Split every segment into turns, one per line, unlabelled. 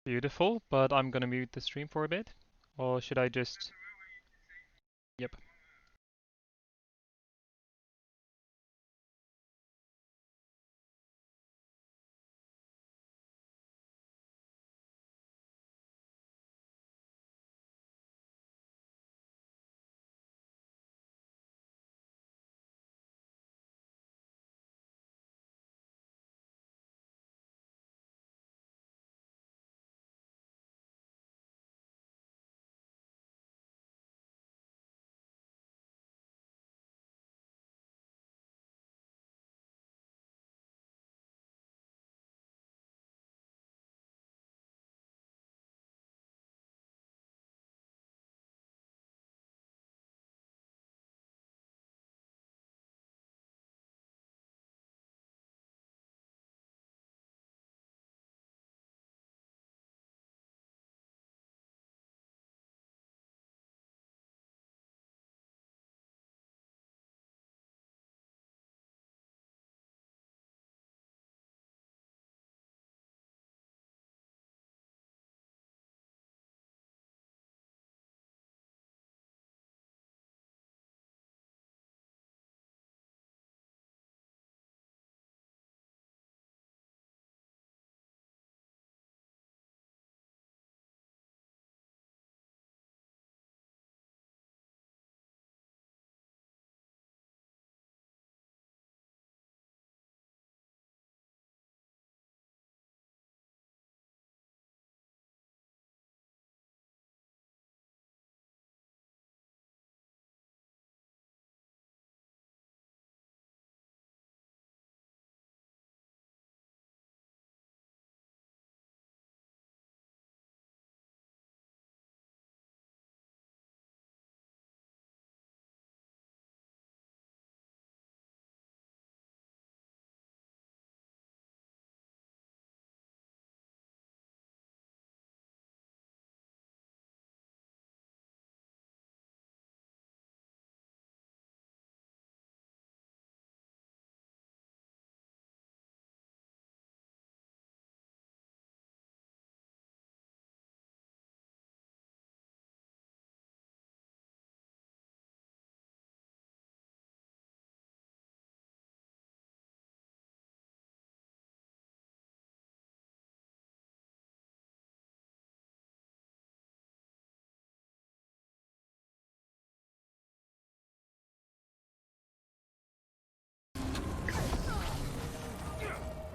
Beautiful, but I'm gonna mute the stream for a bit. Or should I just... Yep.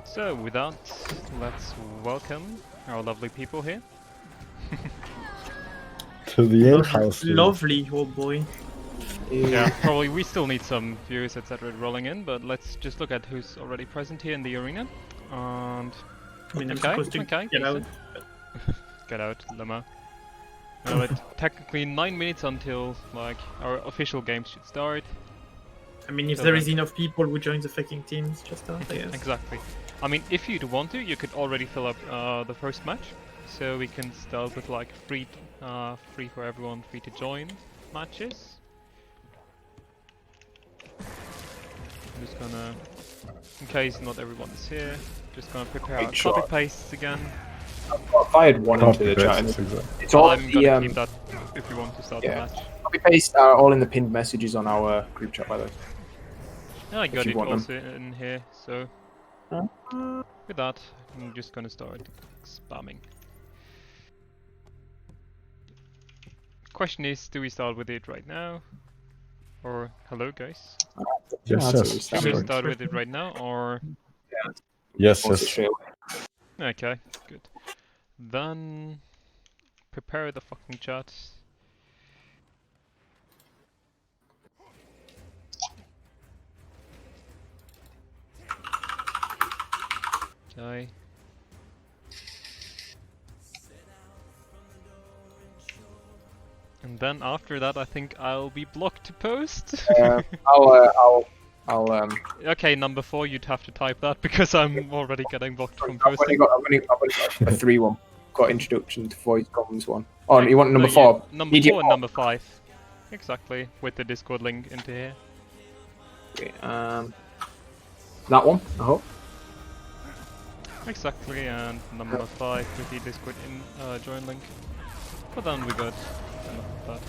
So with that, let's welcome our lovely people here.
To the in-house.
Lovely, oh boy.
Yeah, probably we still need some viewers, etc. rolling in, but let's just look at who's already present here in the arena. And
I mean, I'm
okay,
supposed to
okay,
get out.
Get out, Lemma. Technically 9 minutes until like our official game should start.
I mean, if
So
there
then-
is enough people who join the fucking teams, just start, I guess.
Exactly. I mean, if you'd want to, you could already fill up the first match, so we can start with like free for everyone, free to join matches. I'm just gonna, in case not everyone is here, just gonna prepare our copy pastes again.
I fired one into the chat. It's all
I'm
the
gonna keep that if you want to start the match.
copy paste are all in the pinned messages on our group chat, by the way.
Yeah, I got
you
it
want them.
also in here, so with that, I'm just gonna start spamming. Question is, do we start with it right now? Or, hello guys?
Yes, yes.
Should we start with it right now, or...
Yes,
Post it
yes.
straight away.
Okay, good. Then... prepare the fucking chat. Okay. And then after that, I think I'll be blocked to post.
I'll
Okay, number 4, you'd have to type that because I'm already getting blocked from
I've only
posting.
got a 3-1. Got introduction to voice comms one. Oh, you want number 4?
Number 4 and number 5. Exactly, with the Discord link into here.
Okay, that one, I hope.
Exactly, and number 5 with the Discord join link. But then we got enough of that.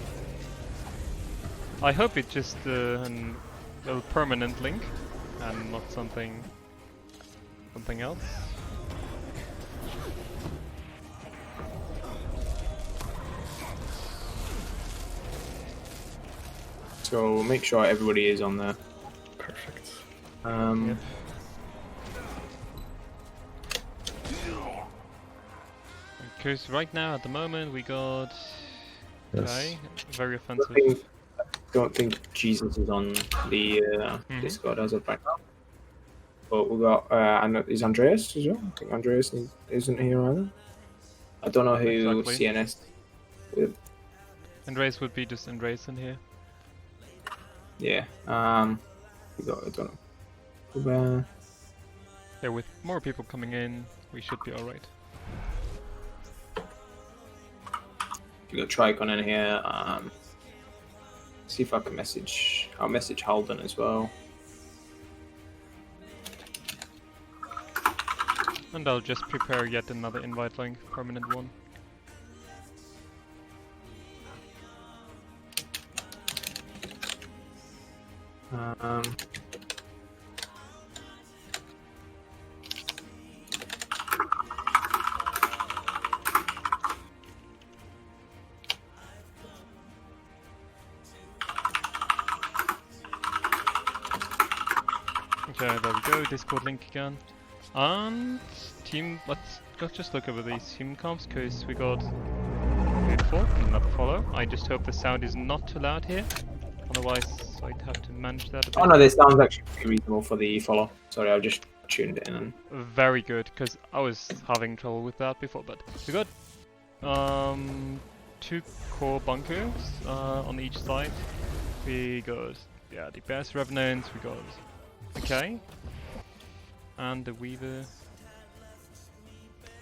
I hope it's just a permanent link and not something else.
So make sure everybody is on there.
Perfect.
Yep. Because right now, at the moment, we got... Okay, very offensive.
Don't think Jesus is on the Discord as of right now. But we got, is Andreas as well? I think Andreas isn't here either. I don't know who
Exactly.
CNS with.
Andreas would be just Andreas in here.
Yeah. We got, I don't know.
Yeah, with more people coming in, we should be alright.
We got Tricon in here. See if I can message. I'll message Halden as well.
And I'll just prepare yet another invite link, permanent one. Okay, there we go, Discord link again. And team, let's just look over these team comps, because we got beautiful, another follow. I just hope the sound is not too loud here, otherwise I'd have to manage that a bit.
Oh no, this sounds actually pretty reasonable for the follow. Sorry, I just tuned it in.
Very good, because I was having trouble with that before, but we got 2 core bunkers on each side. We got, yeah, the best revenants, we got, okay, and the Weaver.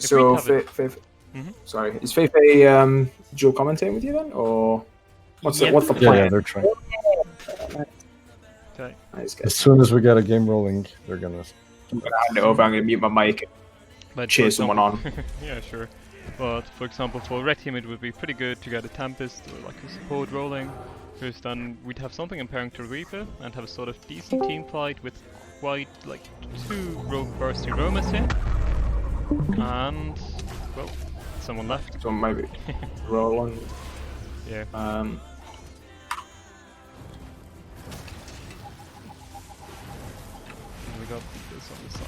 So,
Mhm.
Sorry, is Feifei dual commentating with you then, or what's
Yep.
the
Yeah,
plan?
they're trying.
Okay.
Nice,
As
guys.
soon as we get a game rolling, they're gonna.
I'm gonna hand it over. I'm gonna mute my mic.
But
Cheer
for
someone
example- yeah, sure. But for example, for red team, it would be pretty good to get a Tempest or like a support rolling, because then we'd have something impairing to Reaper and have a sort of decent team fight with quite like 2 bursty roamers here. And well, someone left.
So maybe roll on.
Yeah. And we got this on the side.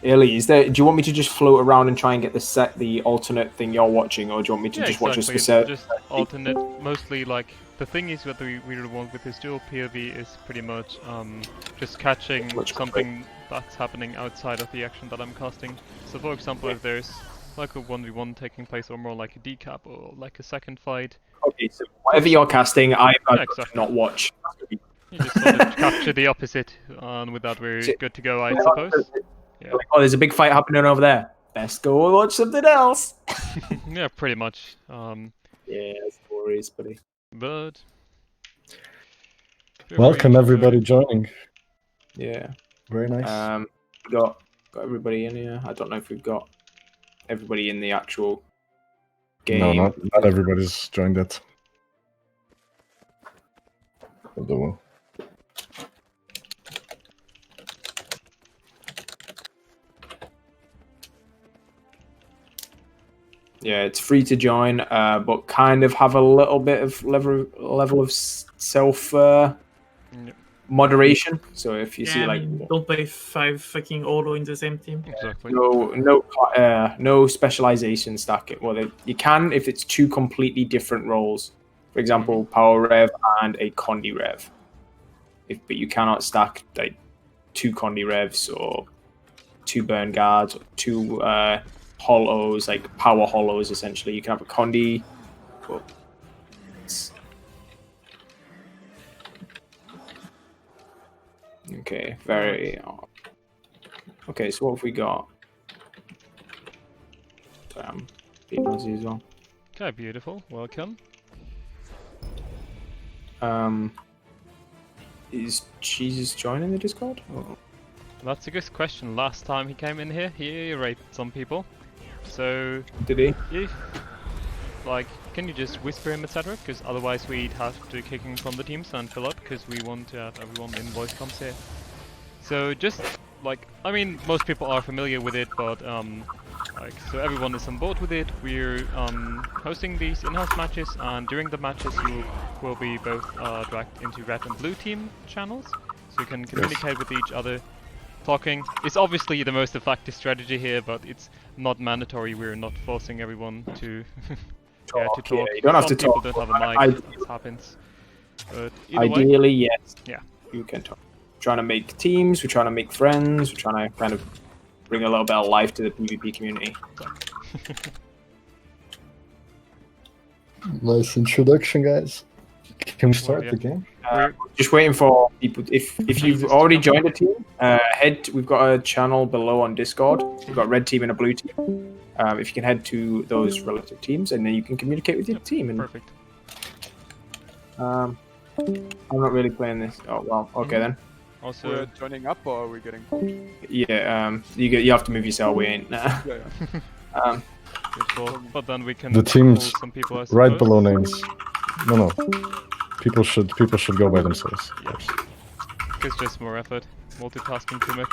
Illy, do you want me to just float around and try and get the alternate thing you're watching, or do you want me to just watch a specific?
Just alternate, mostly like the thing is what we really want with this dual POV is pretty much just catching something that's happening outside of the action that I'm casting. So for example, if there's like a 1v1 taking place, or more like a decap or like a second fight.
Okay, so whatever you're casting, I've got to
exactly.
not watch.
You just sort of capture the opposite, and with that we're good to go, I suppose. Yeah.
Like, oh, there's a big fight happening over there. Best go and watch something else.
Yeah, pretty much.
Yeah, stories, buddy.
But
Welcome everybody joining.
Yeah.
Very nice.
We got everybody in here. I don't know if we've got everybody in the actual game.
No, not everybody's joined yet. Although.
Yeah, it's free to join, but kind of have a little bit of level of self moderation. So if you see like,
don't play 5 fucking auto in the same team.
Exactly.
no specialization stacking. Well, you can if it's 2 completely different roles. For example, power rev and a condi rev. But you cannot stack like 2 condi revs or 2 burn guards or 2 hollows, like power hollows. Essentially, you can have a condi. But okay, very. Okay, so what have we got? Being noisy as well.
Okay, beautiful. Welcome.
Is Jesus joining the Discord? Oh.
That's a good question. Last time he came in here, he raped some people. So,
Did he?
if, like, can you just whisper him, etc.? Because otherwise we'd have to kick him from the teams and fill up, because we want to have everyone in voice comms here. So just, like, I mean, most people are familiar with it, but, like, so everyone is on board with it. We're hosting these in-house matches, and during the matches you will be both dragged into red and blue team channels, so you can communicate with each other. Talking is obviously the most effective strategy here, but it's not mandatory. We're not forcing everyone to to talk.
Yeah, you don't have
Some
to
people
talk.
don't have a mic. This happens. But
Ideally, yes.
Yeah.
You can talk. We're trying to make teams. We're trying to make friends. We're trying to kind of bring a little bit of life to the PvP community.
Nice introduction, guys. Can we start
yeah.
the game?
Just waiting for people. If you've already joined a team, we've got a channel below on Discord. We've got a red team and a blue team. If you can head to those relative teams, and then you can communicate with your team. And
Perfect.
I'm not really playing this. Oh well, okay then.
Also,
We're joining up, or are we getting?
Yeah, you have to move yourself. We ain't. Nah.
Yeah.
beautiful. But then we can
The teams
pull some people, I
right
suppose.
below names. No. People should go by themselves.
Yeah. It's just more effort. Multitasking too much.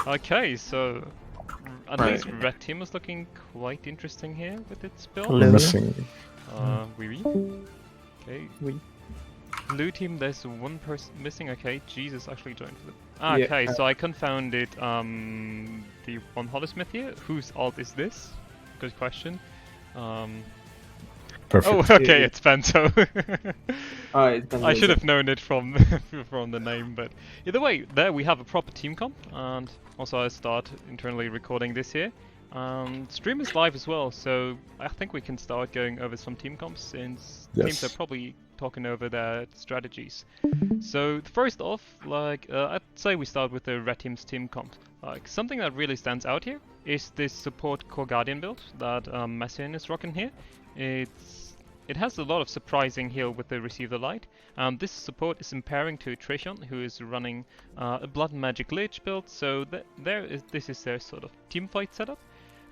Okay, so at
Right.
least red team is looking quite interesting here with its build.
We're missing.
Oui. Okay.
Oui.
Blue team, there's one person missing. Okay, Jesus actually joined.
Yeah,
Okay, so I confounded the one Holosmith here. Whose alt is this? Good question.
Perfect.
Oh, okay, it's Bento.
Alright, then
I should have known it from from the name, but either way, there we have a proper team comp, and also I start internally recording this here. Stream is live as well, so I think we can start going over some team comps since teams are probably talking over their strategies. So first off, like I'd say we start with the red team's team comp. Like something that really stands out here is this support core guardian build that Messian is rocking here. It has a lot of surprising heal with the Receive the Light. This support is impairing to Trishon, who is running a Blood Magic Lich build, so this is their sort of teamfight setup.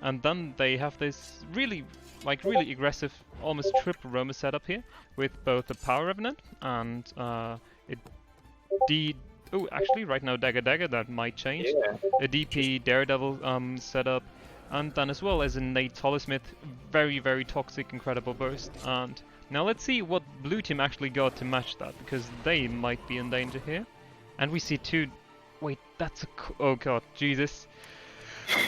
And then they have this really aggressive, almost triple Roma setup here, with both the Power Revenant and actually right now Dagger, that might change.
Yeah.
A DP Daredevil setup. And then as well as a Nate Holosmith, very, very toxic, incredible burst. And now let's see what blue team actually got to match that, because they might be in danger here. And we see two... Wait, that's a... Oh god, Jesus.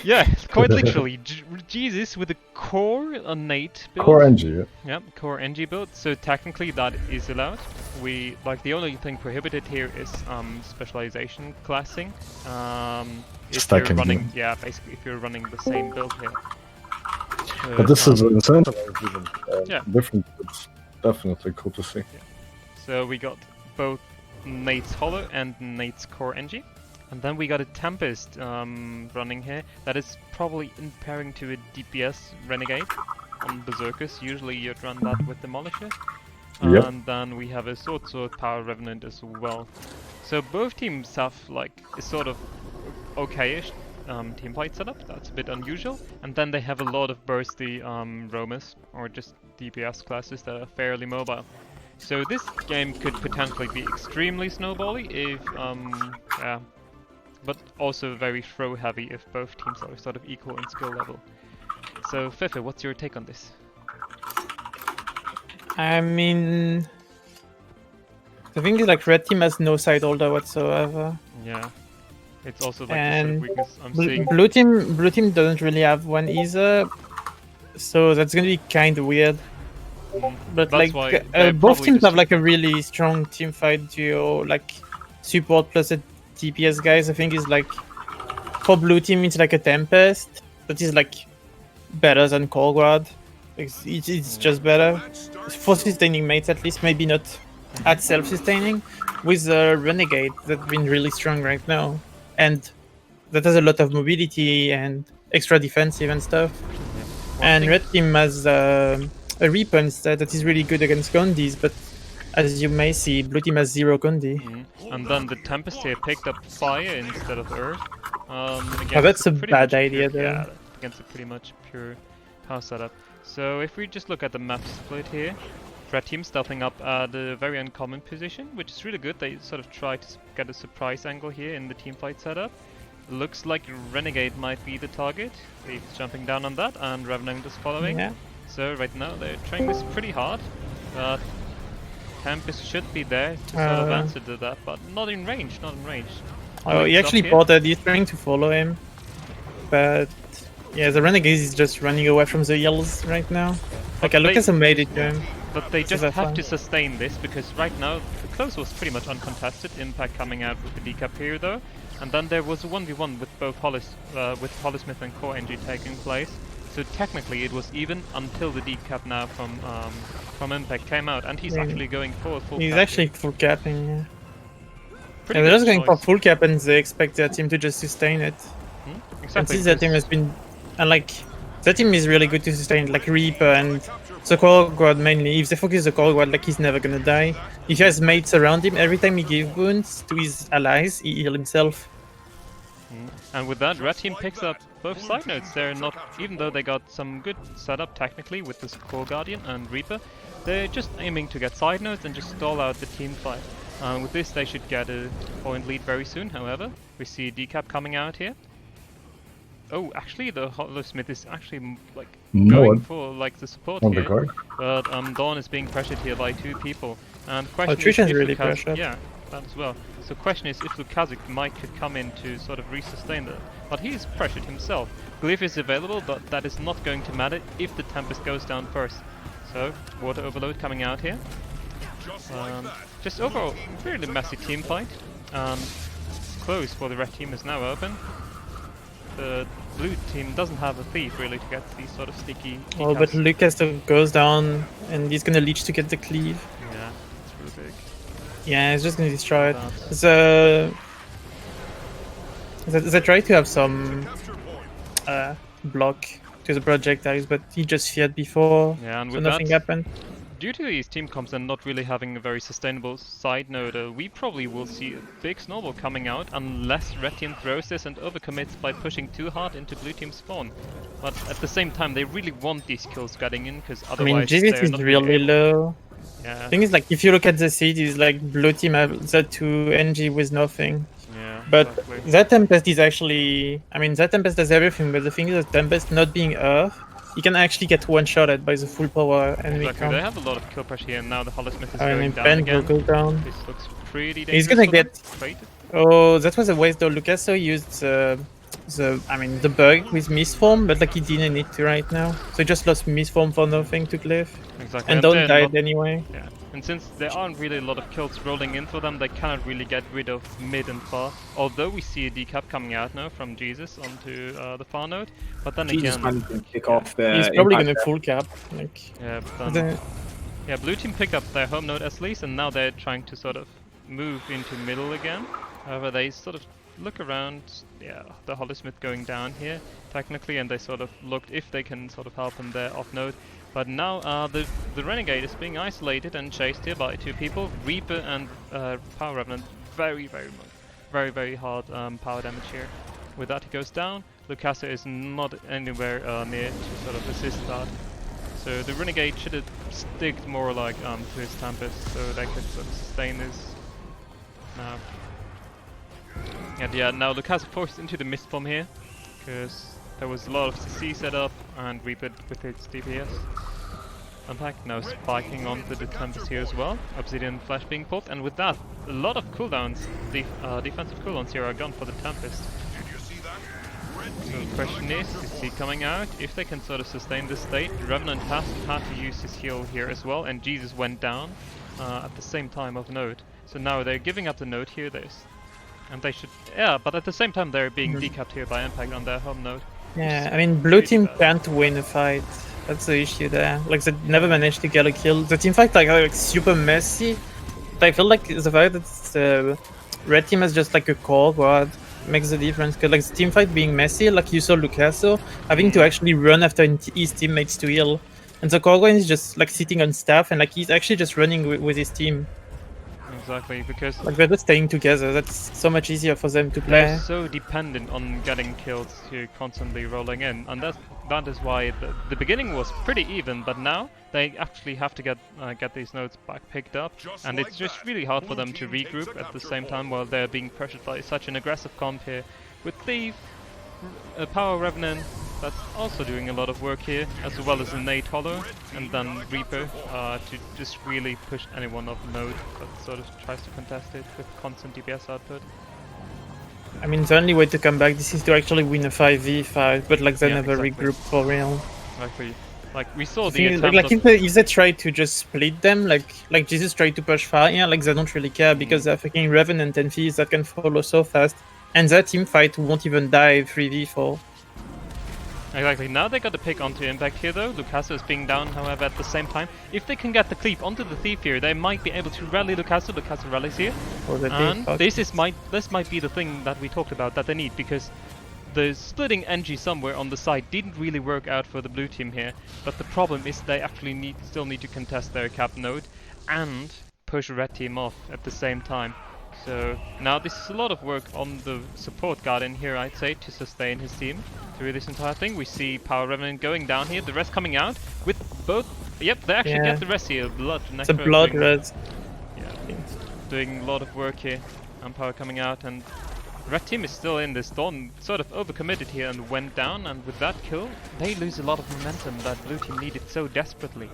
Yeah, quite literally. Jesus with a core, a Nate build.
Core NG, yeah.
Yep, core NG build. So technically that is allowed. The only thing prohibited here is specialization classing. If
Stacking,
you're running, basically if you're running the same build here.
But this is incentivized even.
Yeah.
Different. It's definitely cool to see.
So we got both Nate's Hollow and Nate's core NG. And then we got a Tempest running here that is probably impairing to a DPS Renegade on Berserkers. Usually you'd run that with Demolisher.
Yep.
And then we have a Sword Power Revenant as well. So both teams have like a sort of okay-ish team fight setup. That's a bit unusual. And then they have a lot of bursty roamers or just DPS classes that are fairly mobile. So this game could potentially be extremely snowbally if but also very throw heavy if both teams are sort of equal in skill level. So Fefe, what's your take on this?
I mean, the thing is, like, red team has no side holder whatsoever.
Yeah, it's also like the
And
weakness I'm seeing.
blue team doesn't really have one either, so that's gonna be kind of weird. But
That's
like,
why they
both
probably
teams
just-
have like a really strong team fight duo, like support plus a DPS guys. I think is like for blue team it's like a Tempest that is like better than Colgrad. It's just better for sustaining mates at least, maybe not at self-sustaining. With Renegade that's been really strong right now, and that has a lot of mobility and extra defensive and stuff. And red team has a Reaper instead that is really good against Gondis, but as you may see, blue team has 0 Condi.
And then the Tempest here picked up fire instead of earth.
Oh, that's a
pretty
bad
much
idea
pure,
there.
Yeah, against a pretty much pure power setup. So if we just look at the map split here, red team stealthing up at a very uncommon position, which is really good. They sort of try to get a surprise angle here in the teamfight setup. Looks like Renegade might be the target. He's jumping down on that, and Revenant is following.
Yeah.
So right now they're trying this pretty hard, but Tempest should be there to sort of answer to that, but not in range, not in range.
Oh, he actually ported. He's trying to follow him, but yeah, the Renegade is just running away from the hills right now. Like, Lucas made it to him.
But they just
that's
have
fine.
to sustain this, because right now the close was pretty much uncontested. Impact coming out with the decap here though, and then there was a 1v1 with both with Hollysmith and Core NG taking place. So technically it was even until the decap now from Impact came out, and he's actually going for a full
He's
cap
actually
here.
full capping. Yeah.
Pretty
They're
good
just going for
choice.
full cap, and they expect their team to just sustain it. And
Exactly.
since their team has been, and like, their team is really good to sustain, like Reaper and the Core Guard mainly. If they focus the Core Guard, like, he's never gonna die. He has mates around him. Every time he gives wounds to his allies, he heals himself.
And with that, red team picks up both side nodes. They're not, even though they got some good setup technically with this Core Guardian and Reaper, they're just aiming to get side nodes and just stall out the team fight. With this, they should get a point lead very soon. However, we see decap coming out here. Oh, actually, the Hollowsmith is actually like going for like the support
On the
here.
guard.
But Dawn is being pressured here by 2 people. And the question
Tristan's
is if
really
Lukasz,
pressured.
yeah, that as well. So the question is if Lukazik might could come in to sort of resustain that. But he is pressured himself. Glyph is available, but that is not going to matter if the Tempest goes down first. So, water overload coming out here. Just overall, really messy team fight. Close for the red team is now open. The blue team doesn't have a thief really to get these sort of sticky.
Oh, but
decaps.
Lucas goes down, and he's gonna leech to get the cleave.
Yeah, it's really big.
Yeah, he's just gonna destroy it.
That.
They try to have some block to the projectiles, but he just feared before,
Yeah, and
so
with
nothing
that,
happened.
due to these team comps and not really having a very sustainable side node, we probably will see a big snowball coming out unless red team throws this and overcommits by pushing too hard into blue team spawn. But at the same time, they really want these kills getting in, because
I mean,
otherwise
GW2
they're
is
not
really
able.
low.
Yeah,
Thing is, like, if you look at the seed, it's like blue team have Z2 NG with nothing.
yeah,
But
exactly.
that Tempest is actually, I mean, that Tempest does everything, but the thing is that Tempest not being Earth, you can actually get one-shotted by the full power enemy
Exactly, they
count.
have a lot of kill pressure here, and now the Hollysmith is
I
going
mean,
down
Ben will
again.
go down.
This looks pretty dangerous.
He's gonna
for them.
get-
Wait.
Oh, that was a waste though. Lucaso used the bug with misform, but like he didn't need to right now. So he just lost misform for nothing to Glyph.
Exactly,
And Don
they're
died
not-
anyway.
Yeah, and since there aren't really a lot of kills rolling in for them, they cannot really get rid of mid and far. Although we see a decap coming out now from Jesus onto the far node, but then
Jesus
again,
man can kick off the.
He's probably
impact
gonna
there.
full cap. Like,
yeah, but then,
the,
yeah, blue team picked up their home node as least, and now they're trying to sort of move into middle again. However, they sort of look around. Yeah, the Hollysmith going down here technically, and they sort of looked if they can sort of help him there off node. But now the Renegade is being isolated and chased here by 2 people, Reaper and Power Revenant. Very hard power damage here. With that, he goes down. Lucasa is not anywhere near to sort of assist that. So the Renegade should have sticked more like to his Tempest, so they could sort of sustain this. Now, and yeah, now Lucasa forced into the Mistform here, because there was a lot of CC set up, and Reaper with its DPS. Impact now spiking onto the Tempest here as well. Obsidian Flash being pulled, and with that, a lot of cooldowns, defensive cooldowns here are gone for the Tempest. So the question is he coming out? If they can sort of sustain this state, Revenant has had to use his heal here as well, and Jesus went down at the same time of node. So now they're giving up the node here, and they should, yeah, but at the same time they're being decapped here by Impact on their home node.
yeah, I mean, blue
Pretty
team
bad.
can't win a fight. That's the issue there. Like, they never managed to get a kill. The team fight are like super messy. I feel like the fact that the red team has just like a core guard makes the difference. Cause like the team fight being messy, like you saw Lucaso having to actually run after his teammates to heal. And the Korgoin is just like sitting on staff, and like he's actually just running with his team.
Exactly, because
Like they're just staying together. That's so much easier for them to play.
they're so dependent on getting kills here, constantly rolling in, and that is why the beginning was pretty even, but now they actually have to get these nodes back picked up, and it's just really hard for them to regroup at the same time while they're being pressured by such an aggressive comp here with Thief, Power Revenant. That's also doing a lot of work here, as well as Innate Hollow, and then Reaper to just really push anyone off the node that sort of tries to contest it with constant DPS output.
I mean, the only way to come back this is to actually win a 5v5, but like they
Yeah,
never
exactly.
regroup for real.
Like we saw the
Thing is,
attempt
like
of,
if they try to just split them, like Jesus tried to push far, yeah, like they don't really care because they're fucking Revenant and Thieves that can follow so fast, and that team fight won't even die 3v4.
Exactly, now they got the pick onto Impact here though. Lucasso is being down, however, at the same time. If they can get the creep onto the Thief here, they might be able to rally Lucasso. Lucasso rallies here.
Or the
And
fuck.
this might be the thing that we talked about that they need, because the splitting NG somewhere on the side didn't really work out for the blue team here. But the problem is they actually still need to contest their cap node and push red team off at the same time. So now this is a lot of work on the support guardian here, I'd say, to sustain his team through this entire thing. We see Power Revenant going down here, the rest coming out with both. Yep, they actually get the rest here. Blood.
It's a blood red.
Yeah, doing a lot of work here. And Power coming out, and red team is still in this. Dawn sort of overcommitted here and went down, and with that kill, they lose a lot of momentum that blue team needed so desperately.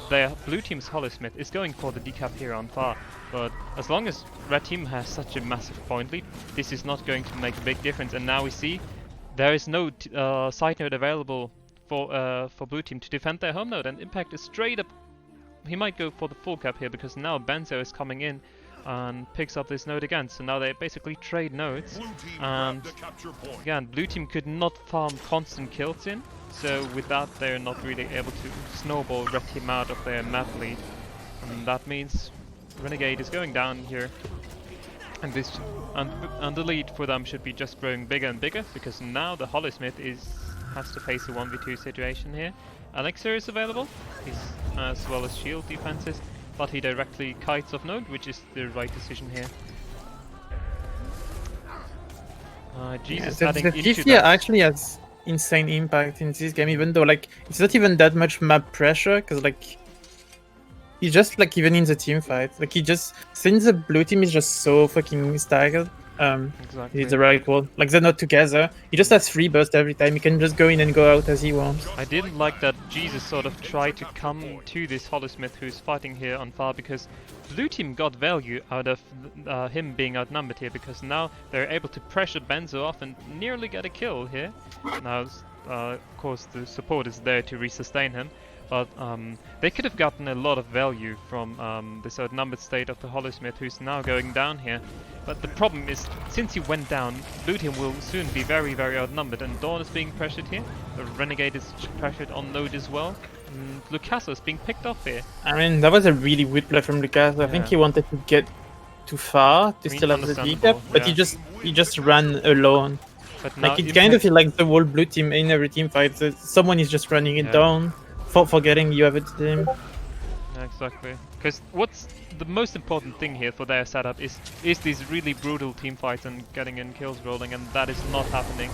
Their blue team's Holosmith is going for the decap here on far, but as long as red team has such a massive point lead, this is not going to make a big difference. And now we see there is no side node available for blue team to defend their home node, and Impact is straight up. He might go for the full cap here because now Benzo is coming in and picks up this node again. So now they basically trade nodes, and again, blue team could not farm constant kills in. So with that, they're not really able to snowball red team out of their map lead, and that means Renegade is going down here, and this and the lead for them should be just growing bigger and bigger, because now the Holosmith has to face a 1v2 situation here. Elixir is available, as well as shield defenses, but he directly kites off node, which is the right decision here. Jesus,
The
adding into
Thief
that.
here actually has insane impact in this game, even though like it's not even that much map pressure, because like he just like even in the team fight, like he just, since the blue team is just so fucking staggered,
Exactly.
is the right word, like they're not together, he just has free burst every time, he can just go in and go out as he wants.
I didn't like that Jesus sort of tried to come to this Holosmith who's fighting here on far, because blue team got value out of him being outnumbered here, because now they're able to pressure Benzo off and nearly get a kill here. Now, of course, the support is there to resustain him, but they could have gotten a lot of value from this outnumbered state of the Holosmith, who's now going down here. But the problem is, since he went down, blue team will soon be very, very outnumbered, and Dawn is being pressured here. The Renegade is pressured on node as well. And Lucasso is being picked off here.
I mean, that was a really weird play from Lucas. I think he wanted to get too far to still have the
understandable,
decap, but he just ran alone.
But now
Like it kind of feels like the whole blue team in every team fight, someone is just running it down, forgetting you have a team.
Yeah, exactly. Because what's the most important thing here for their setup is these really brutal team fights and getting in kills rolling, and that is not happening.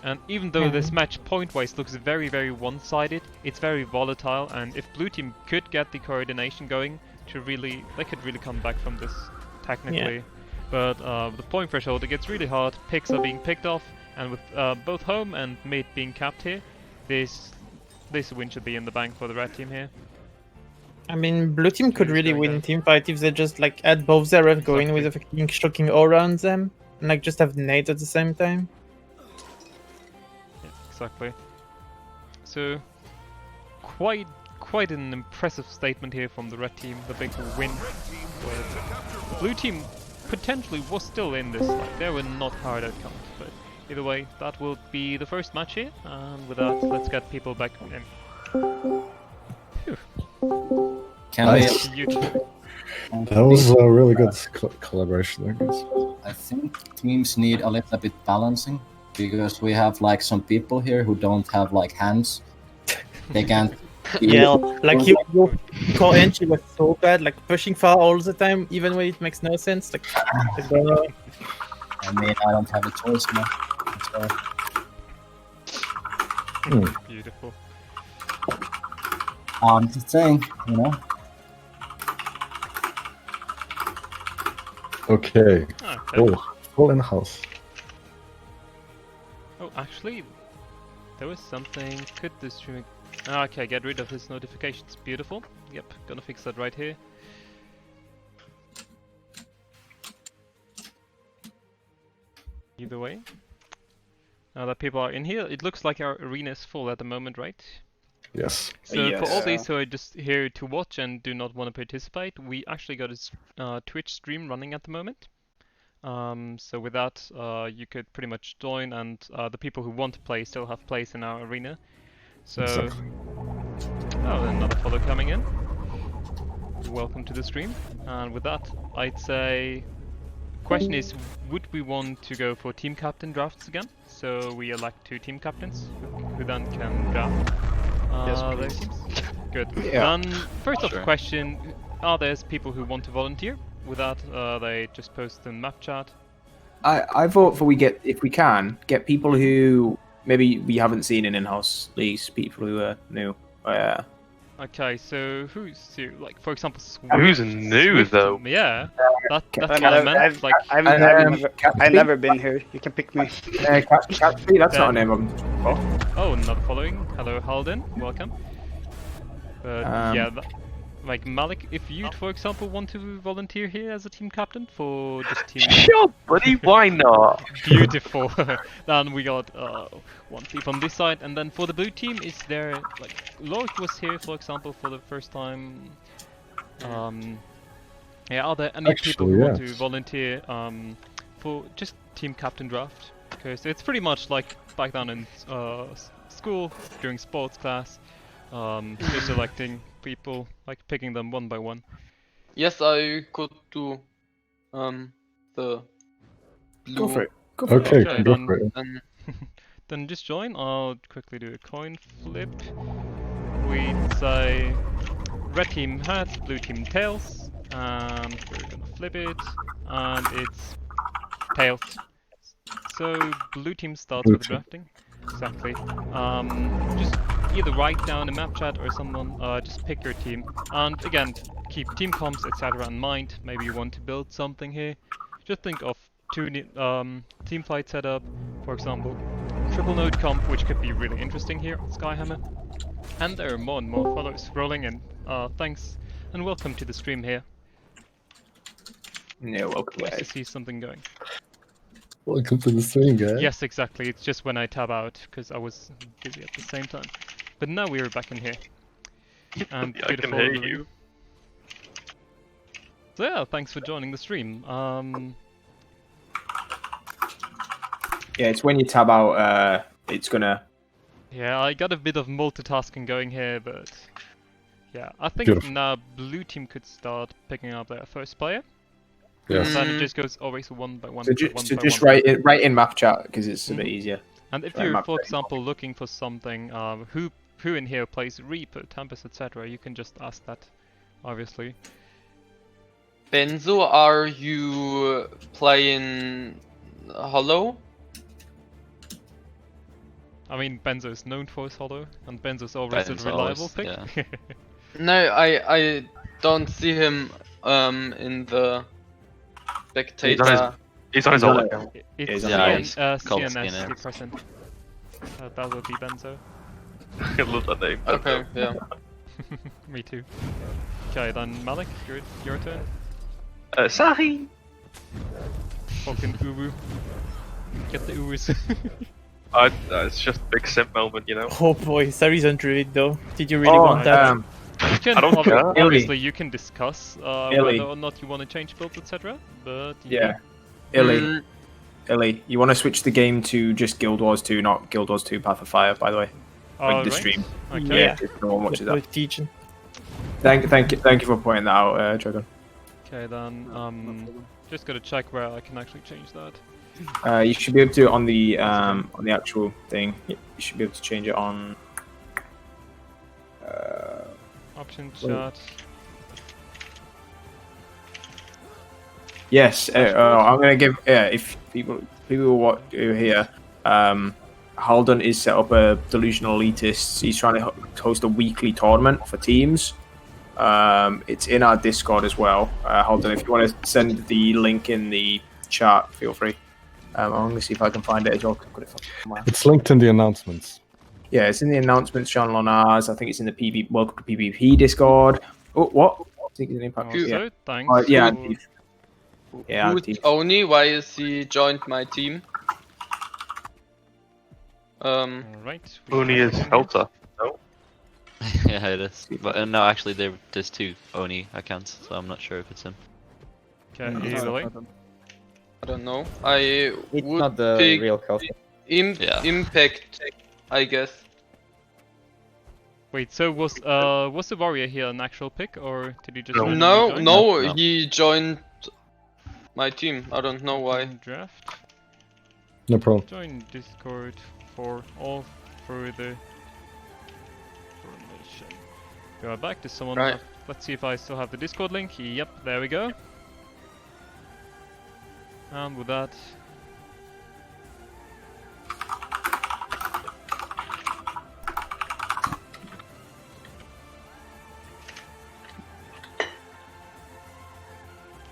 And even though this match point-wise looks very, very one-sided, it's very volatile, and if blue team could get the coordination going, they could really come back from this technically. But the point threshold, it gets really hard, picks are being picked off, and with both home and mid being capped here, this win should be in the bank for the red team here.
I mean, blue team could really
going
win
down.
team fight if they just like add both their ref going with a fucking shocking aura on them, and like just have nades at the same time.
Yeah, exactly. So quite an impressive statement here from the red team, the big win. But the blue team potentially was still in this, like they were not hard at count, but either way, that will be the first match here, and with that, let's get people back in. Phew.
Can
Nice.
we?
Huge.
That was a really good collaboration, I guess.
I think teams need a little bit balancing, because we have like some people here who don't have like hands, They can't.
Yeah, like your core entry was so bad, like pushing far all the time, even when it makes no sense. Like,
I mean, I don't have a choice now. So,
Beautiful.
I'm just saying, you know.
Okay.
Okay.
Full in-house.
Oh, actually, there was something. Could the stream? Okay, get rid of his notifications. Beautiful. Yep, gonna fix that right here. Either way, now that people are in here, it looks like our arena is full at the moment, right?
Yes.
So for all
Yes.
these who are just here to watch and do not want to participate, we actually got a Twitch stream running at the moment. So with that, you could pretty much join, and the people who want to play still have place in our arena. So,
Exactly.
oh, another follow coming in. Welcome to the stream. And with that, I'd say, question is, would we want to go for team captain drafts again? So we elect 2 team captains who then can draft.
Yes,
their
please.
teams. Good.
Yeah.
Then first off,
Sure.
question: are there people who want to volunteer? With that, they just post in map chat.
I vote for we get, if we can, get people who maybe we haven't seen in in-house leagues, people who are new.
Okay, so who's new? Like, for example,
Who's new, though?
Yeah, that's
I've
what I meant. Like,
I've never been here. You can pick me.
Catfree, that's not a name of them.
oh, not following. Hello, Halden, welcome. But yeah, like Malik, if you, for example, want to volunteer here as a team captain for just team.
Sure, buddy, why not?
Beautiful. Then we got 1 thief on this side, and then for the blue team, is there like Lorik was here, for example, for the first time. Yeah, are there any people
Actually,
who want to
yes.
volunteer for just team captain draft? Because it's pretty much like back down in school during sports class. You're selecting people, like picking them one by one.
Yes, I could do the blue.
Go for it. Go for
Okay,
Okay,
go
then-
for it.
And
Then just join. I'll quickly do a coin flip. We'd say red team heads, blue team tails, and we're gonna flip it, and it's tails. So blue team starts
Blue
with
team.
drafting. Exactly. Just either write down a map chat or someone just pick your team. And again, keep team comps, etc. in mind. Maybe you want to build something here. Just think of 2 team fight setup, for example. Triple node comp, which could be really interesting here on Skyhammer. And there are more and more followers rolling in. Thanks and welcome to the stream here.
No, welcome
Nice to
guys.
see something going.
Welcome to the stream, guys.
Yes, exactly. It's just when I tab out because I was busy at the same time. But now we are back in here. And
Yeah, I can
beautiful
hear
overview.
you.
So yeah, thanks for joining the stream.
Yeah, it's when you tab out, it's gonna.
Yeah, I got a bit of multitasking going here, but yeah, I think
Beautiful.
now blue team could start picking up their first player.
Yes.
And then it
Mm.
just goes always one by one.
So,
by one
so
by
just
one.
write in map chat because it's a bit easier.
And if
Right,
you're,
map
for
chat.
example, looking for something, who in here plays Reaper, Tempest, etc., you can just ask that, obviously.
Benzo, are you playing Hollow?
I mean, Benzo is known for his hollow, and Benzo's always a
Benzo's
reliable
always-
pick.
yeah.
No, I don't see him in the spectator.
He's on his
He's on
old
it.
account.
It's
Yeah,
CN,
he's called
CNS
CNS.
3%. That would be Benzo.
I love that name.
Okay, yeah.
Me too. Okay, then Malik, your turn.
Sorry.
Fucking uwu. Get the uwus.
It's just a big simp moment, you know.
Oh boy, Sari's on druid though. Did you really want that?
You can
I don't care.
obviously you can discuss
Illy.
whether or not you want to change builds, etc. But
Yeah. Illy,
Mm,
Illy, you want to switch the game to just Guild Wars 2, not Guild Wars 2 Path of Fire, by the way. Like the
right.
stream.
Okay.
Yeah, if no one watches that.
Good teaching.
Thank you for pointing that out, Dragon.
Okay, then just gotta check where I can actually change that.
You should be able to do it on the actual thing. You should be able to change it on.
Option chat.
Yes, I'm gonna give. If people what do here, Haldon is set up a delusional elitist. He's trying to host a weekly tournament for teams. It's in our Discord as well. Haldon, if you want to send the link in the chat, feel free. I'm gonna see if I can find it as well.
It's linked in the announcements.
Yeah, it's in the announcements channel on ours. I think it's in the PvP Welcome to PvP Discord. Oh, what? I think it's an impact.
Also, thanks.
Yeah,
for-
yeah.
Good Oni, why is he joined my team?
Alright.
Oni is Helter. No?
Yeah, it is. But no, actually, there's 2 Oni accounts, so I'm not sure if it's him.
Okay, either way.
I don't know. I
It's
would
not the
pick
real cost.
Yeah.
Impact, I guess.
Wait, so was the warrior here an actual pick, or did he just randomly
No,
join?
no,
No.
he joined my team. I don't know why.
Draft.
No problem.
Join Discord for all further information. Go back to someone.
Right.
Let's see if I still have the Discord link. Yep, there we go. And with that.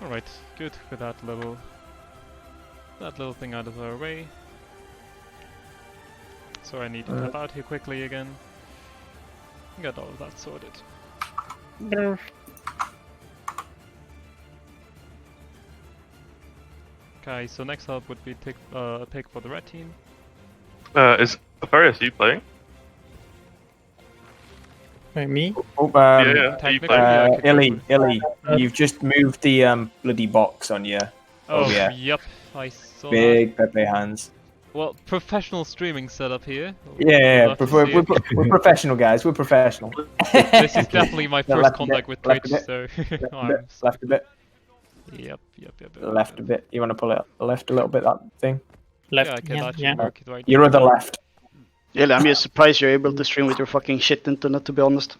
Alright, good with that little thing out of our way. So I need to tap out here quickly again. Get all of that sorted. Okay, so next up would be a pick for the red team.
Is Aquarius you playing?
Wait, me?
Oh,
Yeah, are you
Technically,
playing?
yeah, I could go
Illy, you've just moved the bloody box on you.
Oh,
yeah.
Yep, I saw that.
Big Pepe hands.
Well, professional streaming setup here.
Yeah,
Love to
we're,
see it.
we're professional guys. We're professional.
This is definitely my
Yeah,
first
left a
contact
bit,
with
left a
Twitch,
bit,
so
left a bit,
Yep.
left a bit. You want to pull it left a little bit, that thing?
Left.
Yeah, I can actually
yeah.
work it right.
You're on the left.
Yeah, I'm just surprised you're able to stream with your fucking shit internet, to be honest.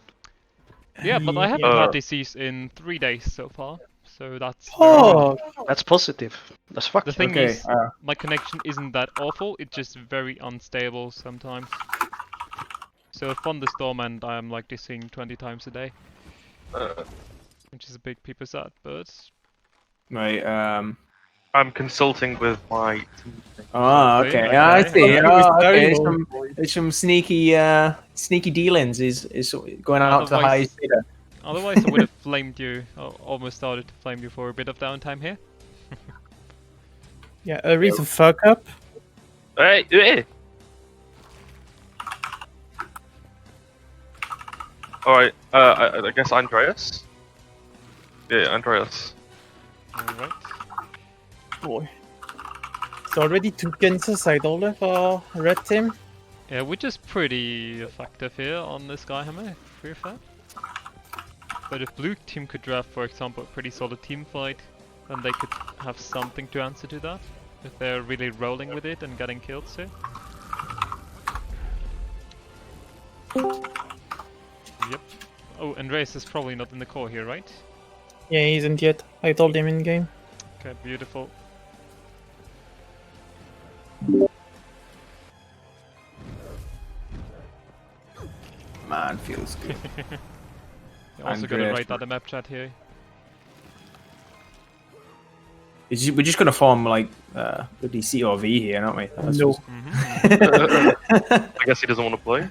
Yeah, but I haven't
Yeah.
had disease in 3 days so far, so that's
Oh,
That's positive. That's fuck.
the thing
Okay.
is, my connection isn't that awful, it's just very unstable sometimes. So a thunderstorm and I'm like dissing 20 times a day, which is a big peep of that, but
Right.
I'm consulting with my team.
Oh,
Okay,
okay.
okay.
I see.
Okay.
Oh, okay.
Very
There's some sneaky dealings. Is going out to the
Otherwise-
highest bidder.
otherwise I would have flamed you, almost started to flame you for a bit of downtime here.
yeah. Read the fuck up.
Hey! Alright, I guess Andreas? Yeah, Andreas.
Alright.
Boy. It's already 2 cancel side holder for red team.
Yeah, which is pretty effective here on this guy hammer, pretty fair. But if blue team could draft, for example, a pretty solid team fight, then they could have something to answer to that. If they're really rolling with it and getting killed too. Yep. Oh, Andreas is probably not in the core here, right?
Yeah, he isn't yet. I told him in game.
Okay, beautiful.
Man, feels good.
You also gotta
Andreas.
write that in map chat here.
We're just gonna form like bloody COV here, aren't we? That's
No.
just-
I guess he doesn't want to play.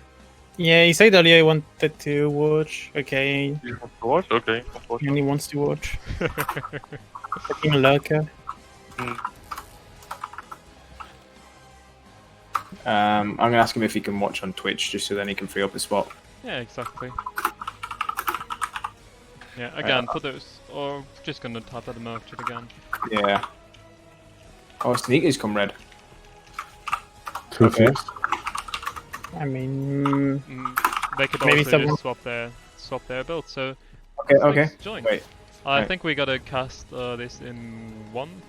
Yeah, he said earlier he wanted to watch. Okay,
You want to watch? Okay, I'll watch.
he only wants to watch. Fucking lurker.
I'm gonna ask him if he can watch on Twitch, just so then he can free up a spot.
Yeah, exactly. Yeah, again, put those, or just gonna type at the map chat again.
Yeah. Oh, sneakers come red.
Two
Okay.
thieves.
I mean,
They could
Maybe
also
someone-
just swap their build. So
Okay,
let's
okay.
join.
Wait.
I
right.
think we gotta cast this in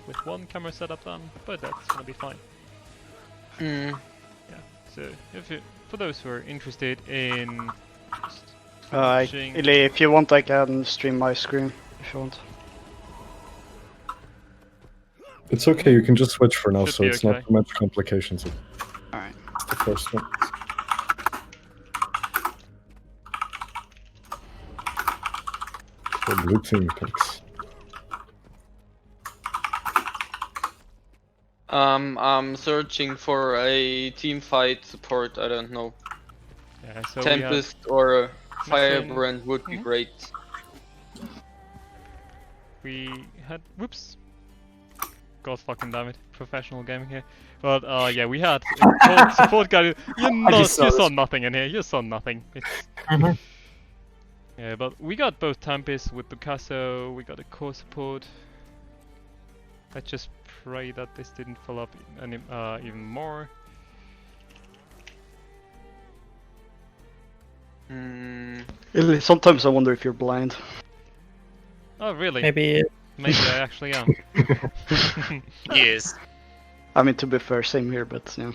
with one camera setup then, but that's gonna be fine.
Mm.
Yeah. So for those who are interested in just Watching.
Illy, if you want, I can stream my screen if you want.
It's okay, you can just switch for now,
Should
so
be
it's
okay.
not too much complications.
Alright.
The first one. The blue team picks.
I'm searching for a team fight support. I don't know.
Yeah, so
Tempest or
Missing.
Firebrand would be great.
we had whoops. God fucking damn it, professional gaming here. But yeah, we had support guy. You saw nothing in here. You saw nothing. It's yeah, but we got both Tempest with Picasso. We got a core support. Let's just pray that this didn't fill up any even more.
Illy, sometimes I wonder if you're blind.
Oh really?
Maybe
Maybe I actually am.
Yes.
I mean, to be fair, same here, but yeah.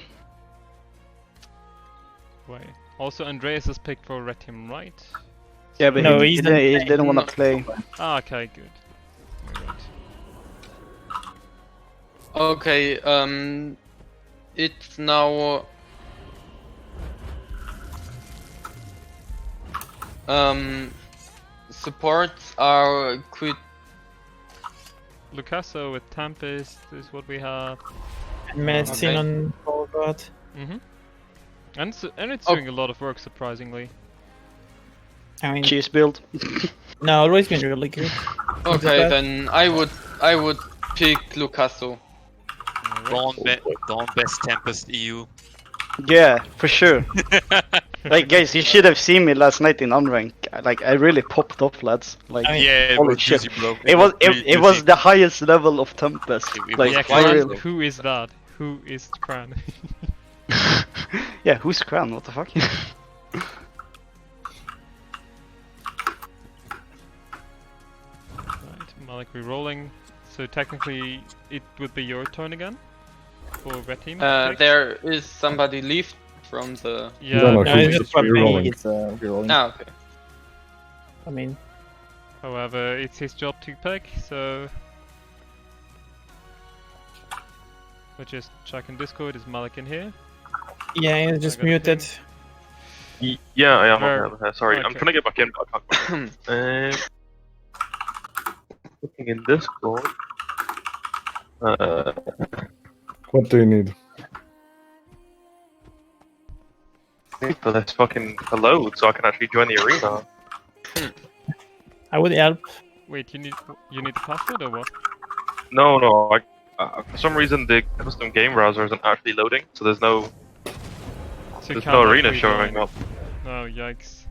Wait. Also, Andreas is picked for red team, right?
Yeah, but
No,
he
he's
didn't want to play.
Ah, okay, good. Alright.
Okay, it's now supports are quit.
Lucasso with Tempest is what we have.
Medicine
Okay.
on Colgard.
And it's
Oh.
doing a lot of work, surprisingly.
I mean,
Cheese build.
no, always been really good.
Okay,
bad.
then I would pick Lucasso.
Don't best Tempest EU.
Yeah, for sure. Like, guys, you should have seen me last night in Unrank. Like, I really popped off, lads. Like,
I mean,
Yeah, it
holy
was
shit.
juicy, bro.
It was
really
it was
juicy.
the highest level of Tempest.
It
Like,
was
Yeah,
quite
for
Kran,
real.
nice.
who is that? Who is Kran?
Yeah, who's Kran? What the fuck?
Right, Malik, we're rolling. So technically, it would be your turn again for red team. pick?
There is somebody left from the.
Yeah,
No,
No,
he's
it's
just
just
re-rolling.
It's rerolling.
Ah, okay.
I mean,
however, it's his job to pick, so. We'll just check in Discord. Is Malik in here?
yeah, he's just
I got a
muted.
Yeah, I am.
Where-
Okay, sorry, I'm
okay.
trying to get back in, but I can't. Looking in Discord.
What do you need?
For this fucking load, so I can actually join the arena.
I would help.
Wait, you need the password or what?
No, for some reason the custom game browser isn't actually loading, so there's no
So you
there's
can't
no arena
actually
showing
join.
up.
Oh, yikes.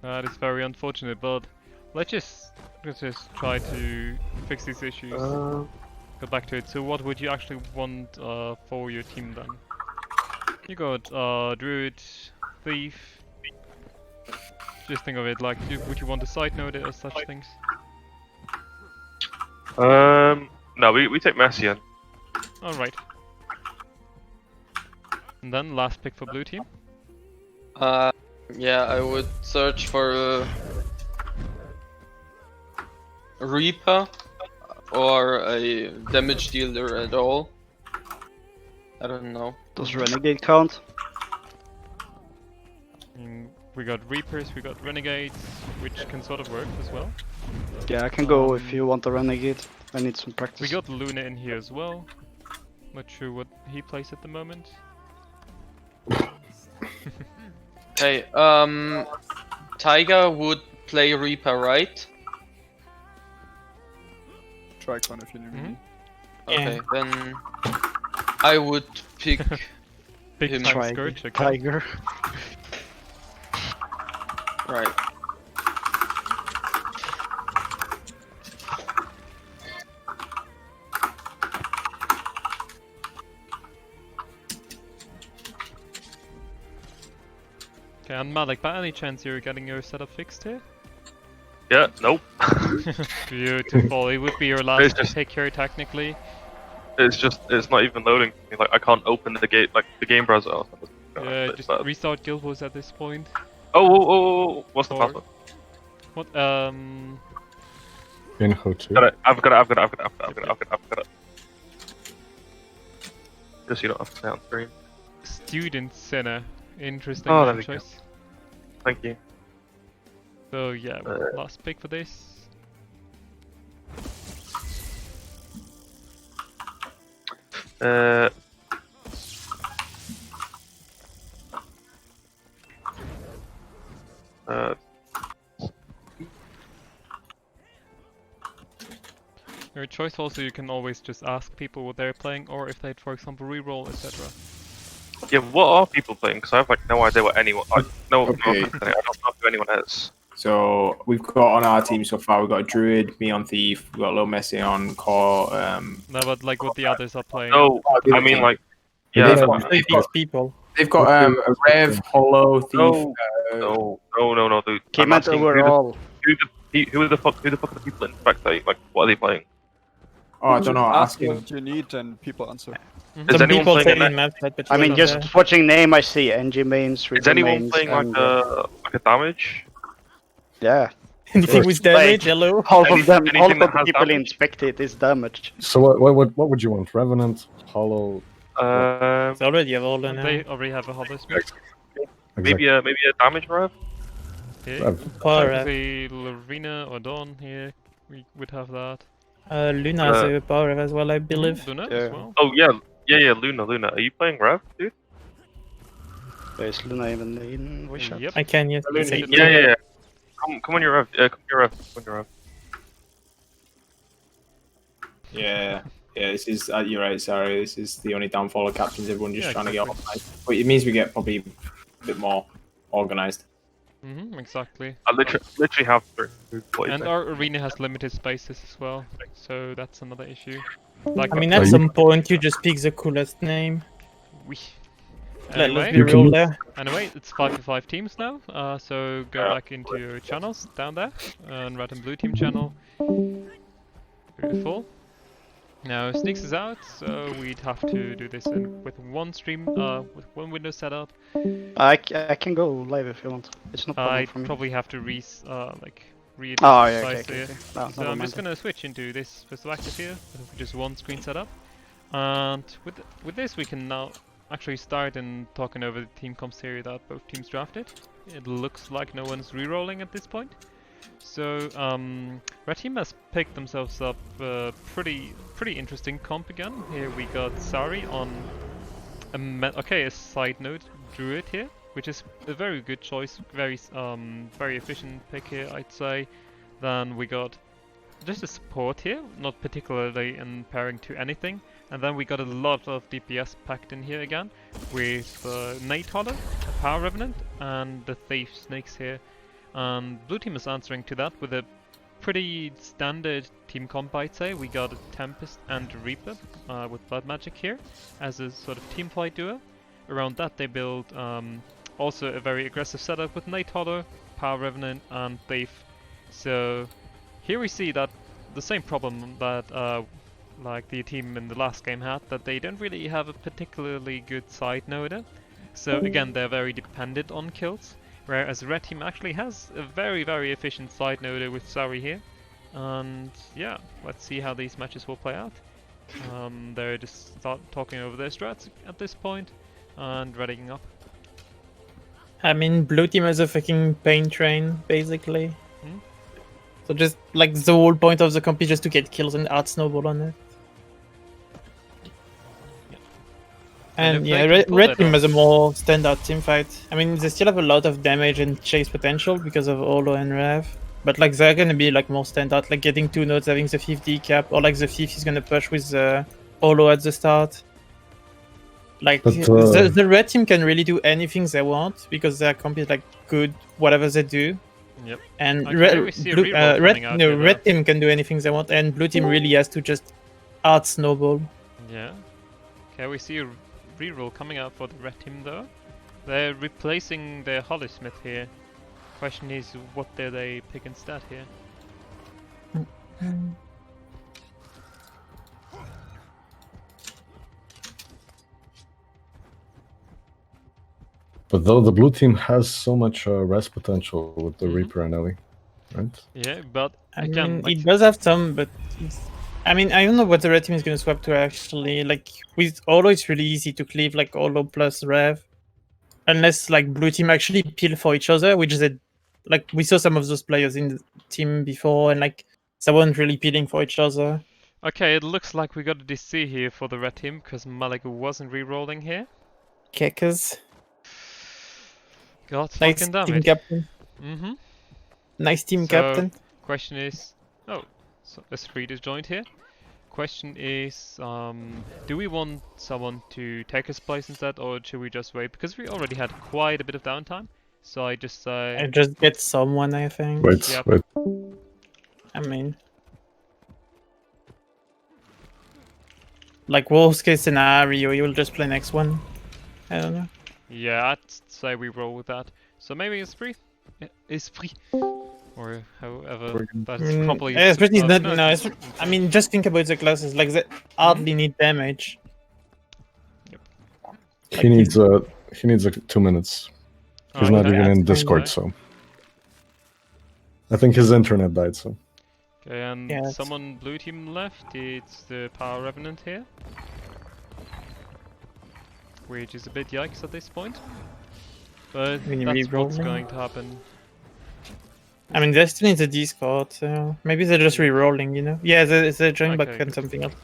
That is very unfortunate, but let's just try to fix these issues. Go back to it. So what would you actually want for your team then? You got Druid, Thief. Just think of it like, would you want a side node or such things?
No, we take Messian.
Alright. And then last pick for blue team.
Yeah, I would search for a Reaper or a damage dealer at all. I don't know.
Does Renegade count?
We got Reapers, we got Renegades, which can sort of work as well.
Yeah, I can go if you want a Renegade. I need some practice.
We got Luna in here as well. Not sure what he plays at the moment.
Hey, Tiger would play Reaper, right?
Try con if you need me.
Okay, then I would pick
Big
him.
time Scourge, okay.
Tiger.
Right.
Okay, and Malik, by any chance you're getting your setup fixed here?
Yeah, nope.
Beautiful, it would be your last pick here technically.
It's not even loading. Like I can't open the gate, like the game browser.
Yeah, just restart guild wars at this point.
Oh, what's the
Or-
password?
What?
Inhouse.
Got it. I've got it. Just so you don't have to say on screen.
Student Center. Interesting
Oh,
map
there we go.
choice.
Thank you.
So yeah, last pick for this.
Uh,
Your choice also, you can always just ask people what they're playing, or if they'd, for example, reroll, etc.
yeah, what are people playing? Because I have like no idea what anyone. I don't
Okay.
know who anyone is.
So we've got on our team so far. We've got a druid, me on thief. We've got a little messy on core.
No, but like what the others are playing.
No, I mean like, yeah.
They've
that's
got-
They pick people.
They've got a rev, hollow, thief.
No, no, dude.
Came
I'm
out
asking
overall.
who the fuck are the people in fact? Like, what are they playing?
Oh, I don't know.
Ask
Asking.
what you need and people answer.
Is
Some
anyone
people
playing
say
a
in map chat, but
I mean,
not
just
there.
watching name, I see NG mains,
Is
Reaper
anyone
mains,
playing
and,
like a damage?
yeah.
Anything with damage, hello?
Half of them,
anything
half of
that
the
has
people in
damage?
Spectate is damage.
So what would you want? Revenant, Hollow?
It's already a roller now.
They already have a hollow smith.
Maybe a damage rev?
Okay.
Rev.
Power
Like
rev.
the Lorena or Dawn here, we would have that.
Luna has a power rev as well, I believe.
Luna
Yeah.
as well.
Oh yeah, Luna. Are you playing rev, dude?
Is Luna even in voice chat?
Yep.
I can, yes.
Luna
Say-
should
Yeah. Come on your rev. Come on your rev.
Yeah. Yeah, this is. You're right. Sorry, this is the only downfall of captains. Everyone just
Yeah,
trying to get
exactly.
organized. But it means we get probably a bit more organized.
Exactly.
I literally have three boys.
And our arena has limited spaces as well, so that's another issue. Like,
I mean, at some point, you just pick the coolest name.
we.
Let's
Anyway,
be real there.
Anyway, it's 5v5 teams now, so go back into your channels down there, and red and blue team channel. Beautiful. Now Sneaks is out, so we'd have to do this with one stream, with one window setup.
I can go live if you want. It's no problem
I'd
for me.
probably have to readjust
Oh,
the
yeah,
size
okay.
here.
No,
So
never
I'm
mind.
just gonna switch into this perspective here, with just one screen setup. And with this we can now actually start in talking over the team comps here that both teams drafted. It looks like no one's re-rolling at this point. So red team has picked themselves up a pretty interesting comp again. Here we got Sari on a side note, Druid here, which is a very good choice, very efficient pick here, I'd say. Then we got just a support here, not particularly in pairing to anything. And then we got a lot of DPS packed in here again, with Nate Holler, Power Revenant, and the Thief Snakes here. And blue team is answering to that with a pretty standard team comp, I'd say. We got a Tempest and a Reaper with Blood Magic here as a sort of team fight duo. Around that they build also a very aggressive setup with Night Holler, Power Revenant and Thief. So here we see that the same problem that like the team in the last game had, that they don't really have a particularly good side noder. So again, they're very dependent on kills. Whereas red team actually has a very efficient side noder with Sari here. And yeah, let's see how these matches will play out. They're just talking over their strats at this point and readying up.
I mean, blue team has a fucking pain train, basically. So just, like, the whole point of the comp is just to get kills and add snowball on it. And yeah, red team has a more standard team fight. I mean, they still have a lot of damage and chase potential because of Olo and Rev. But like, they're gonna be like more standard, like getting 2 nodes, having the 50 cap, or like the 5th is gonna push with Olo at the start. Like, the red team can really do anything they want because their comp is like good, whatever they do.
Yep.
And
red
team can do anything they want, and blue team really has to just add snowball.
Yeah. Okay, we see a reroll coming out for the red team though. They're replacing their Hollysmith here. Question is, what do they pick instead here?
But though the blue team has so much res potential with the
Mhm.
Reaper and Ellie, right?
Yeah, but
I
again,
mean,
like,
it does have some, but I mean, I don't know what the red team is going to swap to actually. Like with Olo, it's really easy to cleave like Olo plus Rev, unless like blue team actually peel for each other, which is like we saw some of those players in the team before, and like they weren't really peeling for each other.
okay, it looks like we got a DC here for the red team because Malik wasn't re-rolling here.
Keckers,
God
nice
fucking damn
team
it.
captain,
Mm-hmm.
nice team
So,
captain.
question is, oh, so a street is joined here. Question is, do we want someone to take his place instead, or should we just wait? Because we already had quite a bit of downtime. So I just say,
I just get someone, I think.
Wait,
Yep.
wait.
I mean, like worst case scenario, you will just play next one. I don't know.
yeah, I'd say we roll with that. So maybe Esprit? Esprit. Or however that's properly.
Esprit is not. No,
pronounced.
I mean, just think about the classes. Like they hardly need damage.
He needs 2 minutes. He's not
Okay.
even in
that's fine,
Discord,
right?
so I think his internet died. So
Okay, and
Yeah, that's-
someone blue team left. It's the Power Revenant here. Which is a bit yikes at this point. But
When you
that's what's
re-rolling.
going to happen.
I mean, they're still in the Discord, so maybe they're just re-rolling, you know? Yeah, they're joining back
Okay,
on
good.
something else.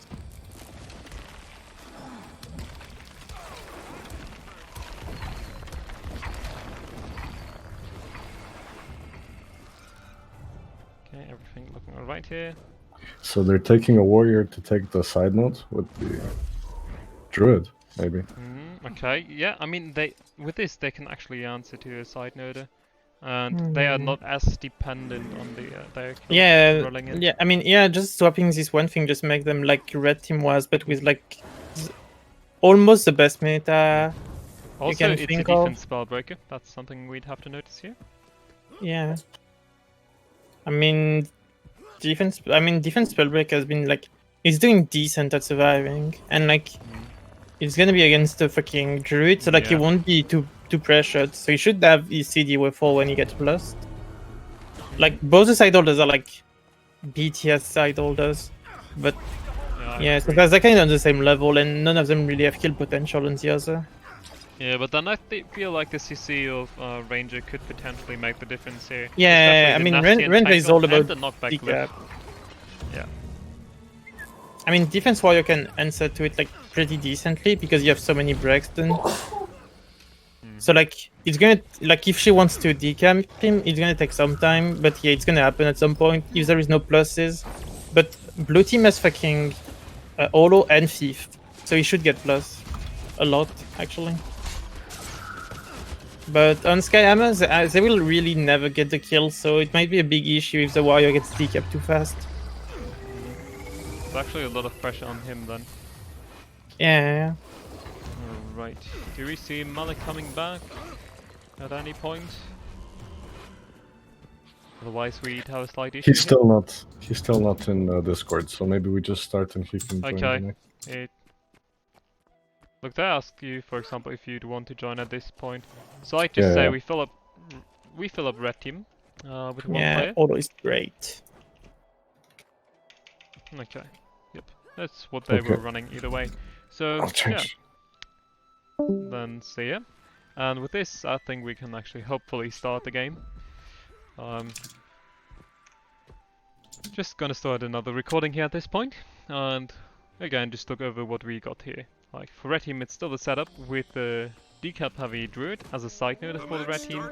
Okay, everything looking alright here.
they're taking a warrior to take the side note with the druid, maybe.
Okay, yeah, I mean, with this they can actually answer to a side noder. And they are not as dependent on the their kills
Yeah,
rolling in.
yeah. I mean, yeah. Just swapping this one thing just make them like red team was, but with like almost the best meta.
Also,
can
it's a
think of.
defense spellbreaker. That's something we'd have to notice here.
Yeah. I mean, defense spellbreak has been like he's doing decent at surviving, and like it's gonna be against the fucking druid, so like he
Yeah.
won't be too pressured. So he should have his CD with 4 when he gets blessed. Like both the side holders are like BTS side holders, but yeah, so they're kind of on the same level, and none of them really have kill potential on the other.
Yeah, but then I feel like the CC of Ranger could potentially make the difference here.
Yeah, I
Especially
mean
the Nasty and
Ranger is
Tangle
all about
and the knockback
decap.
lift. Yeah.
I mean, Defense Warrior can answer to it like pretty decently because you have so many Braxton. So like it's gonna like if she wants to decamp him, it's gonna take some time, but yeah, it's gonna happen at some point if there is no pluses. But blue team has fucking Olo and Thief, so he should get plus a lot actually. But on Skyhammer, they will really never get the kill, so it might be a big issue if the warrior gets decapped too fast.
There's actually a lot of pressure on him then.
Yeah.
Alright. Do we see Malik coming back at any point? Otherwise we'd have a slight issue.
He's still not in Discord, so maybe we just start and he can join.
Okay.
the next.
Look, they ask you, for example, if you'd want to join at this point. So I just say
Yeah.
we fill up red team with one
Yeah,
player.
Olo is great.
Okay. Yep. That's what they were
Okay.
running either way. So
I'll
yeah.
change.
Then see ya. And with this, I think we can actually hopefully start the game. Just gonna start another recording here at this point, and again just look over what we got here. Like for red team, it's still the setup with the decap heavy druid as a side note for the red team.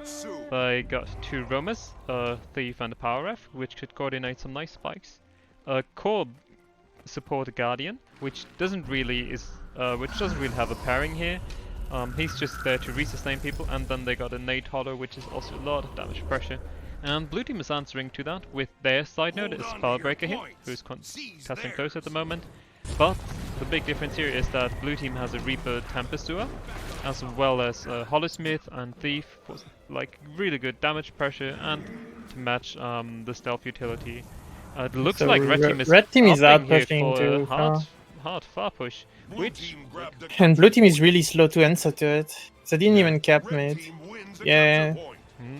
They got 2 roamers, a thief and a power ref, which could coordinate some nice spikes. A core support guardian, which doesn't really have a pairing here. He's just there to re-sustain people, and then they got a nade holler, which is also a lot of damage pressure. And blue team is answering to that with their side node is Spellbreaker here, who's casting close at the moment. But the big difference here is that blue team has a Reaper Tempest duo, as well as Hollowsmith and Thief for like really good damage pressure and to match the stealth utility. It looks
So
like red team is
out
opting here
pushing
for a
to
hard far push, which
And blue team is really slow to answer to it. So they didn't even cap mid. Yeah.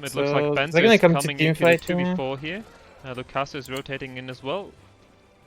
It
So
looks like
they're
Benzo
gonna
is
come to
coming
team
into the
fight, yeah.
2v4 here. Lucaso is rotating in as well.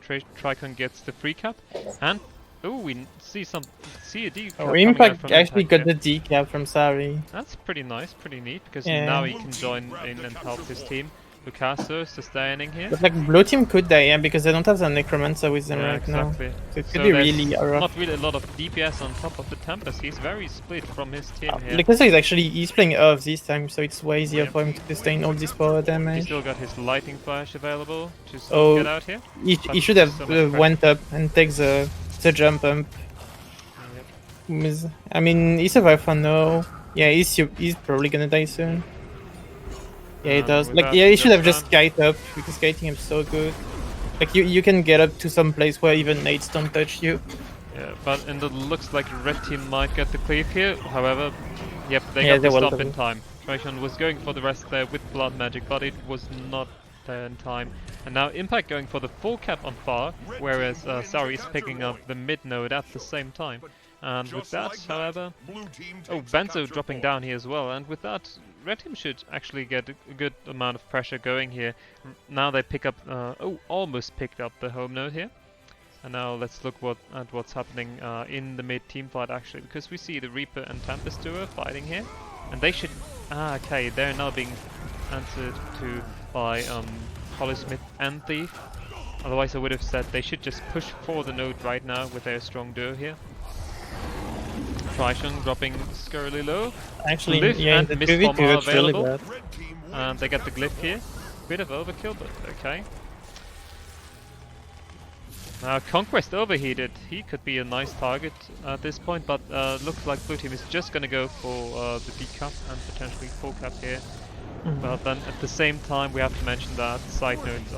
Tricon gets the free cap. And, oh, we see a decap
Oh,
coming out
Impact
from
actually
Impact
got
here.
the decap from Sari.
That's pretty nice, pretty neat, because
Yeah.
now he can join in and help his team. Lucaso sustaining here.
But like blue team could die, yeah, because they don't have the Necromancer with them
Yeah,
right now.
exactly.
So it could
So
be
there's
really rough.
not really a lot of DPS on top of the Tempest. He's very split from his team here.
Because he's playing Earth this time, so it's way easier for him to sustain all this power
He
damage.
still got his Lightning Flash available. Just
Oh,
get out here.
He
But
should have
so much pressure.
went up and take the jump up. I mean, he survived for now. Yeah, he's probably gonna die soon. Yeah, he does.
with
Like,
that,
yeah, he should have just
just
kite up because kiting is so good. Like, you can get up to some place where even mates don't touch you.
Yeah, but and it looks like red team might get the cleave here. However, yep, they
Yeah,
got
they
the
will
stop in
do.
time. Tricon was going for the rest there with blood magic, but it was not there in time. And now Impact going for the full cap on far, whereas Sari is picking up the mid node at the same time. And with that, however, oh, Benzo dropping down here as well. And with that, red team should actually get a good amount of pressure going here. Now they pick up, almost picked up the home node here. And now let's look at what's happening in the mid team fight actually, because we see the Reaper and Tempest duo fighting here, and they should. Okay, they're now being answered to by Holysmith and Thief. Otherwise, I would have said they should just push for the node right now with their strong duo here. Trishon dropping scurrily low.
Actually,
Glyph
yeah,
and
the
Mist
PvP
Bomb are
was really
available.
bad.
And they get the glyph here. Bit of overkill, but okay. Now Conquest overheated. He could be a nice target at this point, but looks like blue team is just gonna go for the decap and potentially full cap here. But then at the same time, we have to mention that side nodes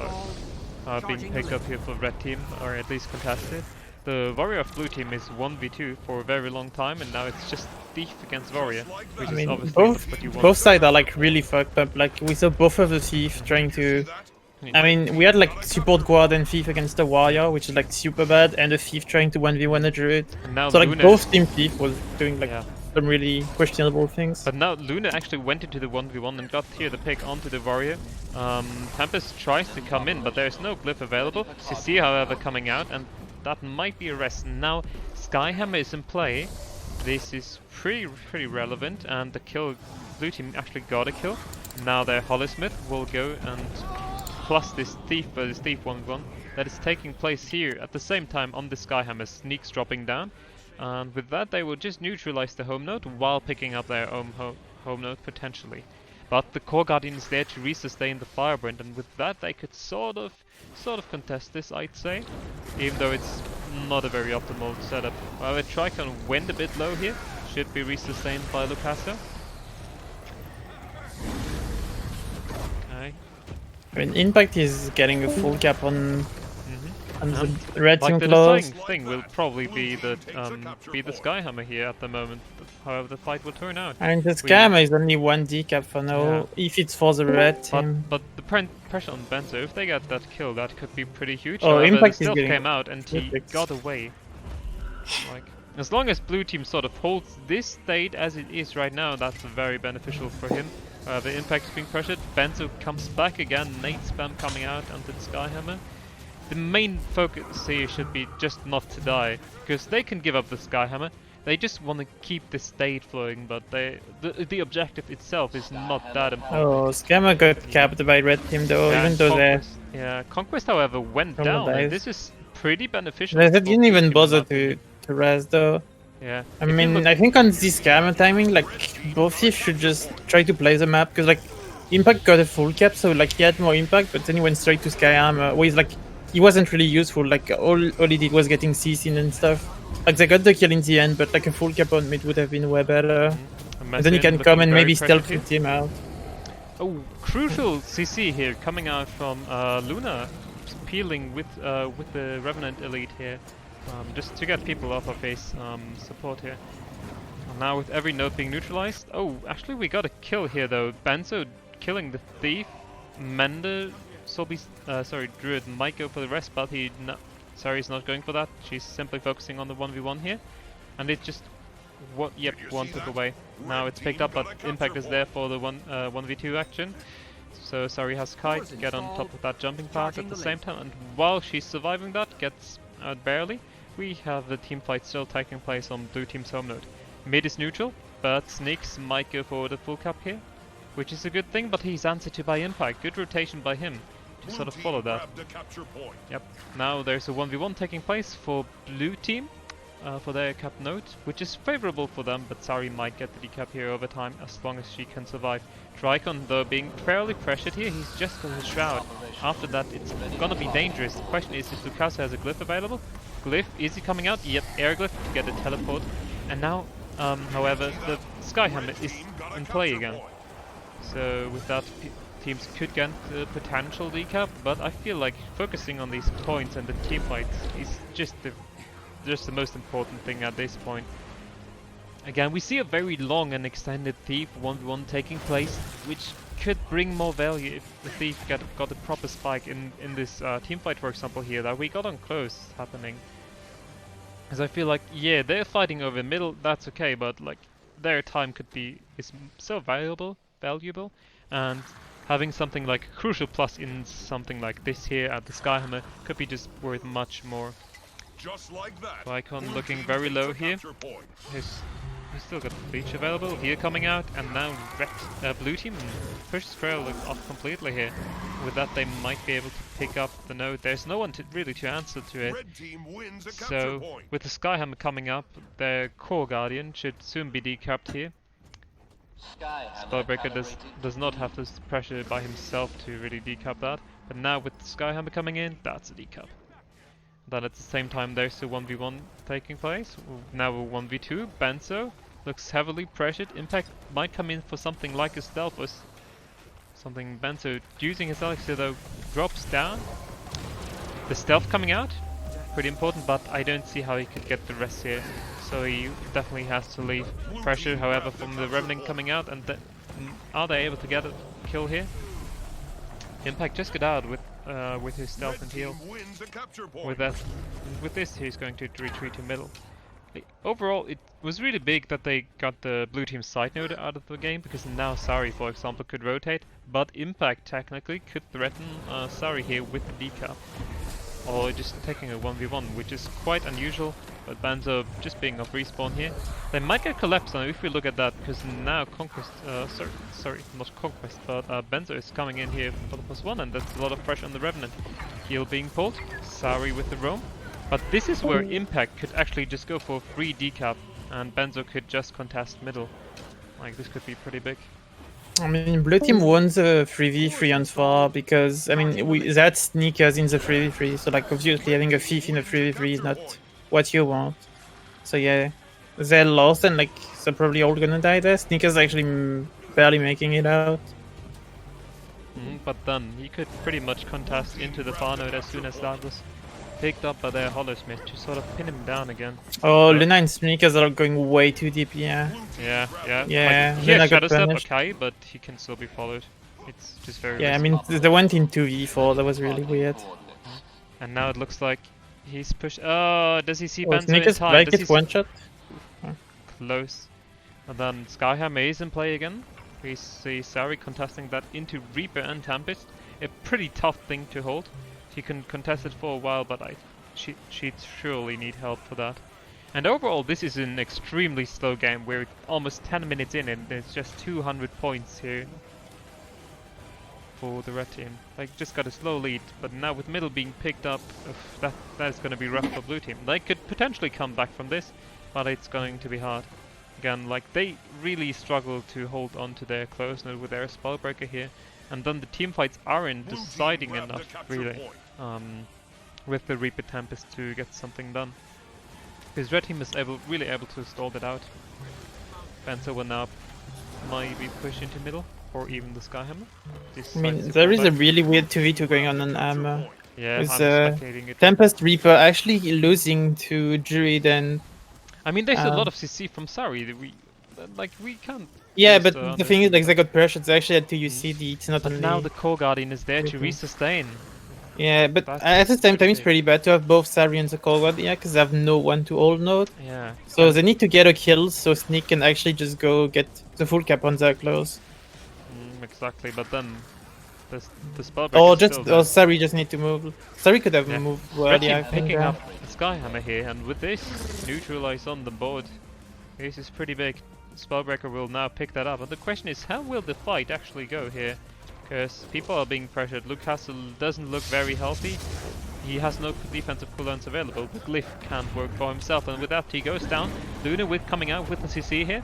are being picked up here for red team, or at least contested. The warrior of blue team is 1v2 for a very long time, and now it's just thief against warrior, which
I
is
mean,
obviously
both
what you want.
both sides are like really fucked up. Like we saw both of the thief trying to. I mean, we had like support guard and thief against the warrior, which is like super bad, and a thief trying to 1v1 a druid.
And now
So like
Luna
both team thief was doing like
Yeah.
some really questionable things.
But now Luna actually went into the 1v1 and got here the pick onto the warrior. Tempest tries to come in, but there's no glyph available. CC, however, coming out, and that might be a rest. Now Skyhammer is in play. This is pretty relevant, and the kill, blue team actually got a kill. Now their Holysmith will go and plus this thief 1v1 that is taking place here at the same time on the Skyhammer. Sneaks dropping down. And with that, they will just neutralize the home node while picking up their own home node potentially. But the Core Guardian is there to resustain the Firebrand, and with that, they could sort of contest this, I'd say, even though it's not a very optimal setup. However, Tricon went a bit low here, should be resustained by Lucaso. Okay.
I mean, Impact is getting a full cap on the
And
red
like
team
the
claws.
deciding thing will probably be the Skyhammer here at the moment. However, the fight will turn out.
I mean, the scammer is only one decap for now, if it's for the red team.
But the pressure on Benzo, if they get that kill, that could be pretty huge.
Oh,
However,
Impact
the
is
stealth
getting
came out and he
Illithex.
got away. Like, as long as blue team sort of holds this state as it is right now, that's very beneficial for him. The Impact is being pressured. Benzo comes back again. Nade spam coming out onto the Skyhammer. The main focus here should be just not to die, because they can give up the Skyhammer. They just want to keep the state flowing, but the objective itself is not that important.
Oh, scammer got capped by red team though, even though they
Conquest, however, went
From
down,
the
and
dice.
this is pretty beneficial.
they
for
didn't
blue
even
team
bother
in that
to rest though.
Yeah.
I
If you
mean,
look-
I think on this scammer timing, like both thieves should just try to play the map, because like Impact got a full cap, so like he had more impact, but then he went straight to Skyhammer, where he's like he wasn't really useful. Like all he did was getting CC'd and stuff. Like they got the kill in the end, but like a full cap on mid would have been way better. And then you can come and maybe stealth the team out.
Oh, crucial CC here coming out from Luna, peeling with the Revenant Elite here, just to get people off of his support here. And now with every node being neutralized, oh, actually we got a kill here though. Benzo killing the thief, Mender, Druid might go for the rest, but he's not going for that. She's simply focusing on the 1v1 here, and it just What? Yep, one took away. Now it's picked up, but Impact is there for the 1v2 action. So Sari has Kite to get on top of that jumping path at the same time, and while she's surviving that, gets out barely, we have the team fight still taking place on blue team's home node. Mid is neutral, but Sneaks might go for the full cap here, which is a good thing, but he's answered to by Impact. Good rotation by him to sort of follow that. Yep, now there's a 1v1 taking place for blue team for their cap node, which is favorable for them, but Sari might get the decap here over time as long as she can survive. Tricon, though, being fairly pressured here, he's just got his shroud. After that, it's gonna be dangerous. The question is if Lukasa has a glyph available. Glyph, is he coming out? Yep, air glyph to get a teleport. And now, however, the Skyhammer is in play again. So with that, teams could get the potential decap, but I feel like focusing on these points and the team fights is just the most important thing at this point. Again, we see a very long and extended Thief 1v1 taking place, which could bring more value if the Thief got a proper spike in this team fight, for example, here, that we got on close happening. As I feel like, yeah, they're fighting over middle, that's okay, but like their time is so valuable, and having something like Crucial Plus in something like this here at the Skyhammer could be just worth much more. Icon looking very low here. He's still got Bleach available, here coming out, and now blue team pushes Trail off completely here. With that, they might be able to pick up the node. There's no one really to answer to it. So with the Skyhammer coming up, their core Guardian should soon be decapped here. Spellbreaker does not have this pressure by himself to really decap that, but now with the Skyhammer coming in, that's a decap. Then at the same time there's a 1v1 taking place, now a 1v2, Benzo looks heavily pressured, Impact might come in for something like a stealth or something. Benzo using his elixir though drops down. The stealth coming out, pretty important, but I don't see how he could get the rest here, so he definitely has to leave. Pressure however from the Revenant coming out, and are they able to get a kill here? Impact just got out with his stealth and heal. With this, he's going to retreat to middle. Overall, it was really big that they got the blue team's side node out of the game, because now Sari, for example, could rotate, but Impact technically could threaten Sari here with the decap, or just taking a 1v1, which is quite unusual. But Benzo just being off respawn here. They might get collapsed now if we look at that, because now Conquest, sorry, not Conquest, but Benzo is coming in here for the +1, and that's a lot of pressure on the Revenant. Heal being pulled, Sari with the roam. But this is where Impact could actually just go for a free decap, and Benzo could just contest middle. Like, this could be pretty big.
I mean, blue team won the 3v3 on 4 because, I mean, that's sneakers in the 3v3, so like obviously having a thief in the 3v3 is not what you want. So yeah, they lost and like they're probably all gonna die there. Sneakers actually barely making it out.
But then he could pretty much contest into the far node as soon as that was picked up by their Hollowsmith to sort of pin him down again.
Oh, Luna and Sneakers are going way too deep, yeah.
Yeah.
Yeah,
like, he had Shadow Step, okay, but he can still be followed. It's just very risky.
I mean, they went in 2v4, that was really weird.
And now it looks like he's pushed. Oh, does he see Benzo
Sneakers
in time?
like
Does
it one shot?
Close. And then Skyhammer is in play again. We see Sari contesting that into Reaper and Tempest. A pretty tough thing to hold. She can contest it for a while, but she'd surely need help for that. And overall, this is an extremely slow game. We're almost 10 minutes in, and there's just 200 points here for the red team. Like, just got a slow lead, but now with middle being picked up, that's going to be rough for blue team. They could potentially come back from this, but it's going to be hard. Again, like, they really struggle to hold on to their close node with their Spellbreaker here, and then the team fights aren't deciding enough, really, with the Reaper Tempest to get something done. Because red team is really able to stall that out. Benzo will now maybe push into middle, or even the Skyhammer.
I mean, there is a really weird 2v2 going on Armor.
Yeah,
with
I'm spectating it.
Tempest Reaper actually losing to Druid and...
I mean, there's a lot of CC from Sari. We can't...
Yeah, but the thing is, like, they got pressured. They actually had to use CD. It's not
But now the core Guardian is there to resustain.
Yeah, but
That's
at the same time, it's
big.
pretty bad to have both Sari and the Cold Guard, yeah, because they have no one to hold node.
Yeah.
So they need to get a kill so Sneak can actually just go get the full cap on their close.
Exactly, but then the spell break
Or
is
just
still there.
or Sari just need to move. Sari could have
Yeah.
moved
Red
earlier.
team
I think,
picking
yeah.
up Skyhammer here, and with this neutralize on the board, this is pretty big. Spellbreaker will now pick that up, and the question is, how will the fight actually go here? Because people are being pressured. Luke Castle doesn't look very healthy. He has no defensive cooldowns available. The Glyph can't work for himself, and with that he goes down. Luna with coming out with the CC here.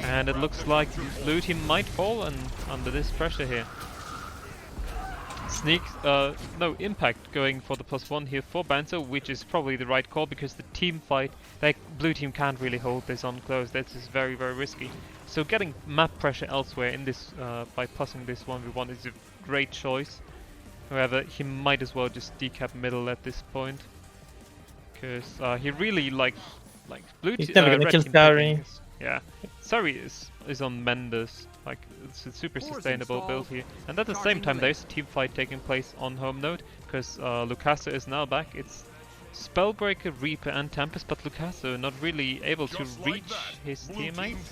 And it looks like blue team might fall under this pressure here. Sneak, no, Impact going for the +1 here for Banzo, which is probably the right call because the team fight, like blue team can't really hold this on close. That is very, very risky. So getting map pressure elsewhere in this, by passing this 1v1 is a great choice. However, he might as well just decap middle at this point, because he really like blue team.
He's never gonna kill Sari.
Yeah, Sari is on Mendes. Like, it's a super sustainable build here. And at the same time, there's a team fight taking place on home node, because Lucasa is now back. It's Spellbreaker, Reaper and Tempest, but Lucasa not really able to reach his teammates.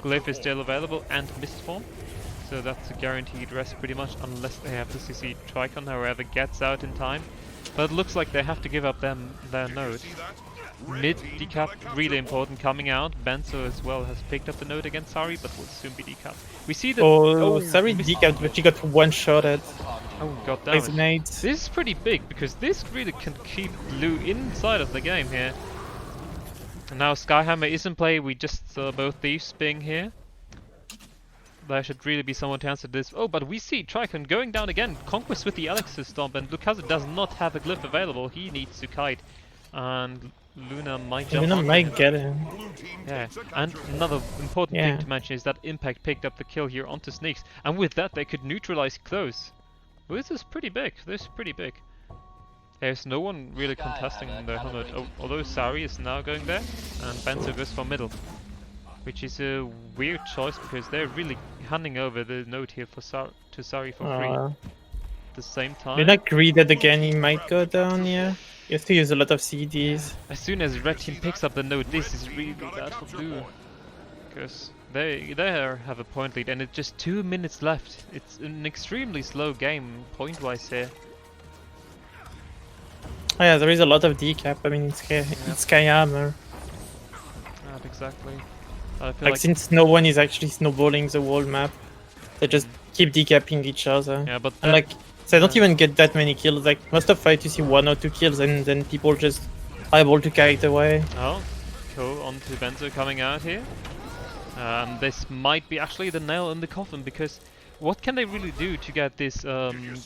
Glyph is still available and Mistform, so that's a guaranteed rest pretty much, unless they have to CC Tricon, however gets out in time. But it looks like they have to give up their node. Mid decap, really important, coming out. Benzo as well has picked up the node against Sari, but will soon be decapped. We see that.
Sari decapped, but she got one-shotted.
Oh god damn
Plays
it.
nades.
This is pretty big, because this really can keep blue inside of the game here. And now Skyhammer is in play, we just saw both thieves being here. There should really be someone to answer this. Oh, but we see Tricon going down again. Conquest with the Alexis Stomp, and Lucasa does not have a glyph available. He needs to kite. And Luna might jump
Luna
onto
might
him.
get him.
Yeah, and another important thing to mention is that Impact picked up the kill here onto Sneaks, and with that they could neutralize close. Well, this is pretty big. This is pretty big. There's no one really contesting the helmet, although Sari is now going there, and Benzo goes for middle, which is a weird choice because they're really handing over the node here for Sari for free. At the same time,
Luna greeded again, he might go down, yeah. He has to use a lot of CDs.
As soon as red team picks up the node, this is really bad for blue. Because they have a point lead and it's just 2 minutes left. It's an extremely slow game, point-wise here.
Oh yeah, there is a lot of decap, I mean, it's Skyhammer.
Exactly. I feel
Like, since no one is actually snowballing the whole map, they just keep decapping each other.
Yeah, but
and like, they don't even get that many kills. Like, most of fight you see 1 or 2 kills and then people just are able to kite away.
Oh, cool, onto Benzo coming out here. This might be actually the nail in the coffin, because what can they really do to get this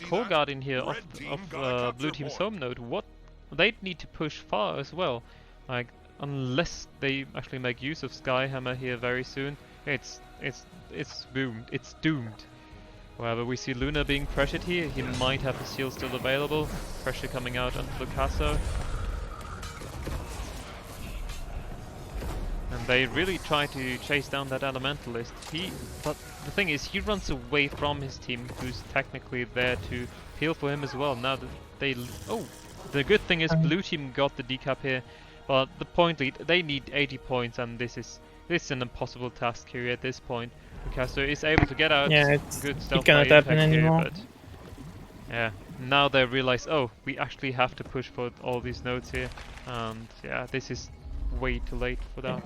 core guard in here off blue team's home node? What they need to push far as well, like, unless they actually make use of Skyhammer here very soon. It's doomed. It's doomed. However, we see Luna being pressured here. He might have his shield still available. Pressure coming out on Lucaso. And they really try to chase down that Elementalist. But the thing is, he runs away from his team, who's technically there to heal for him as well. Now that the good thing is blue team got the decap here, but the point lead, they need 80 points, and this is an impossible task here at this point. Lucaso is able to get out.
Yeah,
it
cannot happen anymore.
Here, but yeah, now they realize, oh, we actually have to push for all these nodes here, and yeah, this is way too late for that.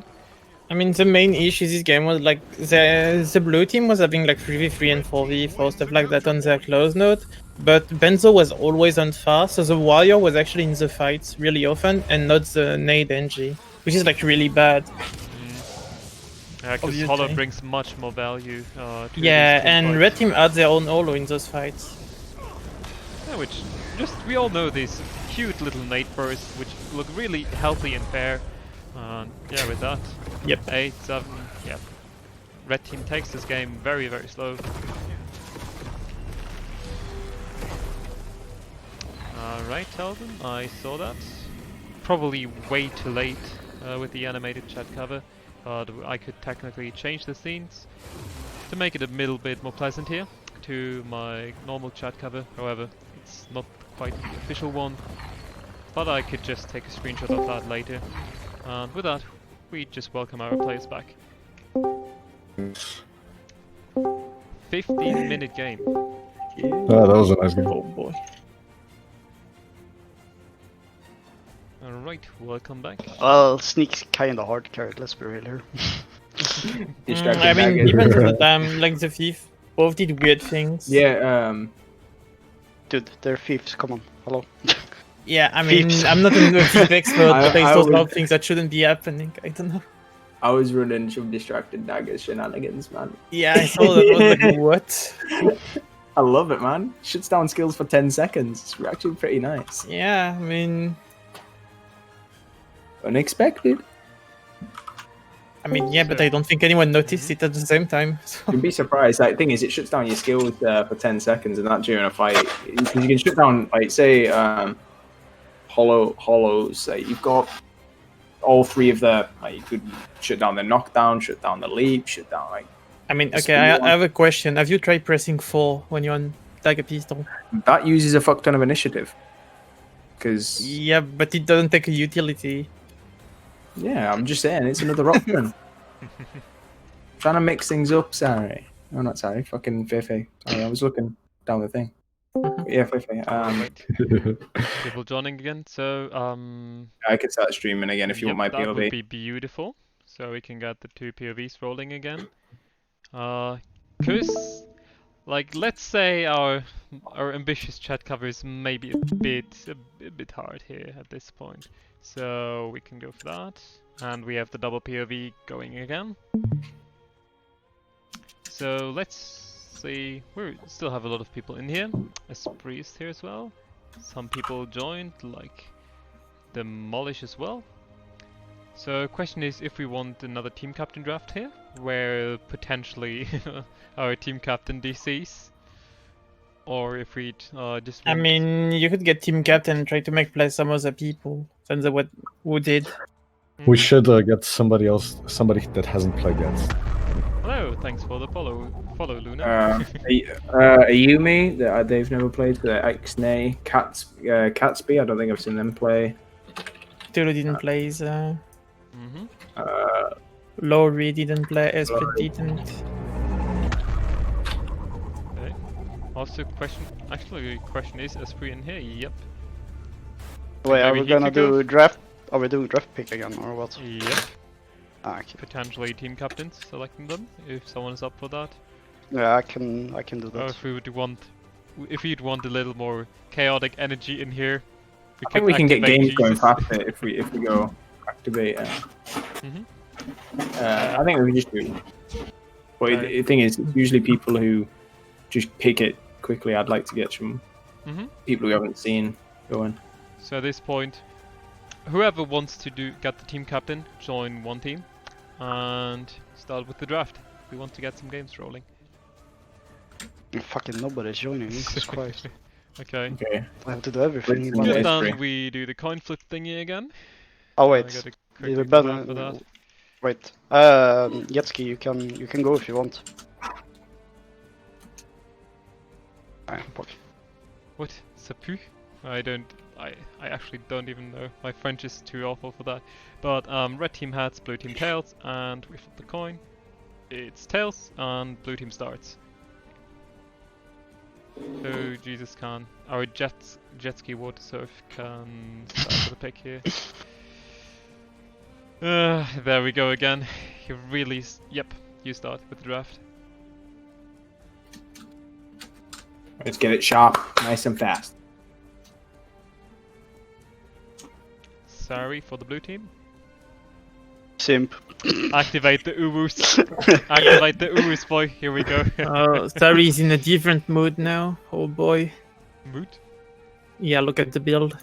I mean, the main issue this game was like the blue team was having like 3v3 and 4v4 stuff like that on their close node, but Benzo was always on far, so the warrior was actually in the fights really often and not the nade NG, which is like really bad.
Yeah, because Hollow brings much more value. To
yeah,
these
and
fights.
red team had their own Holo in those fights.
Yeah, which we all know these cute little nade bursts, which look really healthy and fair. Yeah, with that.
Yep.
8, 7, yeah. Red team takes this game very, very slow. Alright, Telvin, I saw that. Probably way too late with the animated chat cover, but I could technically change the scenes to make it a little bit more pleasant here to my normal chat cover. However, It's not quite the official one, but I could just take a screenshot of that later. And with that, we just welcome our players back. 15-minute game.
Oh, that was a nice game.
Oh boy.
Alright, welcome back.
Well, Sneak's kinda hard carried, let's be real here.
Distracted
I mean,
daggers.
depends on the time. Like the thief, both did weird things.
Yeah,
Dude, they're thieves, come on, hello.
Yeah, I mean,
Thieves.
I'm not a thief expert, but
I
I saw a lot
would-
of things that shouldn't be happening. I don't know.
I was running some distracted daggers shenanigans, man.
Yeah, I saw that. I was like, what?
I love it, man. Shuts down skills for 10 seconds. It's actually pretty nice.
Yeah, I mean,
Unexpected.
yeah, but I don't think anyone noticed it at the same time. So.
You'd be surprised. Like, thing is, it shuts down your skills for 10 seconds, and that during a fight. You can shut down, like, say, hollows. You've got all three of the. Like, you could shut down the knockdown, shut down the leap, shut down like.
I mean,
The
okay,
speed
I
one.
have a question. Have you tried pressing 4 when you're on Dagger Pistol?
That uses a fuck ton of initiative. Because
Yeah, but it doesn't take a utility.
yeah, I'm just saying it's another option. Trying to mix things up, sorry. Oh, not sorry. Fucking Fefe. Sorry, I was looking down the thing. Yeah, Fefe.
Right. People joining again, so
I could start streaming again if you
yep,
want my
that
POV.
would be beautiful. So we can get the 2 POVs rolling again. Cause, like, let's say our ambitious chat cover is maybe a bit hard here at this point. So we can go for that, and we have the double POV going again. So let's see. We still have a lot of people in here. Esprit is here as well. Some people joined, like Demolish as well. So question is if we want another team captain draft here, where potentially our team captain DCs, or if we just
I
want...
mean, you could get team captain and try to make play some other people than the what who did.
We should get somebody else, somebody that hasn't played yet.
Hello, thanks for the follow Luna.
Ayumi, that they've never played. The Xnay, Catsby, I don't think I've seen them play.
Tulu didn't play.
Mm-hmm.
Lowry didn't play. Esprit
Lowry.
didn't.
Okay. Also question is Esprit in here? Yep.
Wait, are
Maybe
we
he
gonna
could go
do draft? Are we doing draft pick again or what?
Yep.
Ah, okay.
Potentially team captains, selecting them if someone is up for that.
Yeah, I can do
Or
that.
if you'd want a little more chaotic energy in here,
I think we can get
activate
games going
Jesus.
faster if we go activate.
Mhm.
I think we can just do. But the thing is, it's usually people who just pick it quickly. I'd like to get some
Mhm.
people who haven't seen going.
So at this point, whoever wants to get the team captain, join one team, and start with the draft. We want to get some games rolling.
Fucking nobody's joining. Jesus Christ.
Okay.
Okay.
I have to do everything.
Let's
but-
do
Just
it.
done, we do the coin flip thingy again.
Oh
I
wait,
gotta
did
quickly
we
come
ban?
out for that.
Wait, Yetski, you can go if you want. Fuck.
What? Sapu? I actually don't even know. My French is too awful for that. But red team hats, blue team tails, and we flip the coin. It's tails, and blue team starts. So Jesus can, our jet ski water surf can start with a pick here. There we go again. He really, yep, you start with the draft.
Let's get it sharp, nice and fast.
Sorry for the blue team.
Simp.
Activate the Uwus. Activate the Uwus, boy. Here we go.
Oh, Starry is in a different mood now. Oh boy.
Mood?
Yeah, look at the build.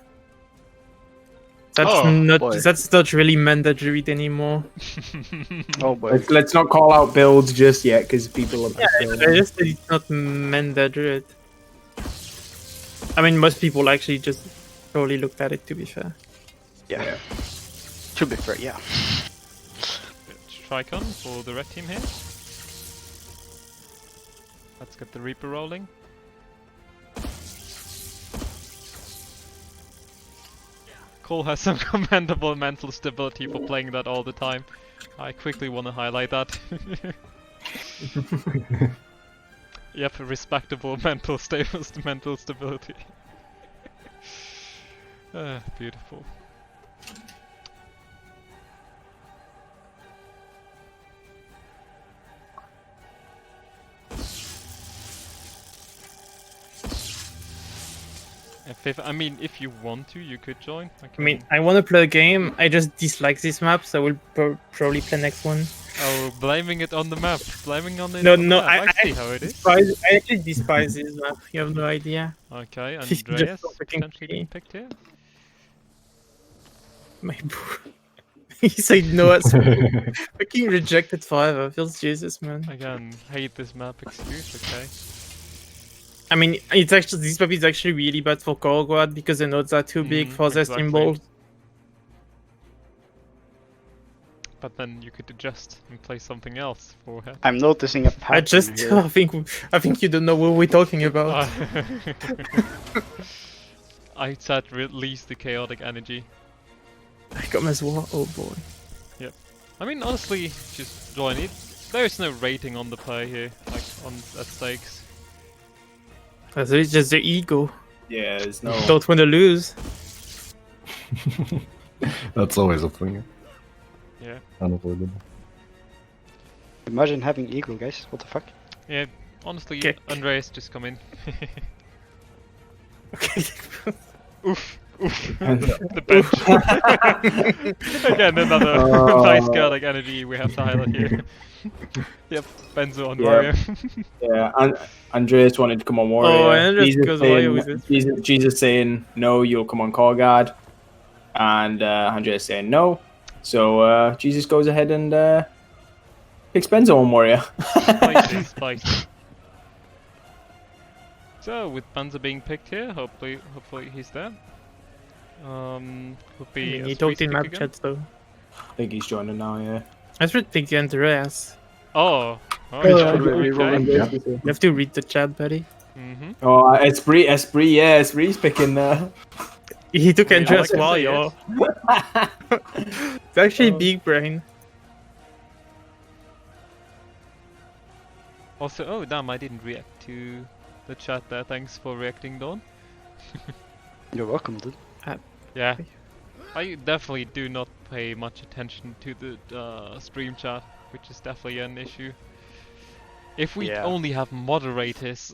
That's
Oh, boy.
that's not really mandatory anymore.
Oh boy.
Let's not call out builds just yet because people are.
I just said it's not mandatory. I mean, most people actually just probably looked at it, to be fair.
Yeah. To be fair, yeah.
Tricon for the red team here. Let's get the Reaper rolling. Cole has some commendable mental stability for playing that all the time. I quickly want to highlight that. Yep, respectable mental stability. Beautiful. I mean, if you want to, you could join.
I mean, I want to play a game. I just dislike this map, so I will probably play next one.
Oh, blaming it on the map. Blaming on it
No,
on the
no,
map. I see how it is.
I actually despise this map. You have no idea.
Okay,
It's just
Andreas
so fucking
potentially being picked here.
My boo. He said no as fucking rejected forever. Feels Jesus, man.
Again, hate this map excuse, okay.
I mean, it's actually this map is actually really bad for Colgrad because the nodes are too big for their
exactly.
symbols.
But then you could adjust and play something else for her.
I'm noticing a pattern
I just
here.
I think you don't know what we're talking about.
I said release the chaotic energy.
I got my sword. Oh boy.
Yep. I mean, honestly, just join it. There is no rating on the play here, like at stakes.
So it's just the ego.
Yeah, there's no.
Don't want to lose.
That's always a thing.
Yeah.
Unavoidable.
Imagine having ego, guys. What the fuck?
Yeah. Honestly,
Okay.
Andreas, just come in.
Okay.
Oof. Oof. The bench. Again, another nice chaotic energy we have to highlight here. Yep, Benzo on Warrior.
Yeah, and Andreas wanted to come on Warrior.
Oh, Andreas
Jesus
goes
saying,
Warrior with it.
Jesus saying no, you'll come on Core Guard, and Andreas saying no. So Jesus goes ahead and picks Benzo on Warrior.
Spicy. So with Benzo being picked here, hopefully he's there. Would be
He
a
talked in
pick
map
again.
chat though.
I think he's joining now. Yeah.
I should pick Andreas.
Oh,
Okay.
You have to read the chat, buddy.
Mm-hmm.
Oh, Esprit, yeah, Esprit's picking.
He took
Yeah,
Andreas
I can see
Warrior. It's actually big brain.
Also, oh damn, I didn't react to the chat there. Thanks for reacting, Dawn.
You're welcome, dude.
Yeah, I definitely do not pay much attention to the stream chat, which is definitely an issue. If we
Yeah.
only have moderators.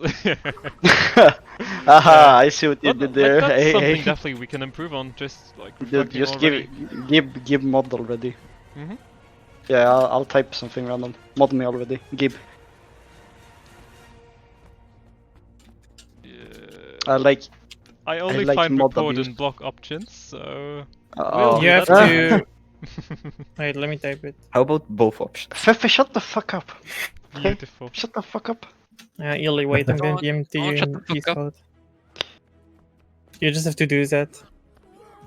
Aha, I see what you did there.
Like, that's
Hey,
something
hey.
definitely we can improve on. Just like
Dude,
reflecting
just
already.
give mod already.
Mhm.
Yeah, I'll type something random. Mod me already. Give. I like.
I only
like
find
mod
report
abuse.
and block options, so.
Oh,
You have to. Wait, let me type it.
How about both options?
Fefe, shut the fuck up. Okay?
Beautiful.
Shut the fuck up.
Illy, wait, I'm gonna DM to you
shut
in
the fuck up.
Discord. You just have to do that.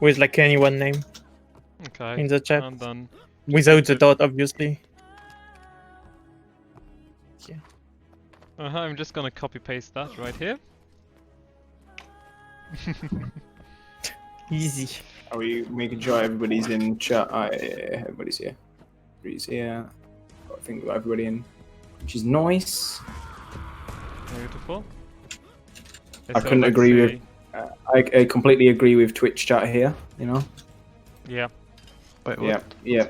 With like any one name
Okay.
in the chat.
And then.
Without the dot, obviously.
I'm just gonna copy paste that right here.
Easy.
Are we making sure everybody's in chat? Everybody's here. Everybody's here. I think we've got everybody in, which is nice.
Beautiful.
I couldn't agree with. I completely agree with Twitch chat here. You know.
Yeah.
Wait,
Yeah.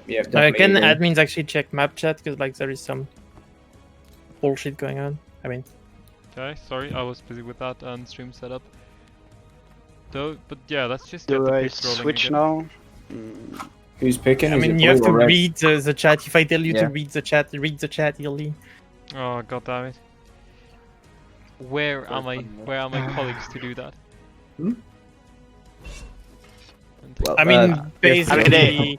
Definitely
Can
agree.
admins actually check map chat? Because like there is some bullshit going on. I mean,
Okay, sorry, I was busy with that and stream setup. Though, but yeah, let's just get
Do
the
I
picks rolling
switch
again.
now?
Who's picking?
I
Is
mean
it
you have
blue
to
or red?
read the chat. If I tell you
Yeah.
to read the chat, Illy.
Oh god damn it. Where are my colleagues to do that?
Hmm?
Well,
I mean,
I
basically,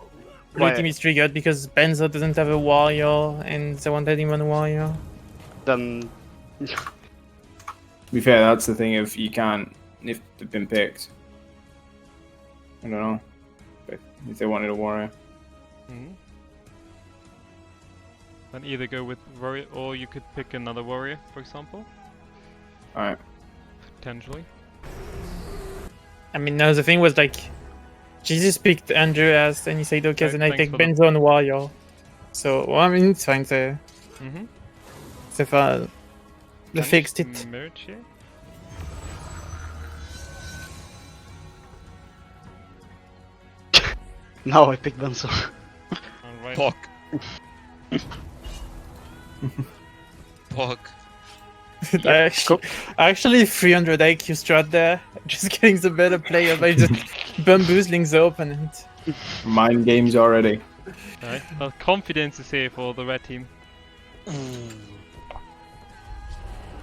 blue
Why-
team is triggered because Benzo doesn't have a warrior, and they wanted him on a warrior.
Then
To be fair, that's the thing. If you can't, if they've been picked, I don't know. But if they wanted a warrior,
Mhm. Then either go with warrior, or you could pick another warrior, for example.
all right.
Potentially.
I mean, no, the thing was like, Jesus picked Andreas and he said okay,
Okay,
then I
thanks
take
for the-
Benzo and Warrior. So well, I mean it's fine. They fixed it.
Merge here.
Now I pick Benzo.
Alright.
Fuck. Fuck.
I actually 300 IQ strat there. Just getting the better player by just bamboozling the opponent.
Mind games already.
Right. Well, confidence is here for the red team.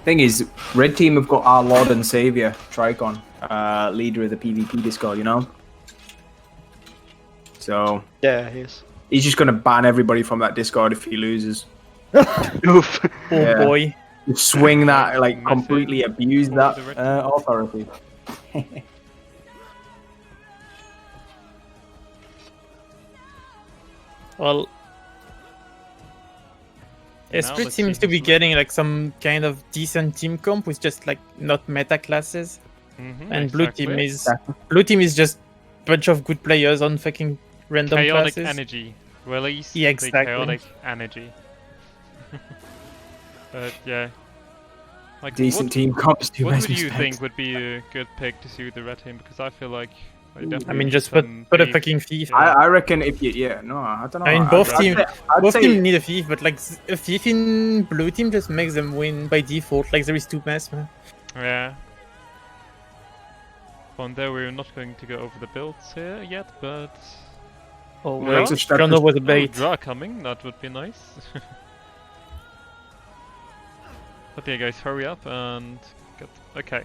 Thing is, red team have got our Lord and Savior, Tricon, leader of the PvP Discord, you know? So,
Yeah, he is.
he's just going to ban everybody from that Discord if he loses.
Oof.
Oh
Yeah.
boy.
Swing that, like,
Message
completely abuse
for
that
the red
authority.
Well,
Now
Esprit
let's
seems
see
to be
who's
getting like some kind of decent team comp with just like not meta classes, and blue team is just bunch of good players on fucking random
chaotic
classes.
energy. Release
Yeah,
the
exactly.
chaotic energy. But yeah. Like,
Decent team comps do
What
nice
would you
mistakes.
think would be a good pick to suit the red team? Because I feel like they definitely
I mean,
need
just
some
put a
thief.
fucking thief.
Yeah.
I reckon if you, no, I don't know.
I mean, both
I'd
team,
say- I'd
both
say-
team need a thief, but like a thief in blue team just makes them win by default. Like there is two mess, man.
Yeah. From there, we're not going to go over the builds here yet, but
Oh
Well,
well,
just-
don't know what the
oh,
bait.
draw coming. That would be nice. But yeah, guys, hurry up and get. Okay.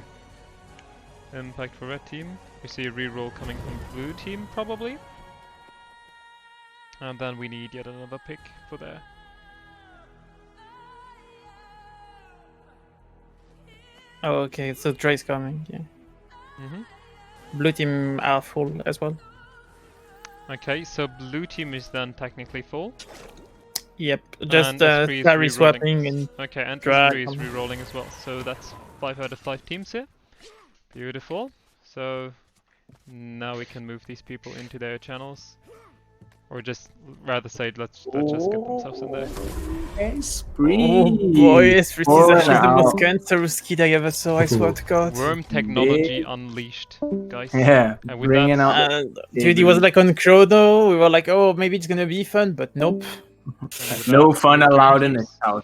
Impact for red team. We see a reroll coming from blue team probably, and then we need yet another pick for there.
Oh, okay, so Dre's coming. Yeah,
Mhm.
blue team are full as well.
Okay, so blue team is then technically full.
Yep, just
And Esprit is
carry
rerolling.
swapping and
Okay, and
drag
Esprit is
on.
rerolling as well. So that's 5 out of 5 teams here. Beautiful. So now we can move these people into their channels. Or just rather say let's just get themselves in there.
Esprit.
Oh boy, Esprit is actually the most
Wow.
cancerous kid I ever saw, I swear to God.
Worm technology unleashed, guys.
Yeah,
And with
bringing
that,
out.
Dude, he was like on Chrono, we were like, oh, maybe it's gonna be fun, but nope.
and with
No
that,
fun
we
allowed
turn
in this
teams.
house.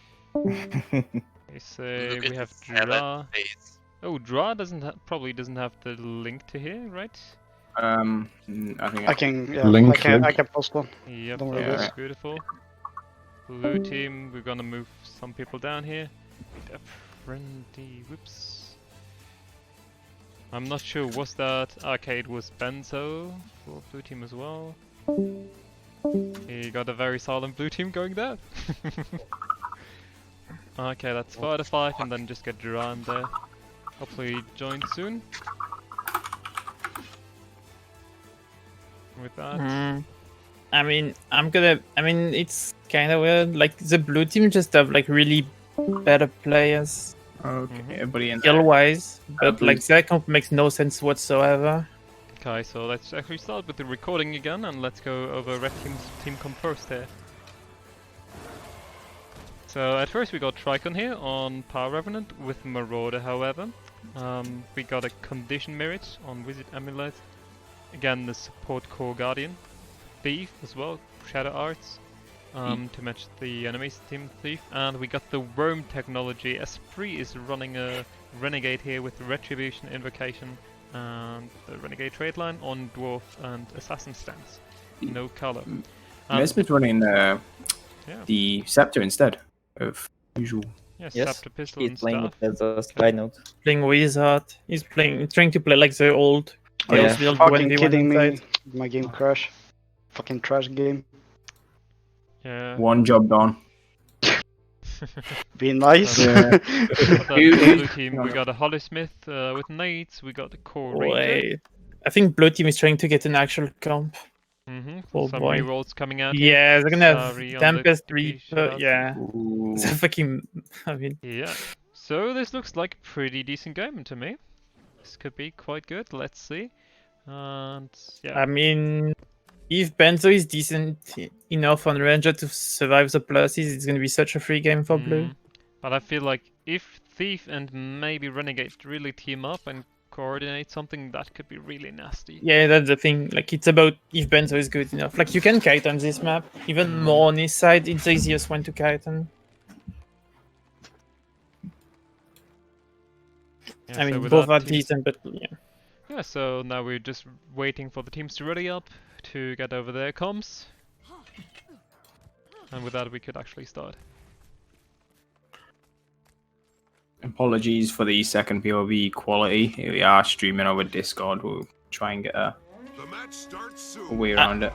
We say
Look
we
at
have
his salad
draw.
face.
Oh, draw probably doesn't have the link to here, right?
I think
I can, yeah,
Link,
I
link.
can post one.
Yep,
Don't worry
about
that's
it.
beautiful. Blue team, we're gonna move some people down here. With a friendly, whoops. I'm not sure, was that... Okay, it was Benzo for blue team as well. He got a very silent blue team going there. Okay, that's 4 out of 5 and then just get Duran there. Hopefully join soon. With that.
I mean, it's kind of weird. Like, the blue team just have, like, really better players
Okay, everybody in there.
skill-wise, but,
blue
like, that comp makes no sense whatsoever.
Okay, so let's actually start with the recording again and let's go over red team's team comp first here. So at first we got Tricon here on Power Revenant with Marauder, however. We got a Condition Merit on Wizard Amulet. Again, the support Core Guardian. Thief as well, Shadow Arts. To match the enemy's team Thief. And we got the Worm technology. Esprit is running a Renegade here with Retribution, Invocation, and the Renegade trade line on Dwarf and Assassin stance. No color.
Nesmith's running the Scepter instead of usual.
Yes,
Yes,
Scepter Pistol
he's
and
playing
stuff.
it as a side note.
Playing Wizard, he's trying to play like the old
Are you
Chaos build
fucking
1v1
kidding me?
inside.
My game crash. Fucking trash game.
Yeah.
One job done.
Be nice.
Yeah.
But that's the blue team. We got a Hollysmith with nades. We got the Core Ranger.
Wait, I think blue team is trying to get an actual comp. Oh
Some
boy.
rerolls coming out.
Yeah, they're gonna have
Sorry, on the
Tempest
cookie
3,
shout.
yeah.
Ooh.
It's a fucking, I mean,
Yeah. So this looks like a pretty decent game to me. This could be quite good. Let's see. And yeah.
I mean, if Benzo is decent enough on Ranger to survive the pluses, it's gonna be such a free game for blue.
But I feel like if Thief and maybe Renegade really team up and coordinate something, that could be really nasty.
Yeah, that's the thing. Like, it's about if Benzo is good enough. Like, you can kite on this map. Even more on his side, it's the easiest one to kite on.
Yeah,
I
so
mean,
with
both
that
are
teams-
decent, but yeah.
Yeah, so now we're just waiting for the teams to ready up to get over their comms. And with that we could actually start.
Apologies for the second POV quality. We are streaming over Discord. We'll try and get a way around it.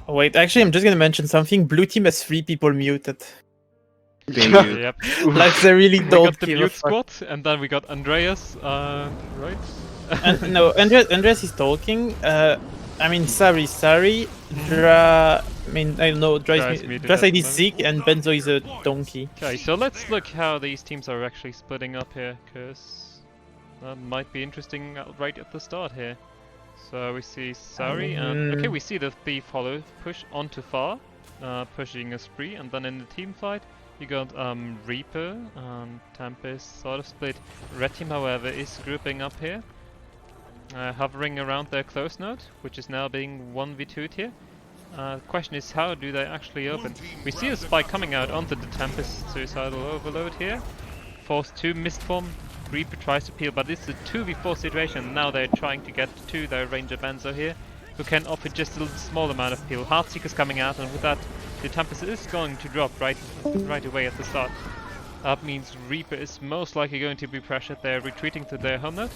Oh, wait, actually, I'm just gonna mention something. Blue team has 3 people muted.
They do.
Yep.
Like, they really
We
don't
got the
give a
mute
fuck.
squad, and then we got Andreas, right?
And, no, Andreas is talking. I mean, sorry. Dra... I mean, I don't know.
Dra's muted
Dra
at
said
the
he's
moment.
sick, and Benzo is a donkey.
Okay, so let's look how these teams are actually splitting up here, because that might be interesting right at the start here. So we see Sari, and okay, we see the Thief Hollow push onto far, pushing a spree, and then in the team fight you got Reaper and Tempest sort of split. Red team, however, is grouping up here, hovering around their close node, which is now being 1v2'd here. The question is, how do they actually open? We see a spike coming out onto the Tempest Suicidal Overload here, forced to Mistform. Reaper tries to peel, but it's a 2v4 situation. Now they're trying to get to their Ranger Benzo here, who can offer just a small amount of peel. Heartseeker's coming out, and with that, the Tempest is going to drop right away at the start. That means Reaper is most likely going to be pressured. They're retreating to their home node,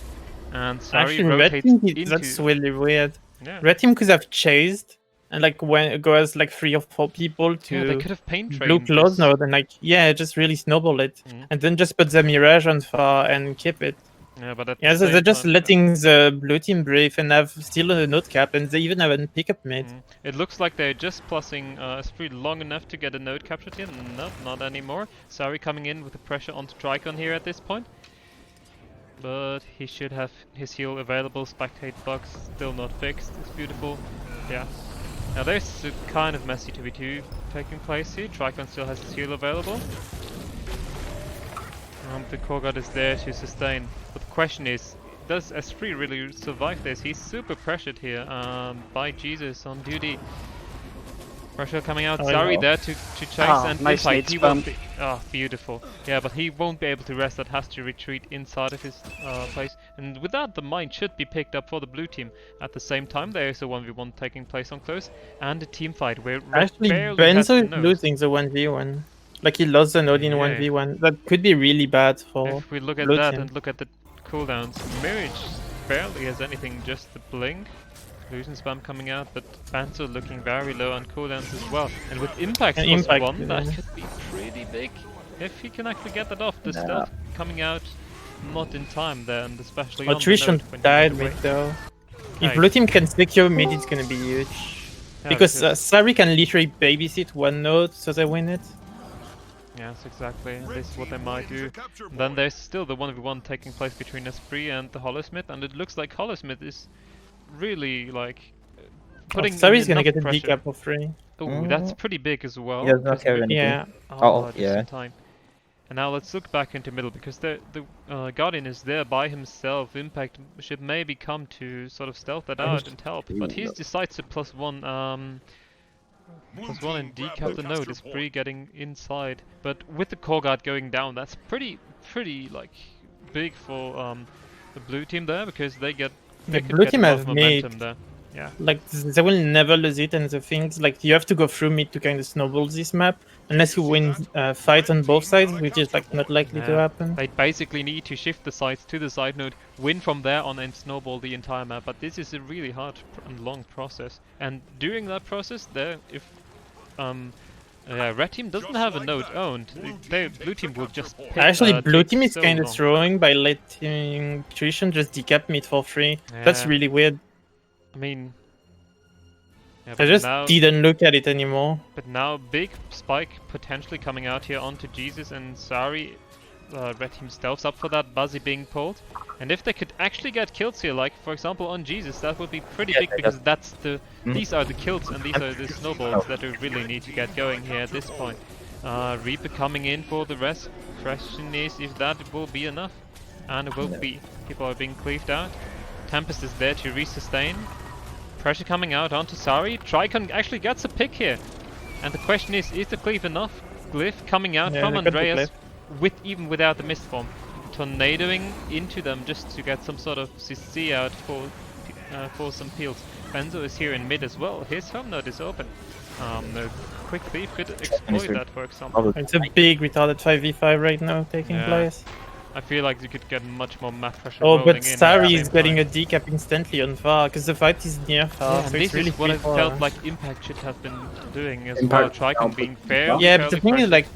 and Sari
Actually, Red
rotates
team,
into...
that's really weird.
Yeah.
Red team could have chased, and like when goes like 3 or 4 people to
Yeah, they could have pain
blue
trained
close
this.
node, and like, yeah, just really snowball it. And then just put the Mirage on far and keep it.
Yeah, but at
Yeah,
the
so
same
they're just
time,
letting the blue team brave and have still a node cap, and they even have a pickup mid.
It looks like they're just plussing Spree long enough to get a node captured here. Nope, not anymore. Sari coming in with the pressure onto Tricon here at this point. But he should have his heal available. Spectate bugs still not fixed. It's beautiful. Yeah. Now there's a kind of messy 2v2 taking place here. Tricon still has his heal available. The core guard is there to sustain. But the question is, does Esprit really survive this? He's super pressured here by Jesus on duty. Pressure coming out.
Oh,
Sari
no.
there to chase and
nice
fight.
nade
He
spam.
won't be. Oh, beautiful. Yeah, but he won't be able to rest. That has to retreat inside of his place. And with that, the mine should be picked up for the blue team. At the same time, there is a 1v1 taking place on close and a team fight where
Actually,
barely has
Benzo
the
is
node.
losing the 1v1. Like, he lost the node in
Yeah.
1v1. That could be really bad for
If we look at
blue
that
team.
and look at the cooldowns, Mirage barely has anything, just the blink. Illusion spam coming out, but Banzo looking very low on cooldowns as well. And with impact
And
plus
impact,
1, that
yeah.
could be pretty big. If he can actually get that off, the stealth coming out not in time there, and especially on the
Attrition
node when he
died
got away.
mid though. If
Right.
blue team can secure mid, it's gonna be huge.
Yeah,
Because Sari can literally babysit one node, so they win it.
Yes, exactly. This is what they might do. And then there's still the 1v1 taking place between Esprit and the Hollowsmith, and it looks like Hollowsmith is really like putting
Sari's
in
gonna
enough
get a
pressure.
decap for free.
Oh, that's pretty big as well.
He does not
'cause
carry
we-
anything.
Yeah.
Oh,
just
yeah.
in time. And now let's look back into middle, because the Guardian is there by himself. Impact should maybe come to sort of stealth that out and help, but he decides to +1 and decap the node. Is Spree getting inside, but with the core guard going down, that's pretty like big for the blue team there, because they
The
could
blue
get
team
a lot
have
of
made
momentum there. Yeah.
Like, they will never lose it, and the things like you have to go through mid to kind of snowball this map, unless you win fight on both sides, which is like not likely to
Yeah.
happen.
They basically need to shift the sides to the side node, win from there on, and snowball the entire map. But this is a really hard and long process. And during that process, if red team doesn't have a node owned, blue team will just pick,
Actually, blue
take
team is
so
kind of
long.
throwing by letting Trishan just decap mid for free. That's
Yeah.
really weird.
I mean, yeah,
I
but
just
now,
didn't look at it anymore.
But now big spike potentially coming out here onto Jesus, and Sari Red Team stealths up for that Buzzy being pulled. And if they could actually get kills here, like for example on Jesus, that would be pretty big because that's the these are the kills and these are the snowballs that we really need to get going here at this point. Reaper coming in for the rest. Question is if that will be enough, and it will be. People are being cleaved out. Tempest is there to resustain. Pressure coming out onto Sari. Tricon actually gets a pick here, and the question is the cleave enough? Glyph coming out from Andreas even without the mist form. Tornadoing into them just to get some sort of CC out for some peels. Benzo is here in mid as well. His home node is open. The quick thief could exploit that, for example.
It's a big retarded 5v5 right now taking place.
I feel like you could get much more map pressure.
Oh, but Sari is getting a decap instantly on far because the fight is near far.
Yeah,
so
this
it's really
is what I
far.
felt like Impact should have been doing as well. Tricon being fair.
Yeah, but the thing is like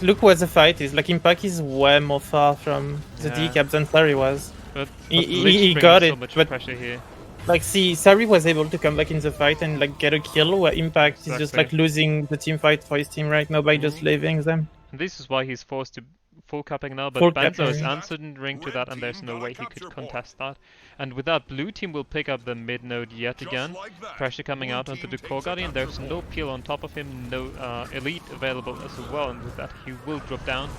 look where the fight is. Like Impact is way more far from the decap than Sari was.
But
he got
so
it,
much
but
pressure here.
like see, Sari was able to come back in the fight and like get a kill, where Impact is just like losing the team fight for his team right now by just leaving them.
And this is why he's forced to full capping now, but
Full
Benzo is
capping.
answering to that, and there's no way he could contest that. And with that, blue team will pick up the mid node yet again. Pressure coming out onto the core guardian. There's no peel on top of him, no elite available as well, and with that he will drop down.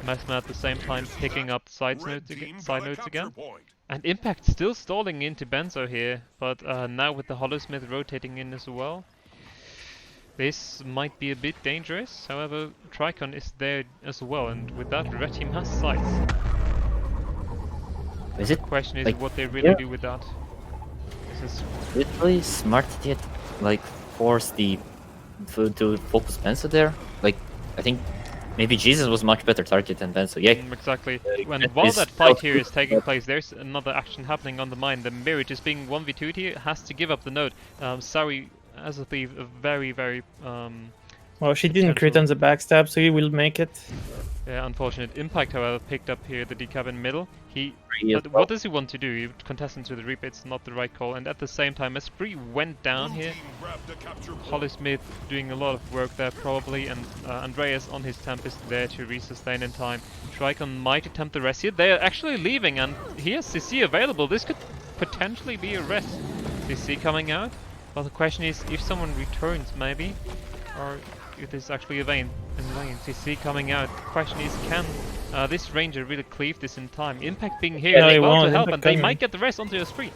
Mesmer at the same time picking up side nodes again. And Impact still stalling into Benzo here, but now with the Hollowsmith rotating in as well. This might be a bit dangerous, however Tricon is there as well, and with that Red Team has sights.
Is it
the question is
like,
what they really do with that. This is
really smart to like force the to focus Benzo there? Like I think maybe Jesus was much better target than Benzo. Yeah,
exactly. And while that fight here is taking place, there's another action happening on the mine. The Mirage is being 1v2'd here, has to give up the node. Sari as a thief, a very
well, she didn't crit on the backstab, so he will make it.
Yeah, unfortunate. Impact, however, picked up here the decap in middle. What does he want to do? He would contest into the Reaper, it's not the right call. And at the same time, Esprit went down here. Hollowsmith doing a lot of work there probably, and Andreas on his Tempest there to resustain in time. Tricon might attempt the rest here. They are actually leaving, and here's CC available. This could potentially be a rest. CC coming out. Well, the question is if someone returns, maybe, or if this is actually a in lane. CC coming out. The question is, can this Ranger really cleave this in time? Impact being here, they want to help, and they might get the rest onto the street.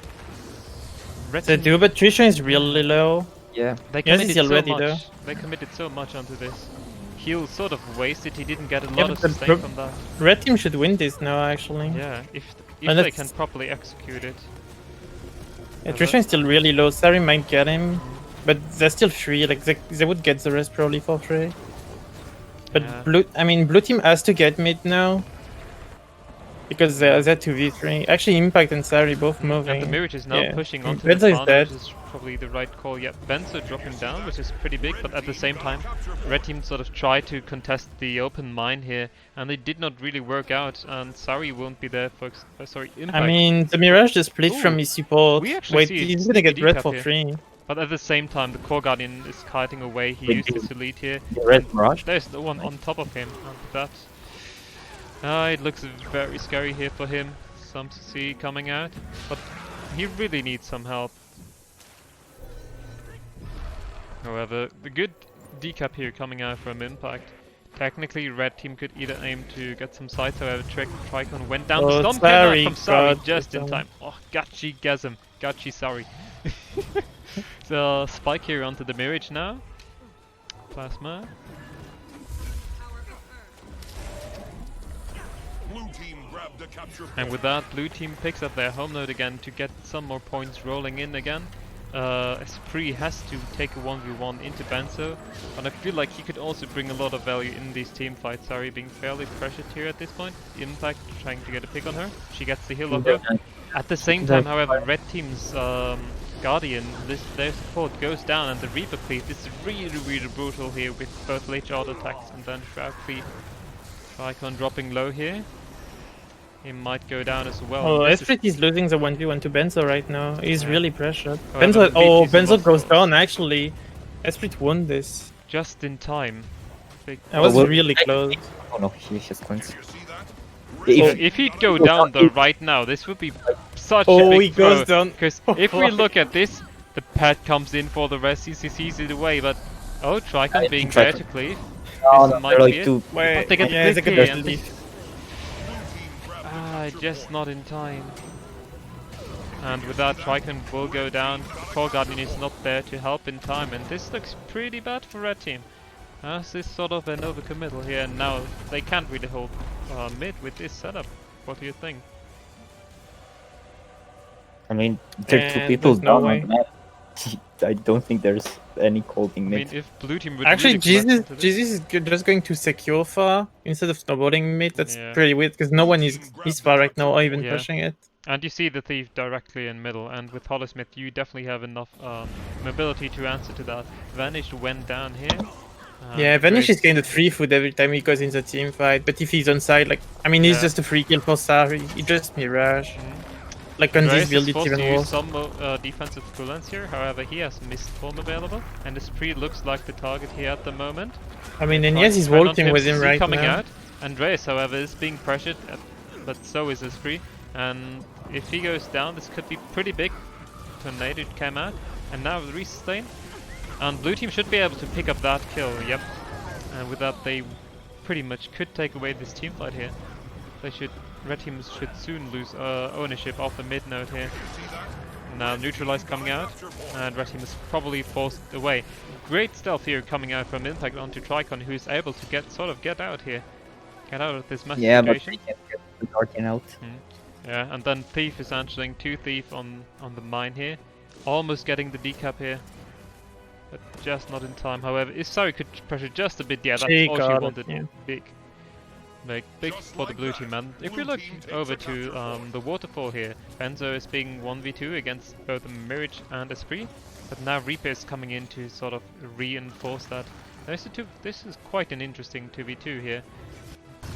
The do, but Trisha is really low.
Yeah,
they committed so much. They committed so much onto this. He'll sort of wasted. He didn't get a lot of sustain from that.
Red team should win this now, actually.
Yeah, if they can properly execute it.
Yeah, Trisha is still really low. Sari might get him, but they're still free. Like they would get the rest probably for free. But blue team has to get mid now because they're 2v3. Actually, Impact and Sari both moving.
And the Mirage is now pushing onto the farm, which is probably the right call. Yeah, Benzo dropping down, which is pretty big, but at the same time, Red team sort of tried to contest the open mine here, and they did not really work out. And Sari won't be there for Impact.
I mean, the Mirage just split from his support. Wait, he's gonna get red for free.
But at the same time, the core guardian is kiting away. He used his elite here.
Red Mirage?
There's no one on top of him. And that, it looks very scary here for him. Some CC coming out, but he really needs some help. However, the good decap here coming out from Impact. Technically, Red team could either aim to get some sides, however, Tricon went down. The stomp came out from Sari just in time. Oh, Gachi Gasm. Gachi Sari. So, spike here onto the Mirage now. Plasma. And with that, blue team picks up their home node again to get some more points rolling in again. Esprit has to take a 1v1 into Benzo, and I feel like he could also bring a lot of value in these team fights. Sari being fairly pressured here at this point. Impact trying to get a pick on her. She gets the heal of her. At the same time, however, Red team's Guardian, their support goes down, and the Reaper Cleave is really brutal here with both late auto attacks and then Shroud Cleave. Tricon dropping low here. He might go down as well.
Oh, Esprit is losing the 1v1 to Benzo right now. He's really pressured. Benzo goes down actually. Esprit won this.
Just in time. big.
I was
well,
really close.
Oh no, he just cleansed.
If he'd go down though right now, this would be such a
Oh,
big
he goes down.
Because if we look at this, the pet comes in for the rest, he sees it away, but oh, Tricon being there to cleave.
No,
This
no,
might
they're
be
like
it.
two.
Wait,
they get
yeah,
the
they
pick
get
here,
the
and
lead.
just not in time. And with that, Tricon will go down. Core Guardian is not there to help in time, and this looks pretty bad for Red Team. As is sort of an overcommittal here, and now they can't really hold mid with this setup. What do you think?
I mean, there are two
And
people
there's no
down
way.
on the map. I don't think there's any holding
I
mid.
mean, if Blue Team would
Actually,
really collapse
Jesus
into this-
is just going to secure far instead of snowboarding mid. That's
Yeah.
pretty weird because no one is far right now or even
Yeah.
pushing it.
And you see the thief directly in middle, and with Holosmith you definitely have enough mobility to answer to that. Vanish went down here.
Yeah, Vanish
Grace-
is getting the free food every time he goes in the team fight, but if he's on side, like, I mean, he's
Yeah.
just a free kill for Sari. He just Mirage. Like on
Grace
this build,
is
it's
forced
even
to use
worse.
some defensive coolants here, however he has missed form available, and the Spree looks like the target here at the moment.
I mean, and yes, he's
Right on
working
him,
with him
CC
right
coming
now.
out. Andreas, however, is being pressured, but so is the Spree, and if he goes down, this could be pretty big. Tornado came out, and now the resustain, and Blue Team should be able to pick up that kill, yep. And with that, they pretty much could take away this team fight here. Red Team should soon lose ownership of the mid node here. Now Neutralize coming out, and Red Team is probably forced away. Great stealth here coming out from Impact onto Tricon, who's able to get out here. Get out of this messy
Yeah, but
situation.
they can't get the Guardian out.
Yeah, and then Thief is answering 2 Thief on the mine here. Almost getting the decap here. But just not in time. However, if Sari could pressure just a bit, yeah, that's
She
all she
got it,
wanted.
yeah.
Big. Like, big for the Blue Team, and if we look over to the waterfall here, Benzo is being 1v2 against both Mirage and Esprit, but now Reaper is coming in to sort of reinforce that. This is quite an interesting 2v2 here.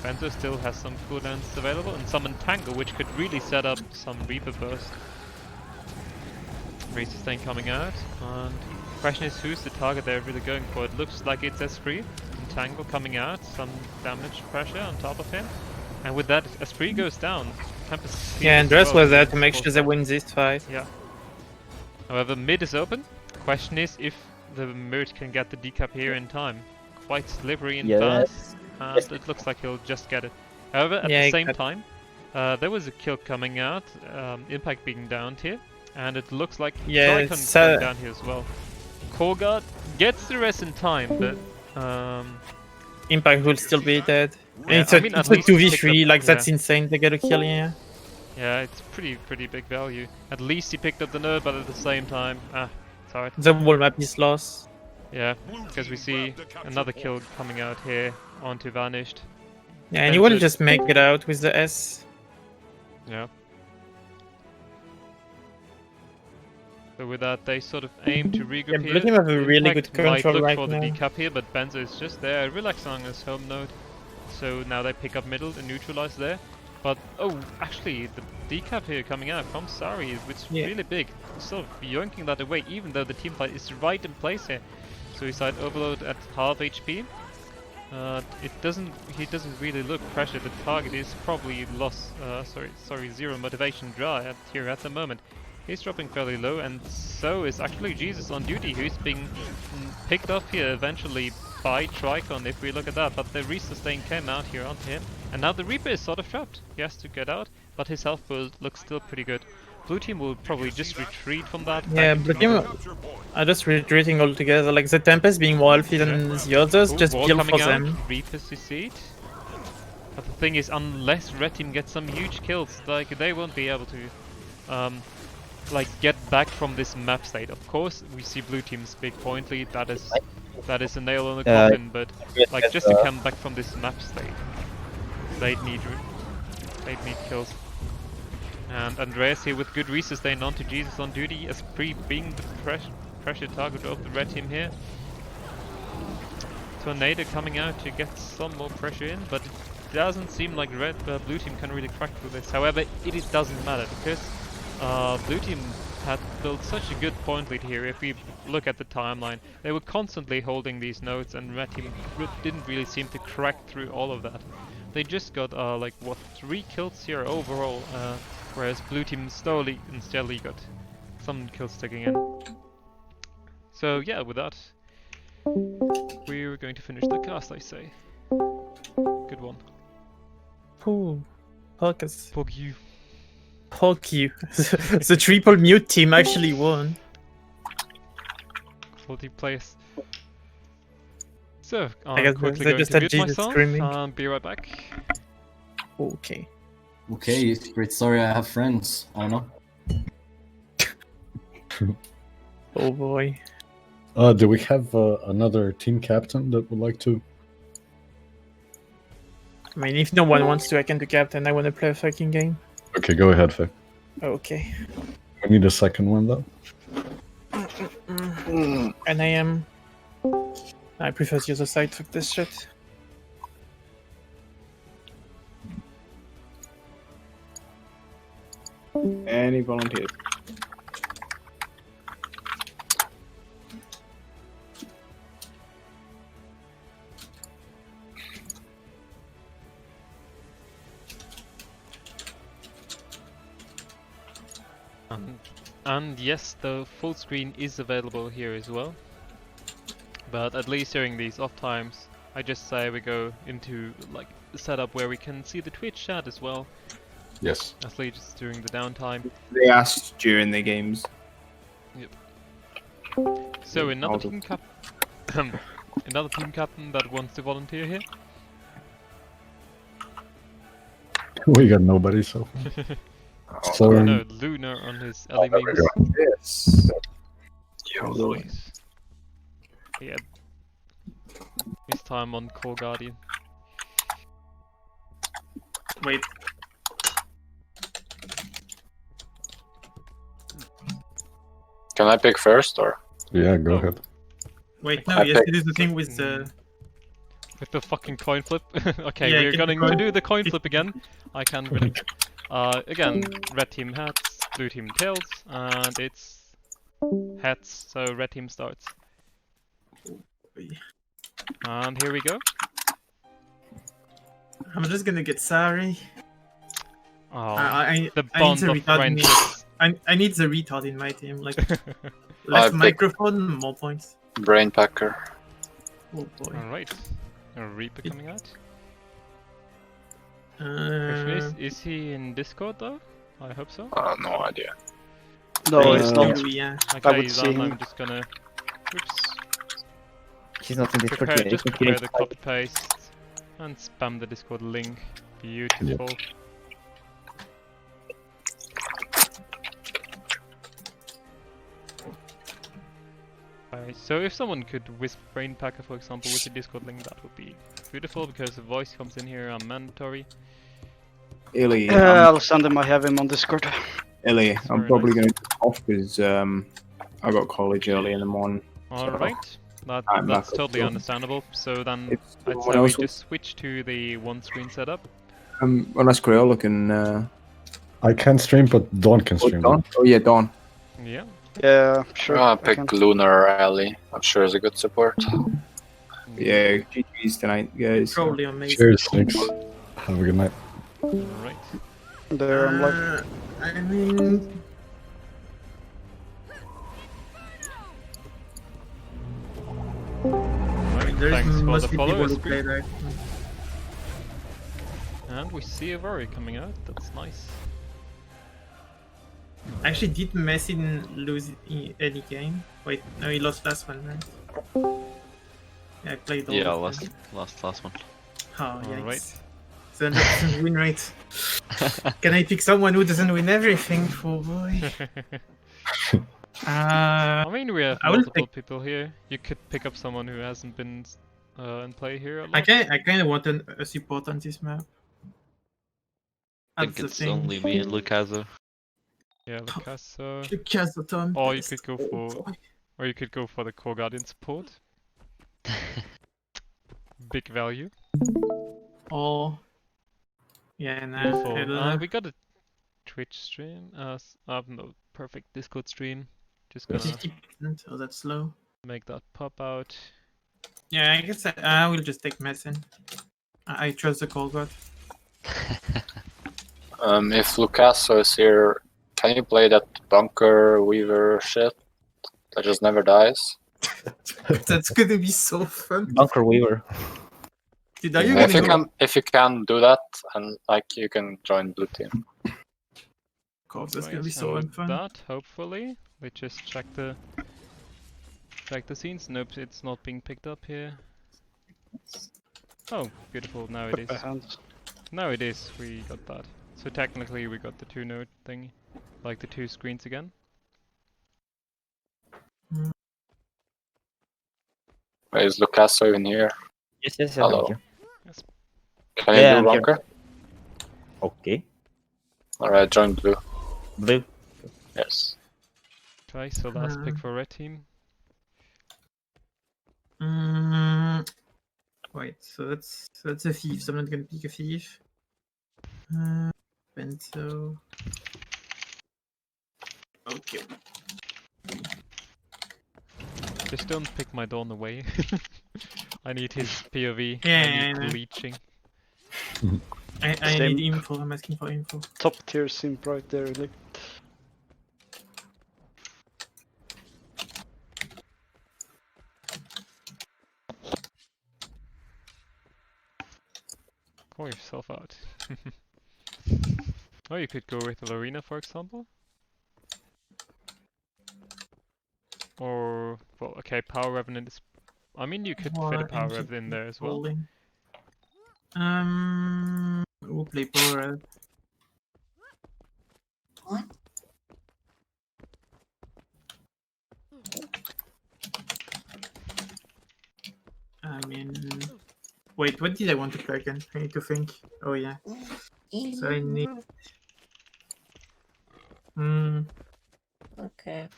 Benzo still has some cooldowns available and some Entangle, which could really set up some Reaper burst. Resustain coming out, and question is who's the target they're really going for. It looks like it's Esprit. Entangle coming out, some damage pressure on top of him, and with that Esprit goes down. Tempest
Yeah, and Dress
well
was there to make
forced
sure they
out.
win this fight.
Yeah. However, mid is open. Question is if the Mirage can get the decap here in time. Quite slippery and fast, and it looks like he'll just get it. However, at
Yeah,
the
he
same
got-
time, there was a kill coming out, Impact being downed here, and it looks like
Yeah,
Tricon
it's,
coming down here as well. Core Guard gets the rest in time, but
Impact will still be dead. And
Yeah,
it's a,
I mean, at
it's a
least he
2v3,
picked up-
like that's
yeah.
insane to get a kill here.
yeah, it's pretty big value. At least he picked up the node, but at the same time, it's hard.
The whole map is lost.
Yeah, because we see another kill coming out here onto Vanished.
Yeah, and you will
Benzo-
just make it out with the S.
Yeah. So with that, they sort of aim to regroup
Yeah,
here.
Blue Team have a really
Impact
good
might
control
look
right
for
now.
the decap here, but Benzo is just there, relaxing on his home node. So now they pick up middle and neutralize there. But oh, actually, the decap here coming out from Sari, which is
Yeah.
really big. Sort of yoinking that away, even though the team fight is right in place here. Suicide Overload at half HP. He doesn't really look pressured. The target is probably lost. Zero motivation dry here at the moment. He's dropping fairly low, and so is actually Jesus on duty, who's being picked up here eventually by Tricon, if we look at that. But the resustain came out here onto him, and now the Reaper is sort of trapped. He has to get out, but his health build looks still pretty good. Blue Team will probably just retreat from that.
Yeah,
back
Blue
into
Team
middle.
are just retreating altogether. Like the Tempest being more healthy than the others,
Ooh,
just
wall
build
coming
for
out,
them.
Reaper CC'd. But the thing is, unless Red Team gets some huge kills, like they won't be able to like get back from this map state. Of course, we see Blue Team's big point lead. That is a nail on the coffin. But like just to come back from this map state, they'd need kills. And Andreas here with good resustain onto Jesus on duty, as being the pressure target of the Red Team here. Tornado coming out to get some more pressure in, but it doesn't seem like Blue Team can really crack through this. However, it doesn't matter because Blue Team had built such a good point lead here. If we look at the timeline, they were constantly holding these nodes, and Red Team didn't really seem to crack through all of that. They just got like what 3 kills here overall, whereas Blue Team slowly and steadily got some kills sticking in. So yeah, with that, we're going to finish the cast, I say. Good one.
Ooh, focus.
Fuck you.
Fuck you. The triple mute team actually won.
Quality place. So,
I
I'm
guess
quickly
they
going
just
to
had
mute
Jesus
myself
screaming.
and be right back.
Okay.
Okay, great story. I have friends. I don't know.
Oh boy.
Do we have another team captain that would like to?
I mean, if no one wants to, I can do captain. I want to play a fucking game.
Okay, go ahead, Faye.
Okay.
We need a second one though.
And I prefer the other side. Fuck this shit.
Any volunteers?
And yes, the full screen is available here as well. But at least during these off times, I just say we go into like the setup where we can see the Twitch chat as well.
Yes.
At least during the downtime.
They asked during the games.
Yep. So another team another team captain that wants to volunteer here.
We got nobody so far. So
No, Lunar on his Ellie
there we
memes.
go.
Yes.
Nice. Yeah. This time on Core Guardian.
Wait.
Can I pick first or?
Yeah, go ahead.
Wait,
I
no, yes,
picked-
it is the thing with the...
With the fucking coin flip. Okay,
Yeah,
we're
can
going
you
to
go-
do the coin flip again. I can really. Again, red team hats, blue team tails, and it's hats, so red team starts. And here we go.
I'm just gonna get sorry.
Oh,
I
the
need
bond
the
of
retard in
friendships.
I need the retard in my team. Like,
I
less
picked-
microphone, more points.
Brain Packer.
Oh boy.
Alright. A Reaper coming out.
Uh,
Is he in Discord though? I hope so.
No idea.
No, it's not.
yeah.
Okay,
would see
then I'm
him.
just gonna. Oops.
He's not in Discord
Prepare,
yet.
just
He's
prepare
getting
the copy paste and spam the Discord link. Beautiful. Right, so if someone could wisp Brain Packer, for example, with the Discord link, that would be beautiful because the voice comes in here are mandatory.
Illy,
I'll send him. I have him on Discord.
Illy,
That's
I'm
very
probably
nice.
going to off because I got college early in the morning.
Alright,
I'm
that's
back up
totally
to-
understandable. So then
If
I'd
someone
say we
else
just switch to the one screen setup.
Unless Crayola can.
I can stream, but Dawn can stream.
Dawn? Oh yeah, Dawn.
Yeah.
Yeah, sure.
I
I
pick
can.
Lunar Alley. I'm sure is a good support.
Yeah, GG's tonight, guys.
Probably amazing.
Cheers, thanks. Have a good night.
Alright.
There, I'm like.
I mean,
Right,
there
thanks for
must
the
be
follow.
people who
Esprit.
play that.
And we see a Rory coming out, that's nice.
I actually did Messi didn't lose any game. Wait, no, he lost last one, right? Yeah, I played all
Yeah,
of them.
last one.
Oh, yeah.
Alright.
100% win rate. Can I pick someone who doesn't win everything? Oh boy.
I mean, we have
I will
multiple
pick-
people here. You could pick up someone who hasn't been in play here a lot.
I kind of want a support on this map.
I think
That's
it's
the thing.
only me and Lucaso.
Yeah, Lucaso.
Kazaton.
Or you could go for the Core Guardian support. Big value.
Oh. Yeah, no.
Beautiful.
I don't know.
We got a Twitch stream. No, perfect Discord stream. Just gonna
50%, oh that's slow.
make that pop out.
Yeah, I guess I will just take medicine. I trust the cold god.
If Lucasso is here, can you play that bunker weaver shit that just never dies?
That's gonna be so fun.
Bunker Weaver.
Dude, are you
If you
gonna go?
can, if you can do that, and like you can join blue team.
Of course, that's gonna
Right,
be so
and with
fun.
that, hopefully, we just check the scenes. Nope, it's not being picked up here. Oh, beautiful. Now it is. Now it is. We got that. So technically, we got the 2-node thing, like the 2 screens again.
Is Lucasso even here?
Yes, yes,
Hello.
I'm here.
Yes.
Can you
Yeah,
do
I'm here.
bunker?
Okay.
Alright, join blue.
Blue.
Yes.
Okay, so last pick for red team.
Wait, so that's a thief. So I'm not gonna pick a thief. Bento. Okay.
Just don't pick my Dawn away. I need his POV.
Yeah,
I need
I know.
leeching.
I
Same.
need info. I'm asking for info.
Top tier simp right there, really.
Call yourself out. Oh, you could go with Lorena, for example. Or, well, okay, Power Revenant is... I mean, you could fit a Power Rev in there as well.
We'll play Power Rev. I mean, wait, what did I want to play again? I need to think. Oh yeah. So I need.
Okay.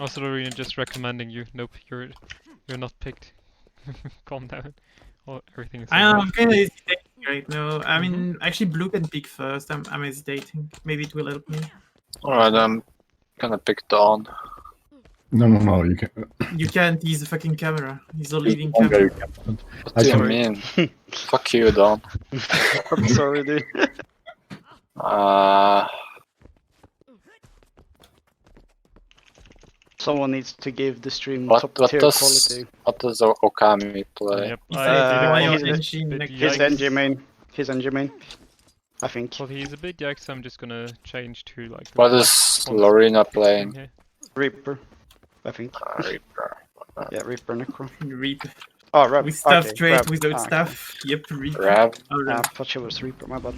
Also, Lorena, just recommending you. Nope, you're not picked. Calm down. Everything is.
I'm kind of hesitating right now. I mean, actually, blue can pick first. I'm hesitating. Maybe it will help me.
Alright, I'm gonna pick Dawn.
No, you can't.
You can't. He's a fucking camera. He's a living
Okay, you
camera.
can't.
What
I
do you
can.
mean? Fuck you, Dawn.
I'm sorry, dude. Someone needs to give the stream top tier quality.
What does Okami play?
Yep,
His NG main. His NG main. I think.
Well, he's a bit yikes, so I'm just gonna change to like.
What is Lorena playing?
Here.
Reaper. I think.
Reaper.
Yeah, Reaper Necro.
Reaper.
Oh, Rev.
With stuff
okay,
straight,
Rev.
without
Ah,
stuff. Yep, Reaper.
Rev.
Oh,
I
Rev.
thought she was Reaper, my bad.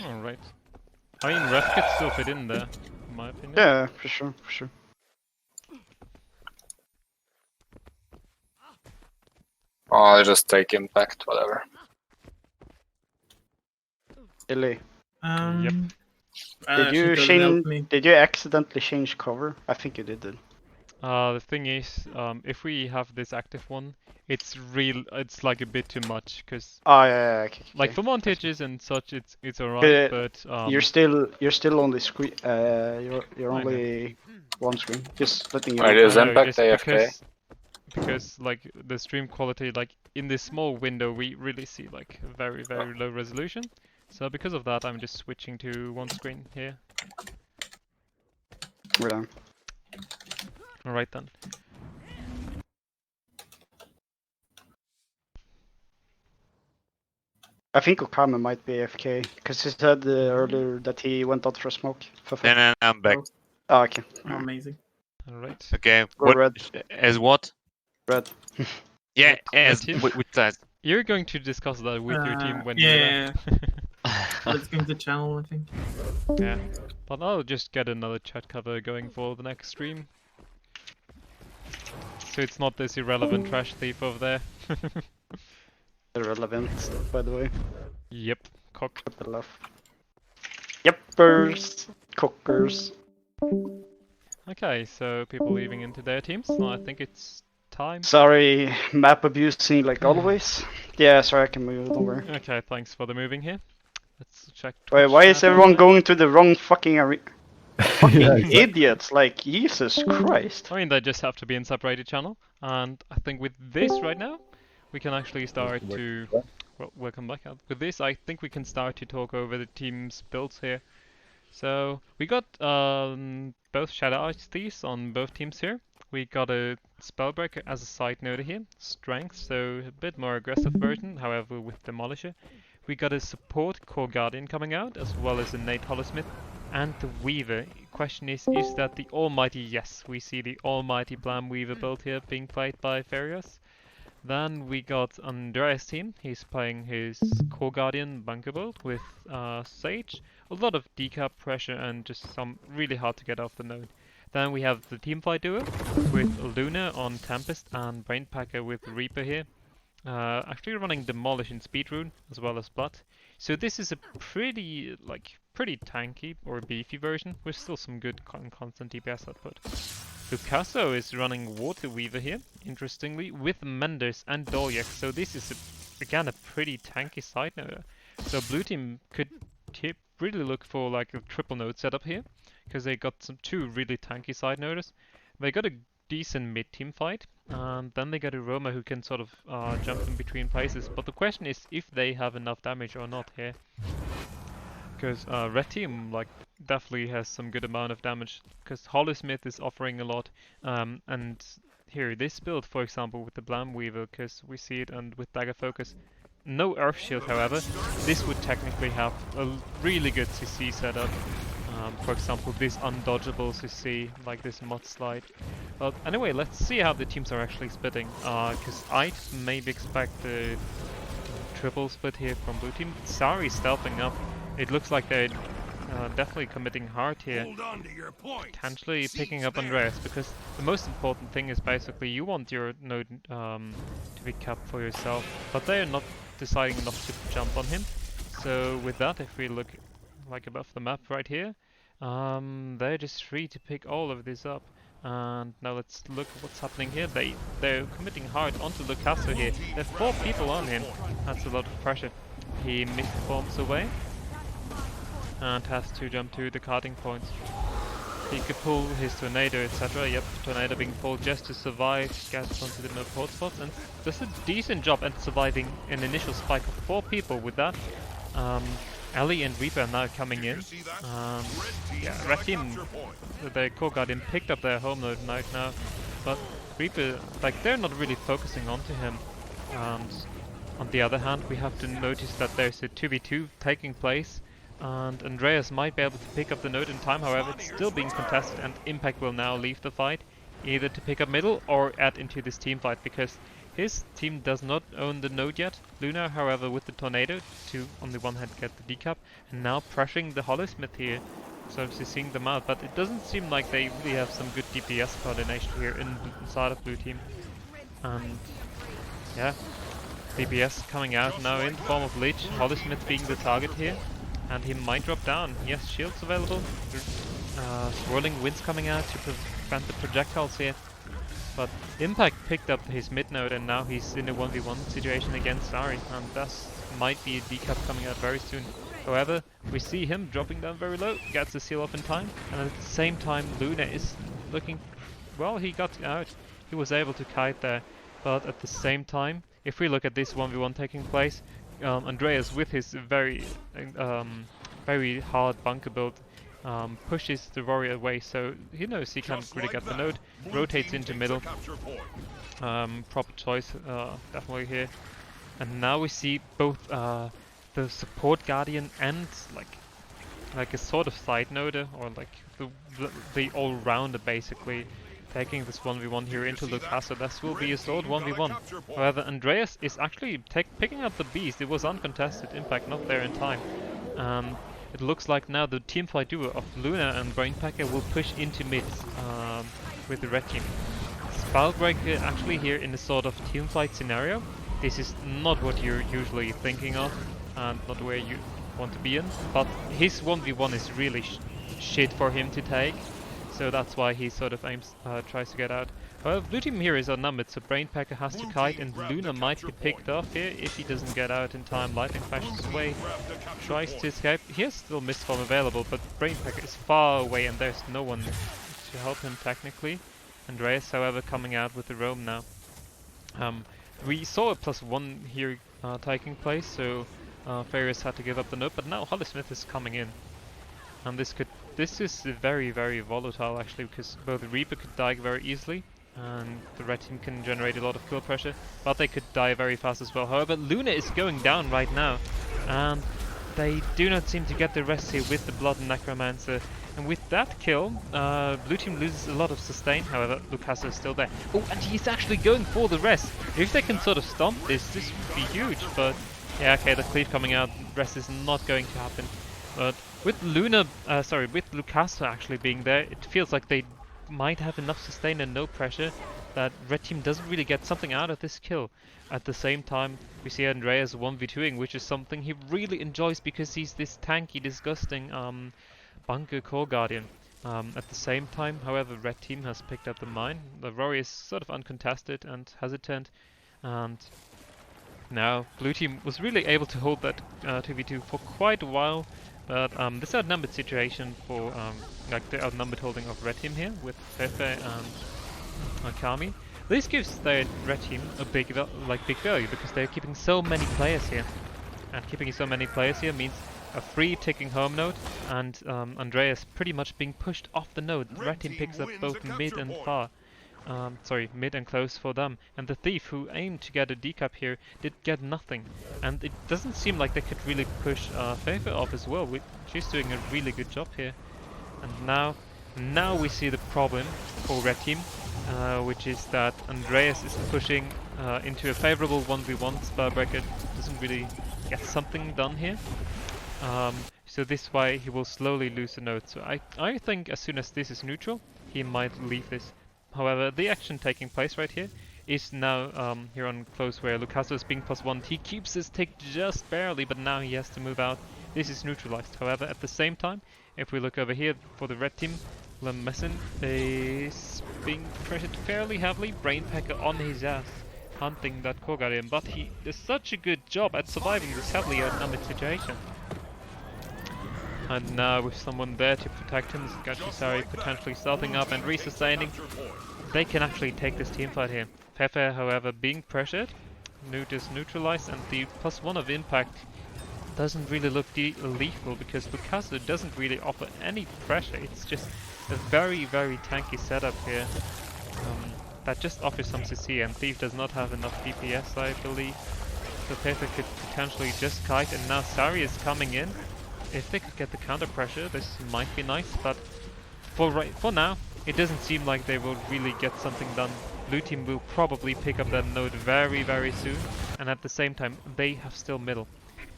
Alright. I mean, Ref could still fit in there, in my opinion.
Yeah, for sure, for sure.
Oh, I just take impact, whatever.
Illy.
Yep.
Did you change? Did you accidentally change cover? I think you did.
The thing is, if we have this active one, it's like a bit too much, cause
Oh yeah, okay.
like for montages and such, it's alright, but
you're still on the screen. You're only one screen. Just letting you
Wait,
know.
is impact AFK?
Because like the stream quality, like in this small window, we really see like very low resolution. So because of that, I'm just switching to one screen here.
We're done.
Alright then.
I think Okami might be AFK because he said earlier that he went out for a smoke.
Then I'm back.
Oh, okay.
Oh, amazing.
Alright.
Okay.
Go
What?
red.
As what?
Red.
Yeah, as
team?
with that.
You're going to discuss that with your team when
yeah.
you're there.
Let's go to channel, I think.
Yeah. But I'll just get another chat cover going for the next stream. So it's not this irrelevant trash thief over there.
Irrelevant, by the way.
Yep. Cock.
Yepers. Cockers.
Okay, so people leaving into their teams. So I think it's time.
Sorry, map abusing like always. Yeah, sorry, I can move. Don't worry.
Okay, thanks for the moving here. Let's check.
Wait,
Twitch
why is
chat.
everyone going to the wrong fucking arena? Fucking
Yeah, exactly.
idiots! Like Jesus Christ!
I mean, they just have to be in separated channel, and I think with this right now, we can actually start to. Well, welcome back. With this, I think we can start to talk over the team's builds here. So we got both Shadow Ice Thieves on both teams here. We got a Spellbreaker as a side note here, Strength, so a bit more aggressive version, however with Demolisher. We got a support Core Guardian coming out, as well as a Nate Hollowsmith, and the Weaver. Question is that the Almighty? Yes, we see the Almighty Blam Weaver build here being played by Farius. Then we got Andreas' team. He's playing his Core Guardian bunker build with Sage. A lot of decap pressure and just some really hard to get off the node. Then we have the teamfight duo with Luna on Tempest and Brainpacker with Reaper here. Actually running Demolish in Speedrune as well as Blood. So this is a pretty tanky or beefy version with still some good constant DPS output. Lucasso is running Water Weaver here, interestingly, with Menders and Dolyak. So this is again a pretty tanky side node. So blue team could really look for like a triple node setup here, because they got two really tanky side noders. They got a decent mid team fight, and then they got a Roma who can sort of jump in between places. But the question is if they have enough damage or not here. Because red team definitely has some good amount of damage, because Hollowsmith is offering a lot, and here this build, for example, with the Blam Weaver, because we see it, and with Dagger Focus, no Earth Shield, however, this would technically have a really good CC setup. For example, this undodgeable CC, like this Mudslide. But anyway, let's see how the teams are actually splitting, because I'd maybe expect a triple split here from blue team. Sari stealthing up. It looks like they're definitely committing hard here, potentially picking up Andreas, because the most important thing is basically you want your node to be capped for yourself, but they're not deciding not to jump on him. So with that, if we look like above the map right here, they're just free to pick all of this up. And now let's look at what's happening here. They're committing hard onto Lucasso here. There are 4 people on him. That's a lot of pressure. He misforms away and has to jump to the carting points. He could pull his Tornado, etc. Yep, Tornado being pulled just to survive, gets onto the port spots, and does a decent job at surviving an initial spike of 4 people with that. Ellie and Reaper are now coming in. Yeah, red team, the Core Guardian picked up their home node right now, but Reaper, they're not really focusing onto him. On the other hand, we have to notice that there's a 2v2 taking place, and Andreas might be able to pick up the node in time. However, it's still being contested, and Impact will now leave the fight, either to pick up middle or add into this team fight, because his team does not own the node yet. Luna, however, with the Tornado to on the one hand get the decap, and now pressuring the Hollowsmith here, so seeing them out. But it doesn't seem like they really have some good DPS coordination here inside of blue team. And yeah, DPS coming out now in the form of Lich. Hollowsmith being the target here, and he might drop down. Yes, shields available. Swirling winds coming out to prevent the projectiles here. But Impact picked up his mid node, and now he's in a 1v1 situation against Ari, and thus might be a decap coming out very soon. However, we see him dropping down very low, gets the seal off in time, and at the same time Luna is looking, well, he got out. He was able to kite there, but at the same time, if we look at this 1v1 taking place, Andreas with his very hard bunker build pushes the warrior away, so he knows he can't really get the node, rotates into middle. Proper choice, definitely here. And now we see both the support guardian and like a sort of side noder, or like the all-rounder basically, taking this 1v1 here into Lucasso. This will be a solid 1v1. However, Andreas is actually picking up the beast. It was uncontested, Impact not there in time. It looks like now the teamfight duo of Luna and Brainpacker will push into mid with the red team. Spellbreaker actually here in a sort of teamfight scenario. This is not what you're usually thinking of, and not where you want to be in, but his 1v1 is really shit for him to take. so that's why he sort of tries to get out. However, blue team here is outnumbered, so Brainpacker has to kite, and Luna might be picked off here if he doesn't get out in time. Lightning flashes away, tries to escape. He has still Mistform available, but Brainpacker is far away and there's no one to help him technically. Andreas, however, coming out with the roam now. We saw a +1 here taking place, so Farius had to give up the note, but now Hollysmith is coming in. And this is very, very volatile actually, because both Reaper could die very easily, and the red team can generate a lot of kill pressure, but they could die very fast as well. However, Luna is going down right now, and they do not seem to get the rest here with the Blood and Necromancer. And with that kill, blue team loses a lot of sustain. However, Lucasso is still there. Oh, and he's actually going for the rest. If they can sort of stomp this would be huge. But yeah, okay, the cleave coming out, rest is not going to happen. But with with Lucasso actually being there, it feels like they might have enough sustain and no pressure that red team doesn't really get something out of this kill. At the same time, we see Andreas 1v2ing, which is something he really enjoys because he's this tanky, disgusting Bunker Core Guardian. At the same time, however, red team has picked up the mine. The Rory is sort of uncontested and hesitant, and now blue team was really able to hold that 2v2 for quite a while. But this outnumbered situation for like the outnumbered holding of red team here with Fefe and Kami. This gives the red team a big value because they're keeping so many players here, and keeping so many players here means a free ticking home node, and Andreas pretty much being pushed off the node. The red team picks up both mid and far. Mid and close for them. And the Thief, who aimed to get a decap here, did get nothing. And it doesn't seem like they could really push Fefe off as well. She's doing a really good job here. And now we see the problem for red team, which is that Andreas is pushing into a favorable 1v1. Spellbreaker doesn't really get something done here. So this way he will slowly lose the node. So I think as soon as this is neutral, he might leave this. However, the action taking place right here is now here on close, where Lucasso is being +1. He keeps his tick just barely, but now he has to move out. This is neutralized. However, at the same time, if we look over here for the red team, Lemessin is being pressured fairly heavily. Brainpacker on his ass, hunting that Core Guardian, but he does such a good job at surviving this heavily outnumbered situation. And now with someone there to protect him, Gachisari potentially stealthing up and resustaining, they can actually take this teamfight here. Fefe, however, being pressured, Newt is neutralized, and the +1 of impact doesn't really look lethal because Lucasso doesn't really offer any pressure. It's just a very, very tanky setup here that just offers some CC, and Thief does not have enough DPS, I believe. So Fefe could potentially just kite, and now Sari is coming in. If they could get the counter pressure, this might be nice, but for now, it doesn't seem like they will really get something done. Blue team will probably pick up that node very, very soon, and at the same time, they have still middle.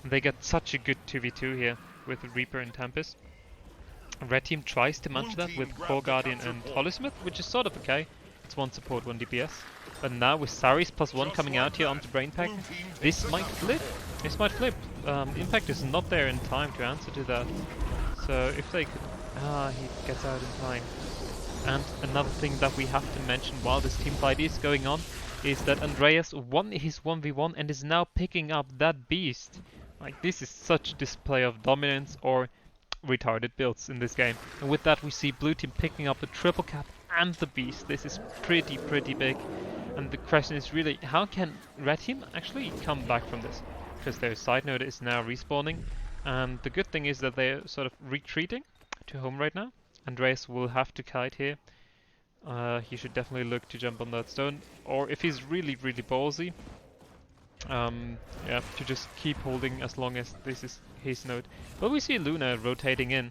They get such a good 2v2 here with Reaper and Tempest. Red team tries to match that with Core Guardian and Hollysmith, which is sort of okay. It's 1 support, 1 DPS. But now with Sari's +1 coming out here onto Brainpack, this might flip. This might flip. Impact is not there in time to answer to that. So if they could... he gets out in time. And another thing that we have to mention while this team fight is going on is that Andreas won his 1v1 and is now picking up that beast. Like, this is such a display of dominance or retarded builds in this game. And with that we see blue team picking up the triple cap and the beast. This is pretty big. And the question is really, how can red team actually come back from this? Because their side node is now respawning, and the good thing is that they're sort of retreating to home right now. Andreas will have to kite here. He should definitely look to jump on that stone, or if he's really ballsy, to just keep holding as long as this is his node. But we see Luna rotating in.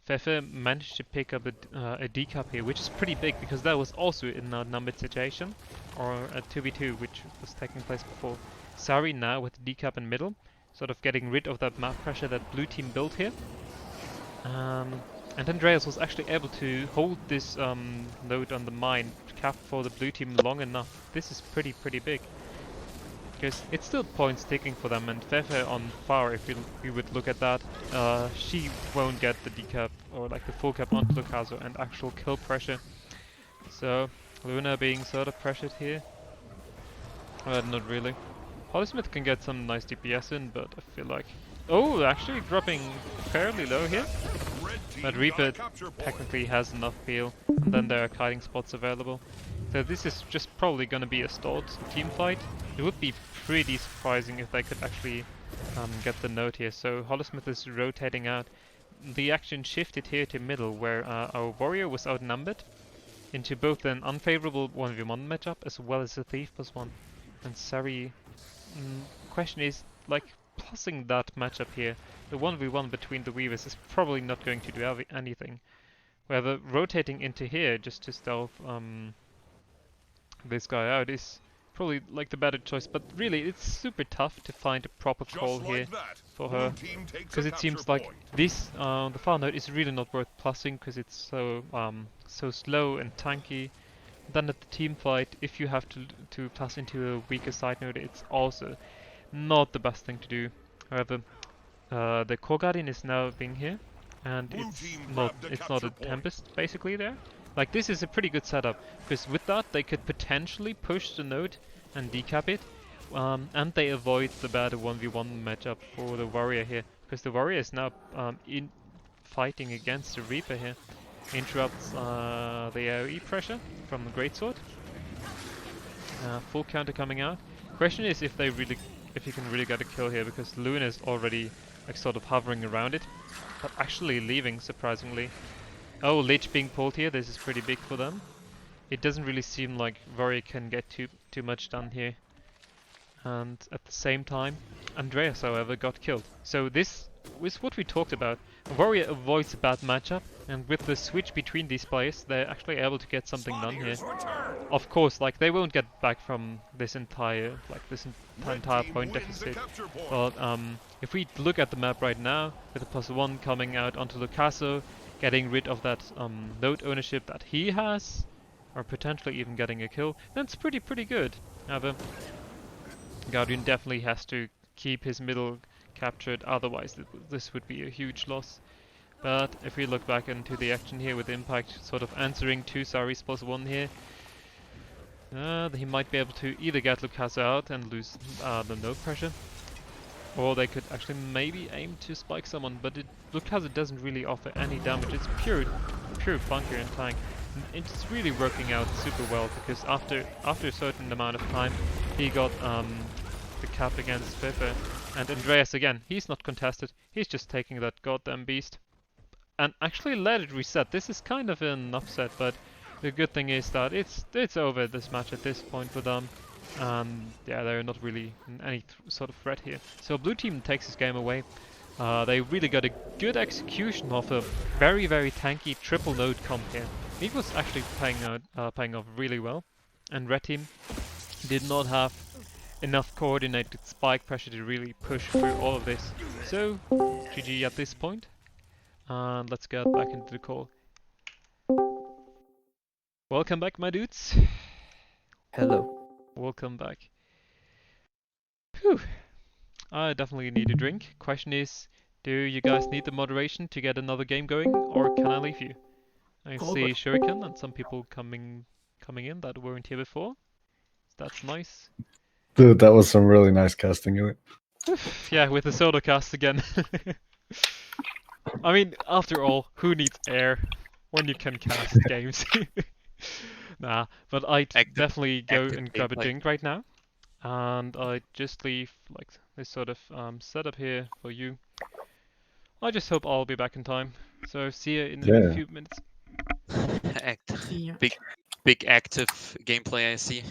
Fefe managed to pick up a decap here, which is pretty big because that was also in a numbered situation, or a 2v2 which was taking place before. Sari now with decap in middle, sort of getting rid of that map pressure that blue team built here. And Andreas was actually able to hold this node on the mine cap for the blue team long enough. This is pretty big. because it's still points ticking for them, and Fefe on far, if we would look at that, she won't get the decap or like the full cap onto Lucaso and actual kill pressure. So Luna being sort of pressured here. Not really. Hollysmith can get some nice DPS in, but I feel like... Oh, actually dropping fairly low here. But Reaper technically has enough peel, and then there are kiting spots available. So this is just probably gonna be a stalled team fight. It would be pretty surprising if they could actually get the node here. So Hollysmith is rotating out. The action shifted here to middle, where our warrior was outnumbered into both an unfavorable 1v1 matchup as well as a thief +1. And Sari, question is, like, plussing that matchup here, the 1v1 between the weavers is probably not going to do anything. Whether rotating into here just to stealth this guy out is probably like the better choice, but really it's super tough to find a proper call here for her, because it seems like this the far node is really not worth plussing because it's so so slow and tanky. Then at the team fight, if you have to plus into a weaker side node, it's also not the best thing to do. However, the Core Guardian is now being here, and it's not a Tempest basically there. Like, this is a pretty good setup, because with that they could potentially push the node and decap it, and they avoid the bad 1v1 matchup for the warrior here, because the warrior is now in fighting against the Reaper here. Interrupts the AoE pressure from the Greatsword. Full counter coming out. Question is if you can really get a kill here, because Luna is already like sort of hovering around it, but actually leaving surprisingly. Oh, Lich being pulled here. This is pretty big for them. It doesn't really seem like Warrior can get too much done here. And at the same time, Andreas, however, got killed. So this was what we talked about. Warrior avoids a bad matchup, and with the switch between these players, they're actually able to get something done here. Of course, like, they won't get back from this entire point deficit. But if we look at the map right now, with the +1 coming out onto Lucaso, getting rid of that node ownership that he has, or potentially even getting a kill, that's pretty good. However, Guardian definitely has to keep his middle captured, otherwise this would be a huge loss. But if we look back into the action here with Impact sort of answering to Sari's +1 here, he might be able to either get Lucaso out and lose the node pressure, or they could actually maybe aim to spike someone, but Lucaso doesn't really offer any damage. It's pure bunker and tank. It's really working out super well, because after a certain amount of time he got the cap against Fefe, and Andreas again, he's not contested, he's just taking that goddamn beast and actually let it reset. This is kind of an upset, but the good thing is that it's over this match at this point for them. Yeah, they're not really in any sort of threat here. So blue team takes this game away. They really got a good execution of a very tanky triple node comp here. It was actually paying off really well, and red team did not have enough coordinated spike pressure to really push through all of this. So GG at this point, and let's get back into the call. Welcome back, my dudes.
Hello.
Welcome back. Whew. I definitely need a drink. Question is, do you guys need the moderation to get another game going, or can I leave you? I see Shuriken and some people coming in that weren't here before. That's nice.
Dude, that was some really nice casting of it.
Yeah, with the solo cast again. I mean, after all, who needs air when you can cast games? Nah, but I'd definitely go and grab a drink right now. And I just leave like this sort of setup here for you. I just hope I'll be back in time. So see you in a few minutes.
Big active gameplay, I see.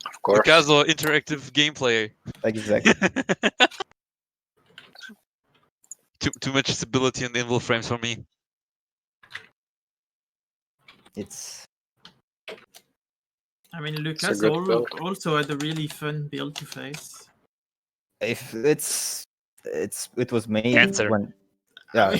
Of course.
Lucaso interactive gameplay.
Exactly.
Too much stability in the invul frames for me.
I mean, Lucas also had a really fun build to face.
If it was made
Cancer.
when Yeah.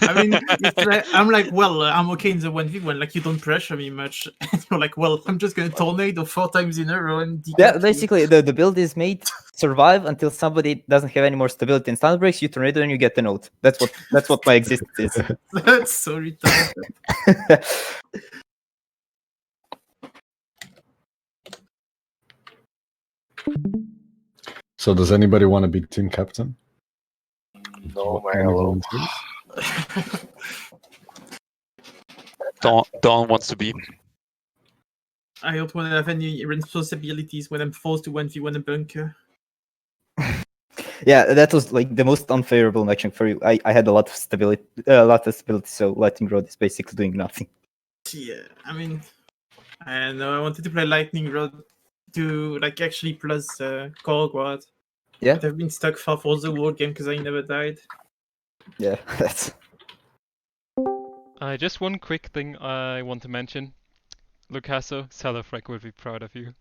I mean, it's like, I'm like, well, I'm okay in the 1v1. Like, you don't pressure me much. And you're like, well, I'm just gonna tornado 4 times in a row and
Yeah,
decap you.
basically the build is made survive until somebody doesn't have any more stability and stun breaks, you tornado and you get the note. That's what my existence is.
That's so retarded.
So does anybody want to be team captain?
No,
Any
man.
volunteers?
Dawn wants to be.
I don't want to have any responsibilities when I'm forced to 1v1 a bunker.
Yeah, that was like the most unfavorable matchup for you. I had a lot of stability, so Lightning Rod is basically doing nothing.
Yeah, I mean, I don't know. I wanted to play Lightning Rod to like actually plus Cold Guard.
Yeah.
But I've been stuck for the whole game because I never died.
Yeah, that's.
Just one quick thing I want to mention. Lucaso, Salafrag would be proud of you.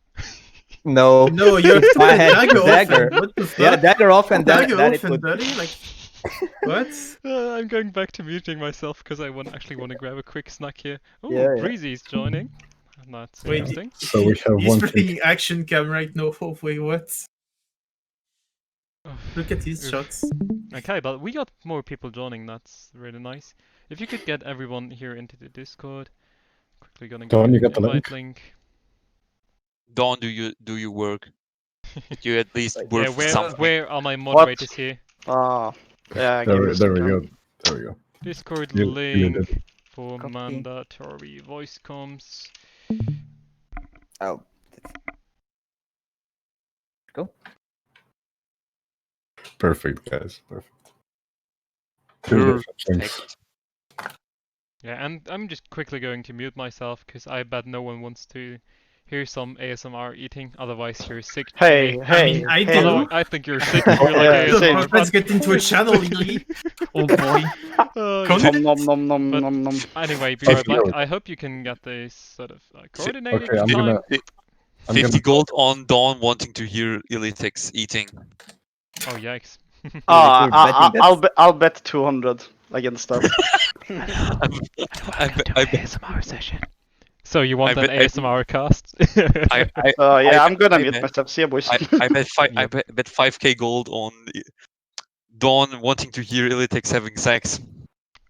No.
No, you're
I had
dagger. What the fuck?
Yeah, dagger off and that
Dagger
it
off
would.
and buddy? Like, what?
I'm going back to muting myself because I actually want to grab a quick snack here. Oh,
Yeah, yeah.
Breezy's joining. That's
Wait,
interesting.
So we have
He's
one
playing action cam right now. Oh, wait, what? Look at his
Oof.
shots.
Okay, but we got more people joining. That's really nice. If you could get everyone here into the Discord, quickly gonna
Dawn, you
get
got the
invite
link?
link.
Dawn, do you work? You at least work
Yeah,
for something.
where are my moderators here?
Ah, yeah.
There,
give me a
there we
second.
go. There we go.
Discord
You
link
did.
for
Copy.
mandatory voice comms.
Oh. Go.
Perfect, guys. Perfect. Two different things.
Yeah, and I'm just quickly going to mute myself because I bet no one wants to hear some ASMR eating. Otherwise, you're sick.
Hey,
Jay.
hey,
I
hey.
do.
I think you're sick. If you're like
Yeah, same.
ASMR.
Let's get into a channel, Lily. Oh boy.
Nom nom nom nom
But-
nom nom.
Anyway, be
Okay.
right back. I hope you can get this sort of coordinated.
Okay, I'm
time.
gonna.
50 gold on Dawn wanting to hear Illithex eating.
Oh yikes!
I'll bet 200 against that.
I
ASMR session. So you want
I
an
bet- I-
ASMR cast?
Yeah, I'm gonna
I
mute
bet-
myself. See you, boys.
I bet 5k gold on Dawn wanting to hear Illithex having sex.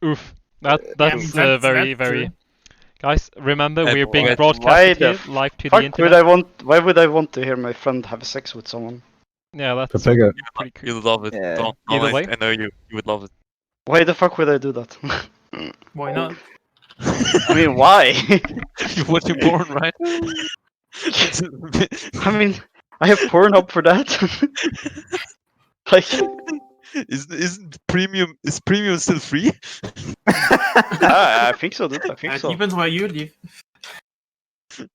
Oof. That's
that's
very
true.
very. Guys, remember
And
we're being
why
broadcasted
the
here live to the
Fuck
internet.
why would I want to hear my friend have sex with someone?
Yeah, that's
Pepega,
pretty cool.
You'll love it.
Yeah.
Dawn,
Either way.
I know you would love it.
Why the fuck would I do that?
Why not?
I mean, why?
You're watching porn, right?
I mean, I have Pornhub for that. Like,
Isn't premium still free?
I think so, dude. I think
It
so.
depends where you live.
I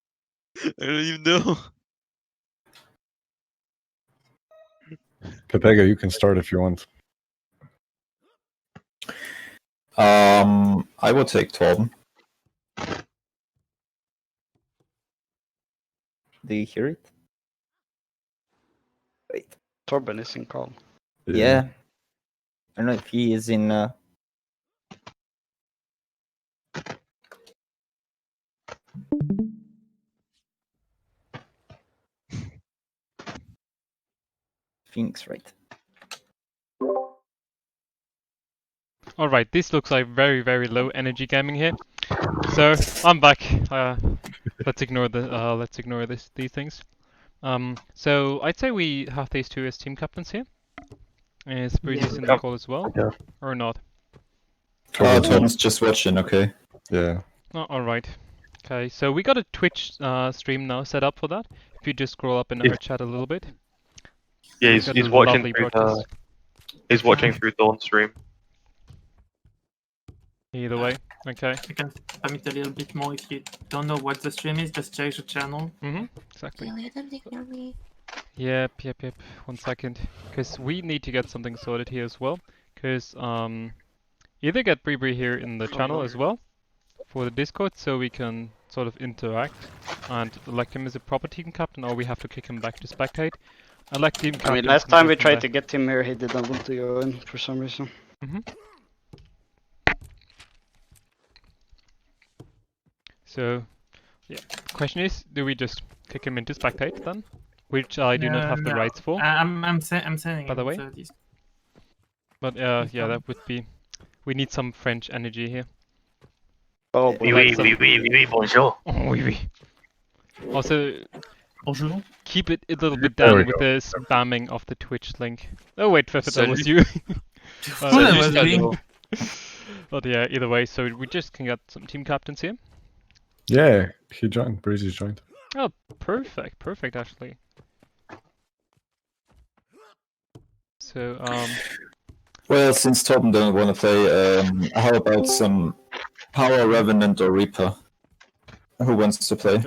don't even know.
Pepega, you can start if you want.
I would take Torben.
Do you hear it? Wait.
Torben is in call.
Yeah. I don't know if he is in. Phoenix, right?
Alright, this looks like very low energy gaming here. So I'm back. Let's ignore these things. So I'd say we have these two as team captains here. Is Breezy's in the call as well?
Yeah.
Or not?
Torben's just watching, okay.
Yeah.
Oh, alright. Okay, so we got a Twitch stream now set up for that. If you just scroll up in our chat a little bit.
Yeah,
We've got
he's
a
watching
lovely
through
broadcast.
he's watching through Dawn's stream.
Either way, okay.
I can spam it a little bit more if you don't know what the stream is, just check the channel.
Exactly. Yep. 1 second. Because we need to get something sorted here as well. Because either get Bree here in the channel as well for the Discord so we can sort of interact and elect him as a proper team captain, or we have to kick him back to spectate.
I mean, last time we tried to get him here, he didn't want to go in for some reason.
So, yeah. Question is, do we just kick him into spectate then? Which I do not have the
No.
rights for.
I'm saying
by the way. But yeah, that would be. We need some French energy here.
Oh,
oui, bonjour. Oh, oui, oui. Also,
bonjour.
Keep it a little bit
There we
down with
go.
the spamming of the Twitch link. Oh wait, Fefet, that was
Salut.
you.
Salut.
But yeah, either way, so we just can get some team captains here.
Yeah, he joined. Breezy's joined.
Oh, perfect actually. So
Well, since Torben doesn't want to play, how about some Power Revenant or Reaper? Who wants to play?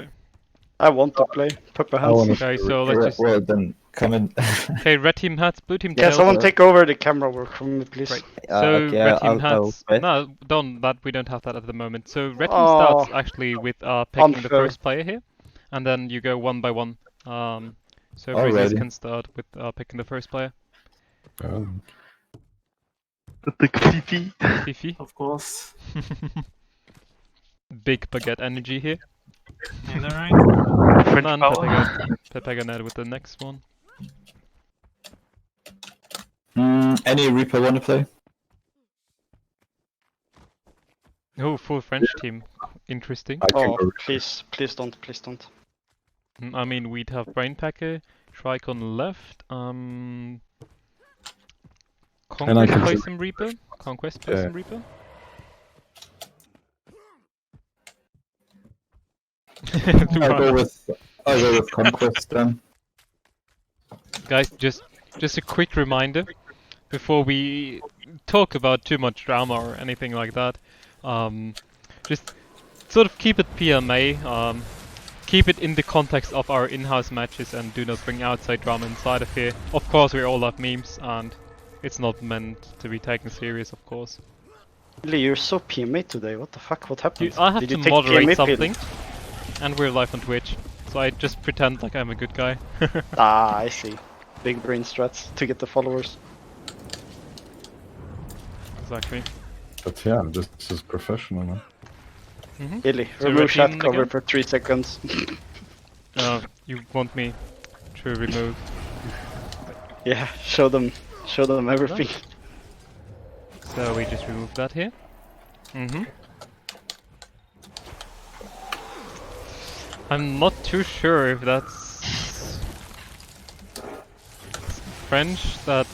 I want to play. Put my hands.
okay, so let's just.
Well, then come in.
Okay, red team hats, blue team
Yeah,
tails.
someone take over the camera work from me, please.
Right. So
okay,
red team
I'll
hats.
play.
No, don't. That we don't have that at the moment. So red team
Oh,
starts actually with picking the
unfair.
first player here, and then you go one by one. So Breezes
Alrighty.
can start with picking the first player. Fifi.
Of course.
Big baguette energy here.
Is that right?
And then Pepega with the next one.
Any Reaper want to play?
Oh, full French team. Interesting.
Oh, please don't.
I mean, we'd have Brainpacker, Shrike on left.
And I
Conquest
can
play
see-
some Reaper. Conquest play
Yeah.
some Reaper.
I'll go with Conquest then.
Guys, just a quick reminder before we talk about too much drama or anything like that. Just sort of keep it PMA. Keep it in the context of our in-house matches and do not bring outside drama inside of here. Of course, we all love memes and it's not meant to be taken serious, of course.
Lee, you're so PMA today. What the fuck? What happened?
I have
Did
to
you take
moderate
PMA
something, and we're live on Twitch, so I just pretend like I'm a good guy.
Ah, I see. Big brain strats to get the followers.
Exactly.
But yeah, this is professional, man.
Illy,
So
remove
red
chat
team
cover
again?
for 3 seconds.
You want me to remove?
Yeah, show them everything.
So we just remove that here. I'm not too sure if that's French. That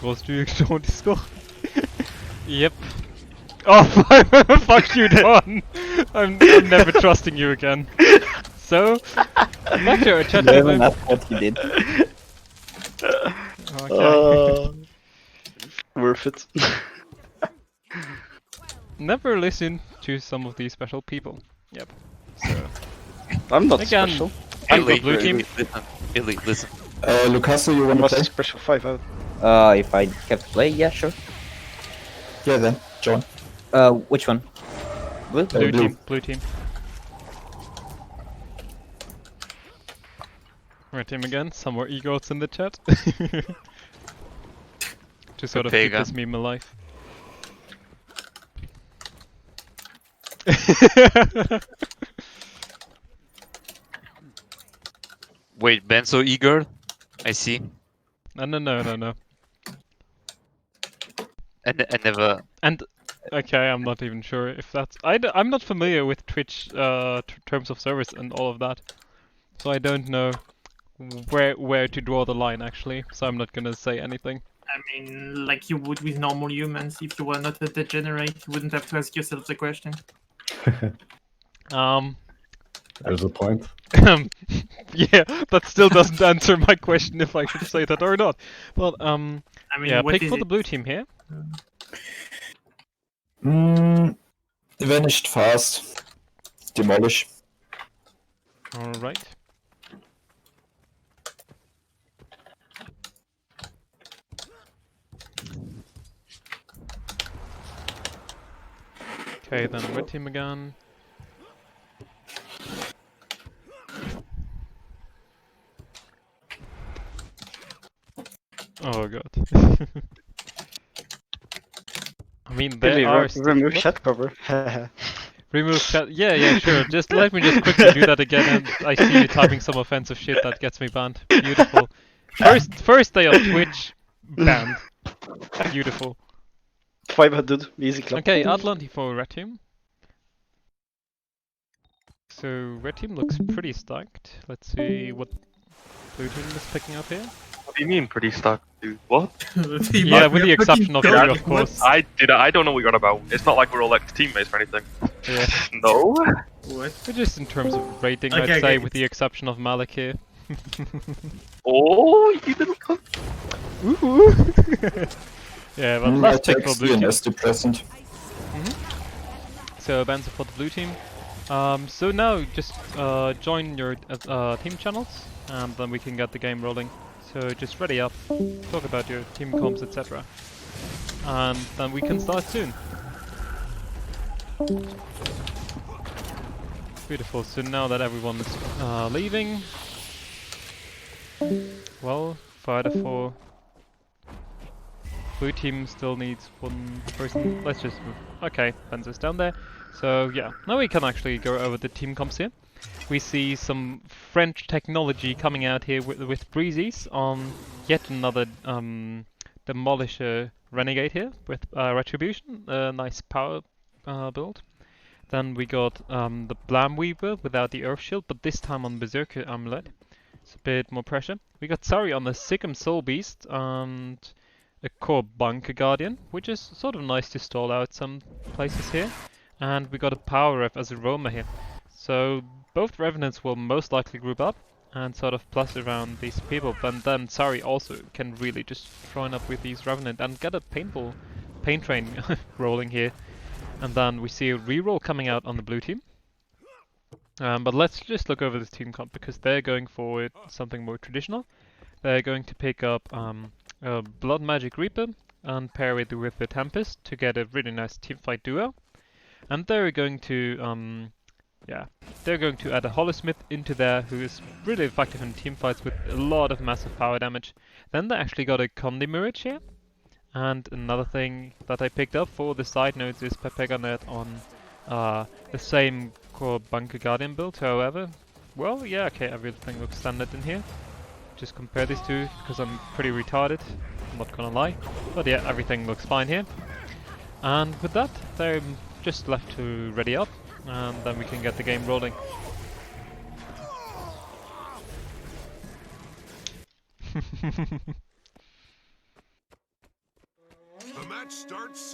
grosse du sur Discord. Yep. Oh, fuck you, Don. I'm never trusting you again. So, back to our chat.
Even that's what he did.
Okay.
Worth it.
Never listen to some of these special people. Yep. So,
I'm not
again,
special.
I'm the blue team.
Illy, listen.
Lucaso, you
I
want to
must
play?
special 5 out.
If I have to play, yeah, sure.
Yeah, then join.
Which one? Blue?
Blue
blue.
team. Blue team. Red team again. Some more egos in the chat. To sort of keep
Pega.
this meme alive.
Wait, Ben so eager? I see.
No.
I never.
And okay, I'm not even sure if that's. I'm not familiar with Twitch terms of service and all of that, so I don't know where to draw the line actually. So I'm not gonna say anything.
I mean, like you would with normal humans. If you were not a degenerate, you wouldn't have to ask yourself the question.
There's a point.
Yeah, that still doesn't answer my question if I should say that or not. But
I mean,
yeah,
what
pick
is
for the
it?
blue team here.
Vanished fast. Demolish.
All right. Okay, then red team again. Oh god. I mean,
Illy,
they are
remove
what?
chat cover.
Remove chat. Yeah, sure. Just let me just quickly do that again, and I see you typing some offensive shit that gets me banned. Beautiful. First day of Twitch, banned. Beautiful.
500, easy clap.
Okay, Atlanti for red team. So red team looks pretty stacked. Let's see what blue team is picking up here.
What do you mean pretty stuck, dude? What?
Yeah, with the exception of you, of course.
I don't know what you're on about. It's not like we're all ex-teammates or anything.
Yeah.
No?
What?
Just in terms of rating,
Okay,
I'd say,
okay.
with the exception of Malik here.
Oh, you little cunt.
Ooh. Yeah, but let's pick for blue team.
SD present.
So Benzo for the blue team. So now just join your team channels, and then we can get the game rolling. So just ready up, talk about your team comps, etc. And then we can start soon. Beautiful. So now that everyone is leaving, well, fighter for blue team still needs one person. Let's just move. Okay, Benzo's down there. So yeah, now we can actually go over the team comps here. We see some French technology coming out here with Breezes on yet another Demolisher Renegade here with Retribution, a nice power build. Then we got the Blam Weaver without the Earth Shield, but this time on Berserker Amulet. It's a bit more pressure. We got Sari on the Sikkim Soul Beast and a Core Bunker Guardian, which is sort of nice to stall out some places here. And we got a Power Rev as a Roma here. So both Revenants will most likely group up and sort of plus around these people, but then Sari also can really just join up with these Revenant and get a pain train rolling here. And then we see a reroll coming out on the blue team. But let's just look over this team comp because they're going for something more traditional. They're going to pick up a Blood Magic Reaper and pair it with the Tempest to get a really nice teamfight duo. And they're going to they're going to add a Holosmith into there who is really effective in teamfights with a lot of massive power damage. Then they actually got a Condi Mirage here. And another thing that I picked up for the side notes is Pepeganet on the same Core Bunker Guardian build, however. Well, yeah, okay, everything looks standard in here. Just compare these two, because I'm pretty retarded, I'm not gonna lie. But yeah, everything looks fine here. And with that, they're just left to ready up, and then we can get the game rolling.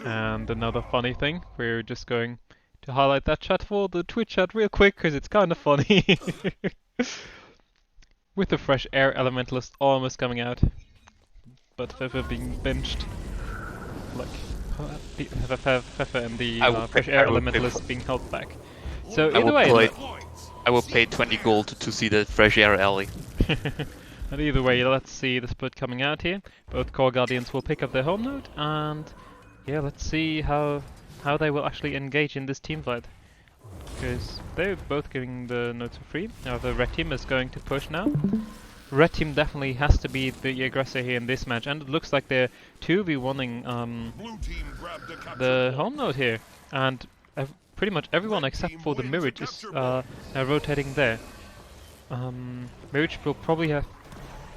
And another funny thing, we're just going to highlight that chat for the Twitch chat real quick, because it's kind of funny. With the Fresh Air Elementalist almost coming out, but Fefe being benched. Like, Fefe and the Fresh Air Elementalist being held back. So either way...
I will pay 20 gold to see the Fresh Air Alley.
And either way, let's see the split coming out here. Both Core Guardians will pick up their home node, and yeah, let's see how they will actually engage in this team fight. Because they're both getting the nodes for free. Now the red team is going to push now. Red team definitely has to be the aggressor here in this match, and it looks like they're 2v1ing the home node here. And pretty much everyone except for the Mirage is rotating there. Mirage will probably have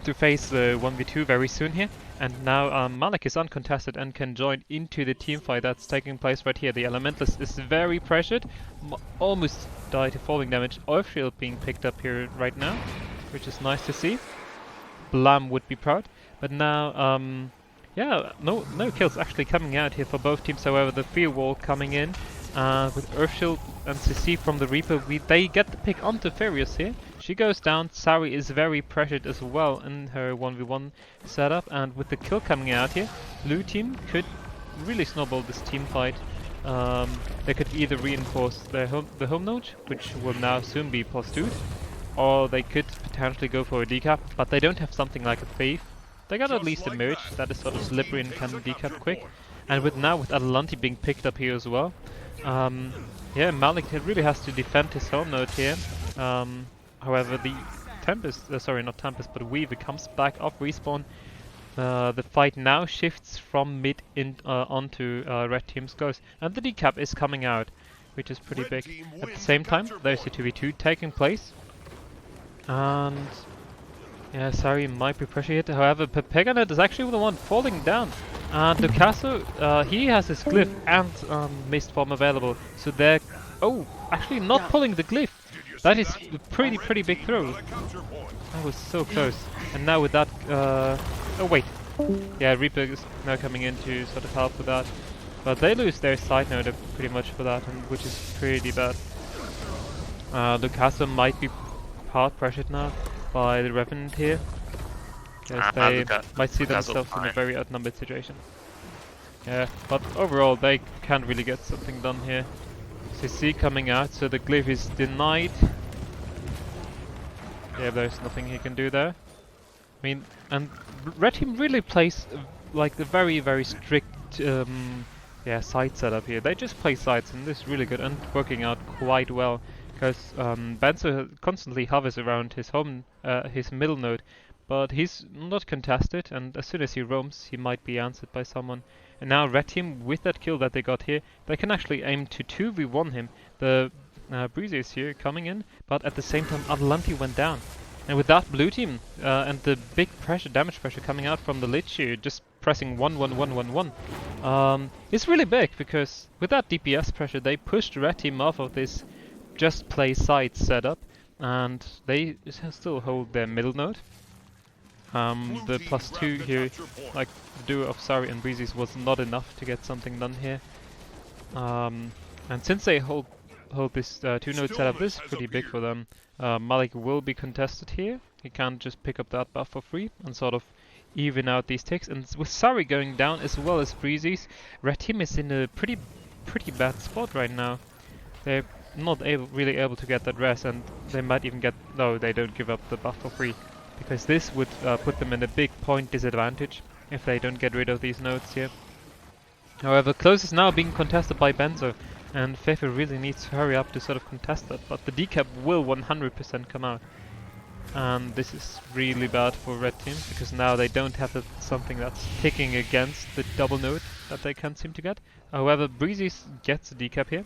to face the 1v2 very soon here, and now Malik is uncontested and can join into the team fight that's taking place right here. The Elementalist is very pressured, almost died to falling damage. Earthshield being picked up here right now, which is nice to see. Blam would be proud, but now yeah, no kills actually coming out here for both teams. However, the field wall coming in with Earthshield and CC from the Reaper, they get the pick onto Furious here. She goes down. Sari is very pressured as well in her 1v1 setup, and with the kill coming out here, blue team could really snowball this team fight. They could either reinforce the home node, which will now soon be +2'd, or they could potentially go for a decap, but they don't have something like a Thief. They got at least a Mirage that is sort of slippery and can decap quick, and with Atalante being picked up here as well, yeah, Malik really has to defend his home node here. However, the Tempest, sorry, not Tempest, but Weaver comes back off respawn. The fight now shifts from mid onto red team's goes, and the decap is coming out. which is pretty big. At the same time, there's a 2v2 taking place. And yeah, sorry, might be pressure hit. However, Pepeganet is actually the one falling down. And Lucaso, he has his glyph and mist form available. So they're actually not pulling the glyph. That is a pretty big throw. That was so close. And now with that, oh wait. Yeah, Reaper is now coming in to sort of help with that. But they lose their side node pretty much for that, and which is pretty bad. Lucaso might be hard pressured now by the Revenant here. Yes, they might see themselves in a very outnumbered situation. Yeah, but overall they can't really get something done here. CC coming out, so the glyph is denied. Yeah, there's nothing he can do there. I mean, and Red Team really plays like the very strict side setup here. They just play sides, and this is really good and working out quite well. Because Benzo constantly hovers around his his middle node, but he's not contested, and as soon as he roams, he might be answered by someone. And now Red Team, with that kill that they got here, they can actually aim to 2v1 him. The Breezy is here coming in, but at the same time Adelanti went down. And with that, Blue Team and the big damage pressure coming out from the Lich here, just pressing 1-1-1-1-1, it's really big, because with that DPS pressure, they pushed Red Team off of this just play side setup, and they still hold their middle node. The +2 here, like the duo of Sari and Breezes, was not enough to get something done here. And since they hold this 2-node setup, this is pretty big for them. Malik will be contested here. He can't just pick up that buff for free and sort of even out these ticks. And with Sari going down as well as Breezes, Red Team is in a pretty bad spot right now. They're not really able to get that res, and they might even get... No, they don't give up the buff for free, because this would put them in a big point disadvantage if they don't get rid of these nodes here. However, close is now being contested by Benzo, and Fefe really needs to hurry up to sort of contest that, but the decap will 100% come out. And this is really bad for Red Team, because now they don't have something that's ticking against the double node that they can't seem to get. However, Breezes gets a decap here,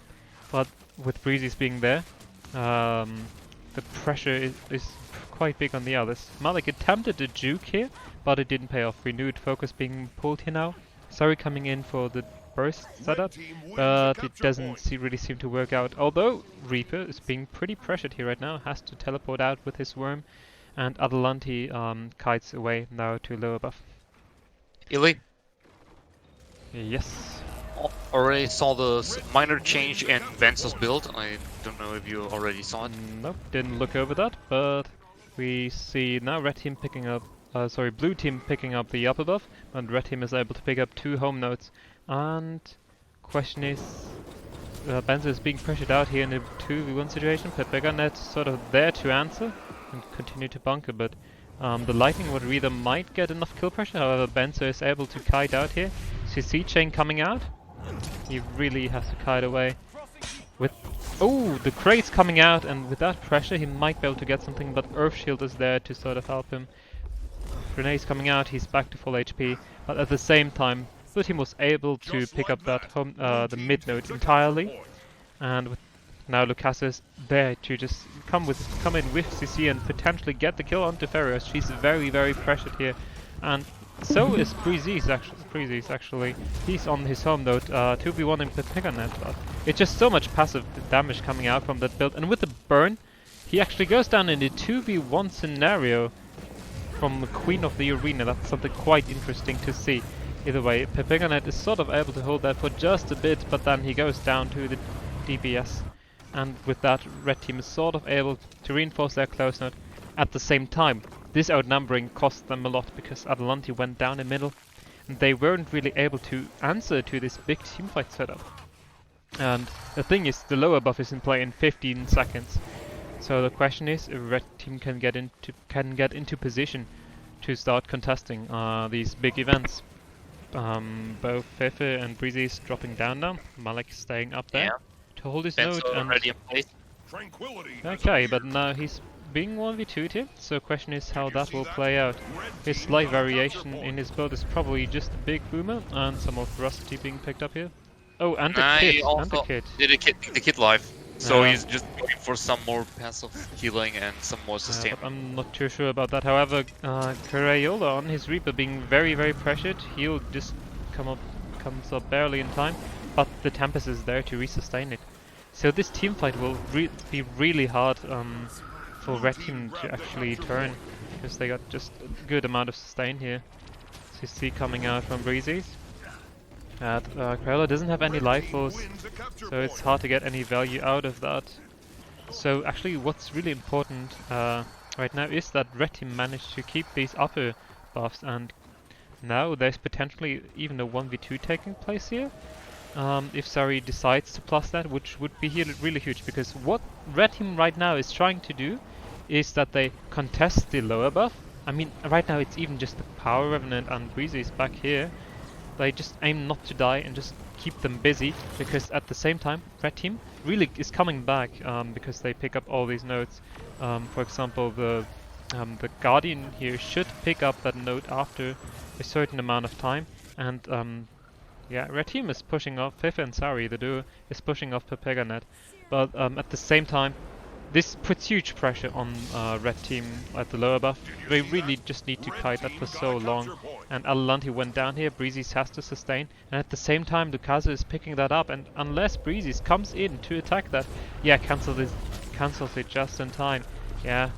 but with Breezes being there, the pressure is quite big on the others. Malik attempted a juke here, but it didn't pay off. Renewed focus being pulled here now. Sorry coming in for the burst setup, but it doesn't really seem to work out. Although Reaper is being pretty pressured here right now, has to teleport out with his worm, and Adelanti kites away now to lower buff.
Illy?
Yes.
Already saw the minor change in Benzo's build. I don't know if you already saw it.
Nope, didn't look over that, but we see now Red Team picking up, Blue Team picking up the upper buff, and Red Team is able to pick up 2 home nodes. And question is, Benzo is being pressured out here in a 2v1 situation. Pepeganet sort of there to answer and continue to bunker, but the Lightning Water Reader might get enough kill pressure. However, Benzo is able to kite out here. CC chain coming out. He really has to kite away. With the crate's coming out, and with that pressure he might be able to get something, but Earth Shield is there to sort of help him. Grenade's coming out, he's back to full HP, but at the same time Blue Team was able to pick up that the mid node entirely, and with now Lucaso is there to just come in with CC and potentially get the kill onto Ferios. She's very pressured here, and so is Breezes actually. He's on his home node, 2v1 in Pepeganet, but it's just so much passive damage coming out from that build, and with the burn, he actually goes down in the 2v1 scenario from the Queen of the Arena. That's something quite interesting to see. Either way, Pepeganet is sort of able to hold that for just a bit, but then he goes down to the DPS, and with that, Red Team is sort of able to reinforce their close node. At the same time, this outnumbering cost them a lot, because Adelanti went down in middle, and they weren't really able to answer to this big teamfight setup. And the thing is, the lower buff is in play in 15 seconds. So the question is, if Red Team can get into position to start contesting these big events. Both Fefe and Breezy is dropping down now. Malik staying up there to hold his node. And
already in place.
Okay, but now he's being 1v2'd here, so the question is how that will play out. His slight variation in his build is probably just a big boomer and some of ferocity being picked up here. Oh, and the
I
kit. And
also
the kit.
did the kit live. So
Yeah.
he's just going for some more passive healing and some more sustain.
But I'm not too sure about that. However, Crayola on his Reaper being very pressured, he'll just comes up barely in time, but the Tempest is there to resustain it. So this team fight will be really hard for Red Team to actually turn, because they got just a good amount of sustain here. CC coming out from Breezy's. Crayola doesn't have any life force, so it's hard to get any value out of that. So actually what's really important right now is that Red Team managed to keep these upper buffs, and now there's potentially even a 1v2 taking place here. If Sari decides to plus that, which would be really huge, because what Red Team right now is trying to do is that they contest the lower buff. I mean, right now it's even just the Power Revenant and Breezy's back here. They just aim not to die and just keep them busy, because at the same time Red Team really is coming back because they pick up all these nodes. For example, the Guardian here should pick up that node after a certain amount of time, and yeah, Red Team is pushing off, Fifa and Sari, the duo, is pushing off Pepeganet, but at the same time this puts huge pressure on Red Team at the lower buff. They really just need to kite that for so long. And Alalanti went down here, Breezes has to sustain. And at the same time, Dukazu is picking that up. And unless Breezes comes in to attack that, yeah, cancels it just in time. Yeah,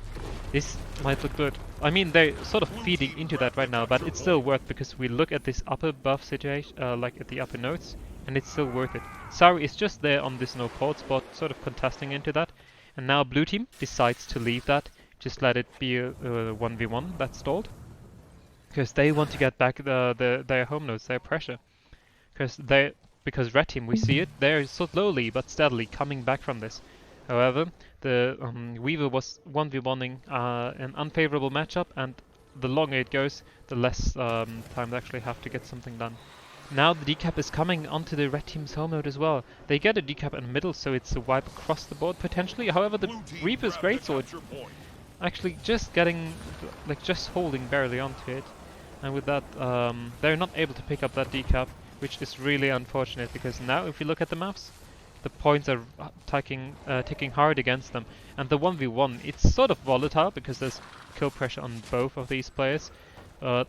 this might look good. I mean, they're sort of feeding into that right now, but it's still worth, because we look at this upper buff situation, like at the upper nodes, and it's still worth it. Sari is just there on this no port spot, sort of contesting into that. And now Blue Team decides to leave that, just let it be a 1v1 that's stalled. Because they want to get back their home nodes, their pressure. Because Red Team, we see it, they're so slowly but steadily coming back from this. However, the Weaver was 1v1ing an unfavorable matchup, and the longer it goes, the less time they actually have to get something done. Now the decap is coming onto the Red Team's home node as well. They get a decap in the middle, so it's a wipe across the board potentially. However, the Reaper's greatsword actually just getting, like, just holding barely onto it. And with that, they're not able to pick up that decap, which is really unfortunate, because now if you look at the maps, the points are ticking hard against them. And the 1v1, it's sort of volatile, because there's kill pressure on both of these players. But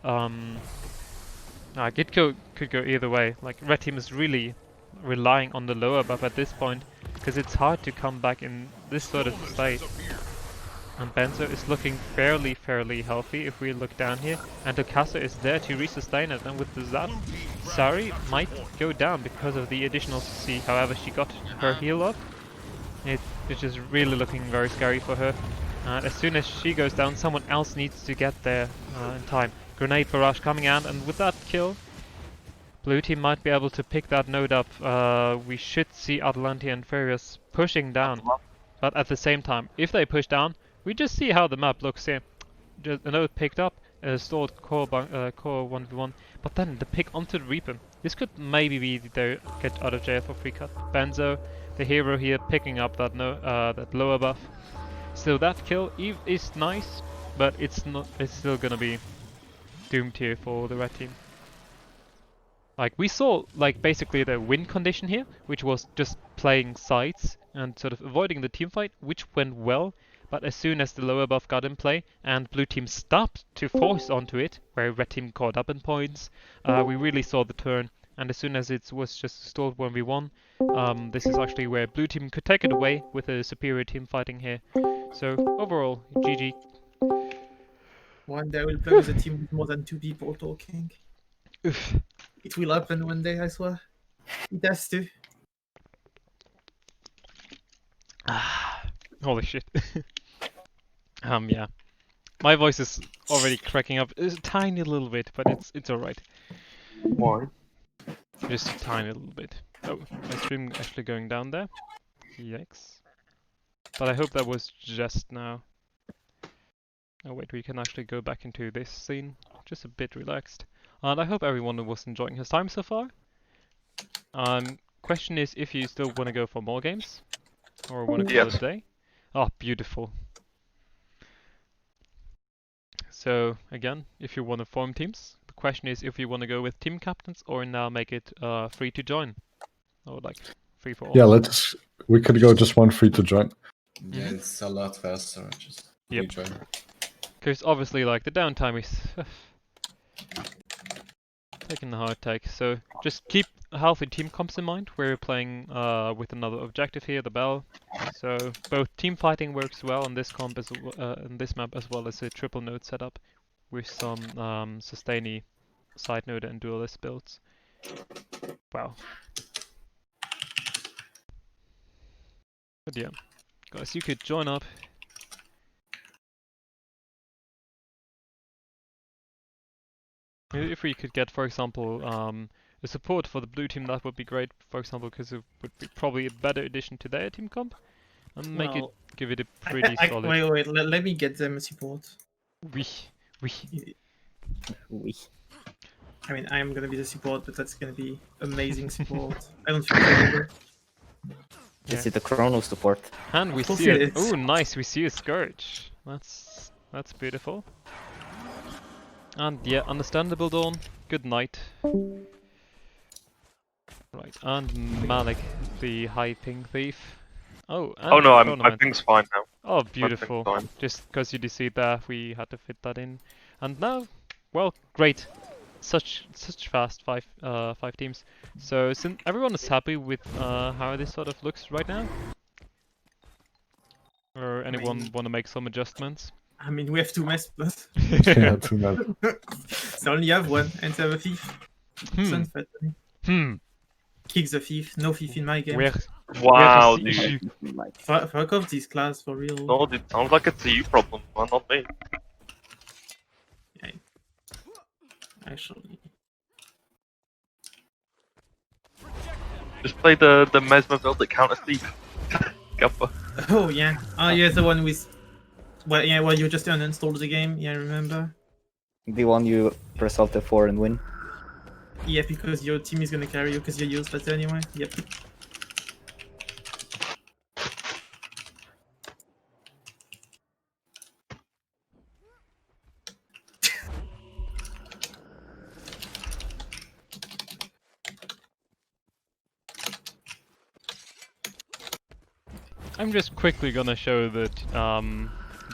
it could go either way. Like, Red Team is really relying on the lower buff at this point, because it's hard to come back in this sort of state. And Benzo is looking fairly healthy if we look down here, and Okasa is there to resustain it, and with the Zap, Sari might go down because of the additional CC. However, she got her heal up. It's just really looking very scary for her. As soon as she goes down, someone else needs to get there in time. Grenade barrage coming out, and with that kill, Blue Team might be able to pick that node up. We should see Atalante and Furious pushing down, but at the same time, if they push down, we just see how the map looks here. Just a node picked up, stored core 1v1, but then the pick onto the Reaper. This could maybe be their get out of jail for free cut. Benzo, the hero here, picking up that that lower buff. So that kill is nice, but it's still gonna be doomed here for the Red Team. Like, we saw, like, basically the win condition here, which was just playing sides and sort of avoiding the team fight, which went well. But as soon as the lower buff got in play and Blue Team stopped to force onto it, where Red Team caught up in points, we really saw the turn. And as soon as it was just stalled 1v1, this is actually where Blue Team could take it away with a superior team fighting here. So overall, GG.
One day I will play with a team with more than 2 people talking.
Oof.
It will happen one day, I swear. It has to.
Holy shit. Yeah. My voice is already cracking up a tiny little bit, but it's alright.
Why?
Just a tiny little bit. Oh, my stream actually going down there. Yikes. But I hope that was just now. Oh wait, we can actually go back into this scene, just a bit relaxed. And I hope everyone was enjoying his time so far. Question is if you still want to go for more games, or want to call it a day. Oh, beautiful. So again, if you want to form teams, the question is if you want to go with team captains or now make it free to join. Or like 3 for all.
Yeah, we could go just 1 free to join.
Yeah, it's a lot faster. Just
Yep.
join.
Because obviously, like, the downtime is taking a hard take. So just keep healthy team comps in mind. We're playing with another objective here, the bell. So both team fighting works well on this comp as in this map, as well as a triple node setup with some sustainy side node and duelist builds. Wow. But yeah, guys, you could join up. If we could get, for example, the support for the blue team, that would be great, for example, because it would be probably a better addition to their team comp, and give it a pretty solid.
Wait, let me get them support.
We.
I mean, I am gonna be the support, but that's gonna be amazing support. I don't think I will.
Is it the Chrono support?
And we see it. Oh, nice! We see a Scourge. That's beautiful. And yeah, understandable, Dawn. Good night. Right, and Malik, the high ping thief. Oh, and
Oh no, my
Chronomancer.
ping's fine now.
Oh, beautiful.
fine.
Just because you see there, we had to fit that in. And now, well, great. Such fast five teams. So since everyone is happy with how this sort of looks right now, or anyone want to make some adjustments?
I mean, we have 2 mess plus.
Yeah, 2 mess.
So only have 1 and have a thief. Sunfed. Kick the thief. No thief in my game.
Wow, dude.
Fuck off this class for real.
No, it sounds like it's a you problem, man, not me.
Yeah. Actually.
Just play the Mesmer build that counters deep. Guppa.
Oh yeah. Oh yeah, the one with. Well, yeah, well, you just uninstalled the game. Yeah, I remember.
The one you press Alt F4 and win.
Yeah, because your team is gonna carry you because you used that anyway. Yep.
I'm just quickly gonna show the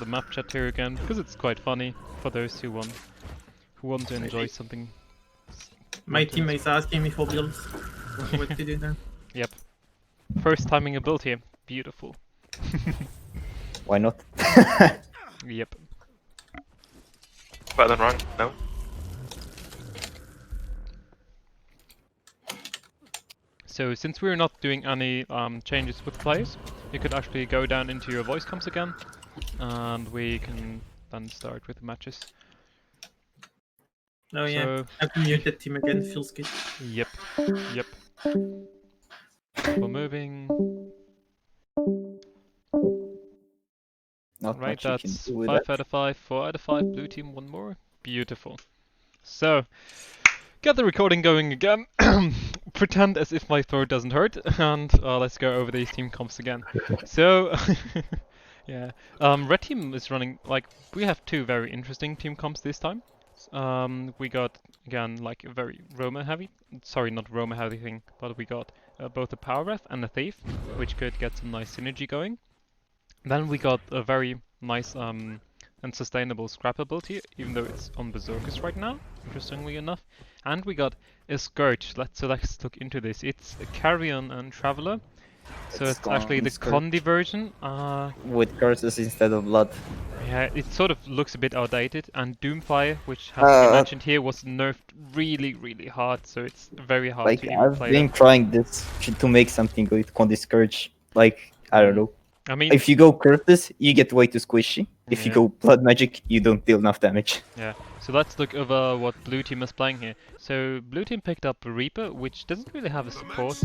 map chat here again because it's quite funny for those who want to enjoy something.
My teammates are asking me for builds. What to do now?
Yep. First timing a build here. Beautiful.
Why not?
Yep.
Better than rank, no?
So since we're not doing any changes with players, you could actually go down into your voice comms again, and we can then start with the matches.
Oh yeah, I can mute that team again, feels good.
Yep, yep. We're moving.
Not
right,
much you can
that's
do with
5
that.
out of 5, 4 out of 5, blue team, 1 more. Beautiful. So, get the recording going again. Pretend as if my throat doesn't hurt, and let's go over these team comps again. So, yeah, red team is running, like, we have 2 very interesting team comps this time. We got, again, like a very Roma heavy, sorry, not Roma heavy thing, but we got both a power ref and a thief, which could get some nice synergy going. Then we got a very nice and sustainable scrap ability, even though it's on Berserkers right now, interestingly enough. And we got a Scourge. Let's look into this. It's a Carrion and Traveler. So it's actually the Condi version.
With curses instead of blood.
Yeah, it sort of looks a bit outdated. And Doomfire, which has to be mentioned here, was nerfed really, really hard. So it's very hard
Like,
to even
I've
play
been
that.
trying this to make something with Condi Scourge. Like, I don't know.
I mean,
if you go curses, you get way too squishy. If you go blood magic, you don't deal enough damage.
Yeah, so let's look over what blue team is playing here. So blue team picked up Reaper, which doesn't really have a support,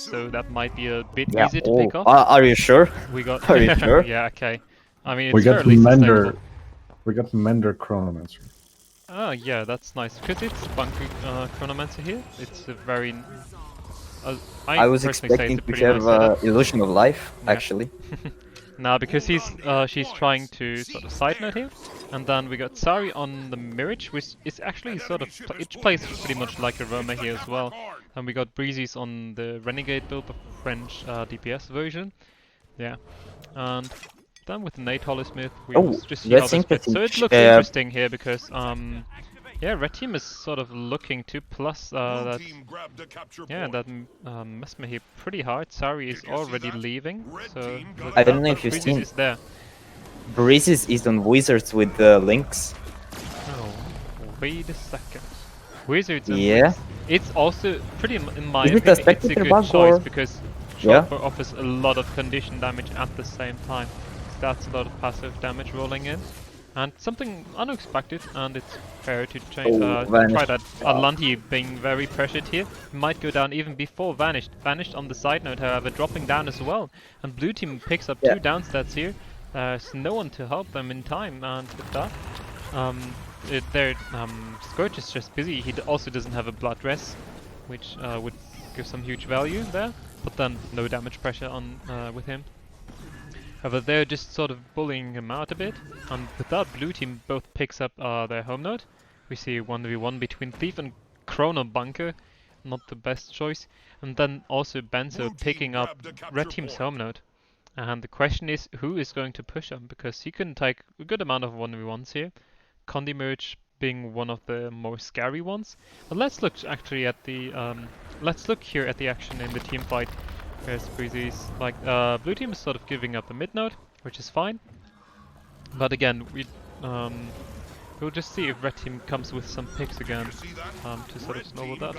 so that might be a bit easier to pick up.
Are you sure?
We got.
Are you sure?
Yeah, okay. I mean, it's
We got
fairly
Mender.
sustainable.
We got Mender Chronomancer.
Oh yeah, that's nice because it's Bunker Chronomancer here. It's a very.
I was
personally say
expecting
it's a
to
pretty
have
nice setup.
Illusion of Life,
Yeah.
actually.
Nah, because she's trying to sort of side note here, and then we got Sari on the Mirage, which is actually sort of it plays pretty much like a Roma here as well. And we got Breezy's on the Renegade build, the French DPS version. Yeah. And then with the Nate Hollysmith, we will just see how this splits. So it looks interesting here because yeah, red team is sort of looking to plus that Mesmer here pretty hard. Sari is already leaving, so
I don't know if you've seen.
Is there.
Breezes is on Wizards with the Lynx.
Oh, wait a second. Wizards and
Yeah.
Lynx. It's also pretty, in my
Is it
opinion,
a
it's a
spectator
good
bug
choice
or-
because
Yeah.
Chopper offers a lot of condition damage at the same time. So that's a lot of passive damage rolling in. And something unexpected, and it's fair to change, try that. Atlanti being very pressured here, might go down even before Vanished. Vanished on the side note, however, dropping down as well. And blue team picks up 2 down stats here. There's no one to help them in time, and with that, their Scourge is just busy. He also doesn't have a blood res, which would give some huge value there. But then no damage pressure on with him. However, they're just sort of bullying him out a bit, and with that, blue team both picks up their home node. We see a 1v1 between Thief and Chrono Bunker, not the best choice, and then also Benzo picking up red team's home node. And the question is, who is going to push him, because he can take a good amount of 1v1s here. Condi Merge being one of the more scary ones. But let's look actually at the let's look here at the action in the team fight. Whereas Breezy's like blue team is sort of giving up the mid node, which is fine. But again, we'll just see if red team comes with some picks again to sort of snowball that.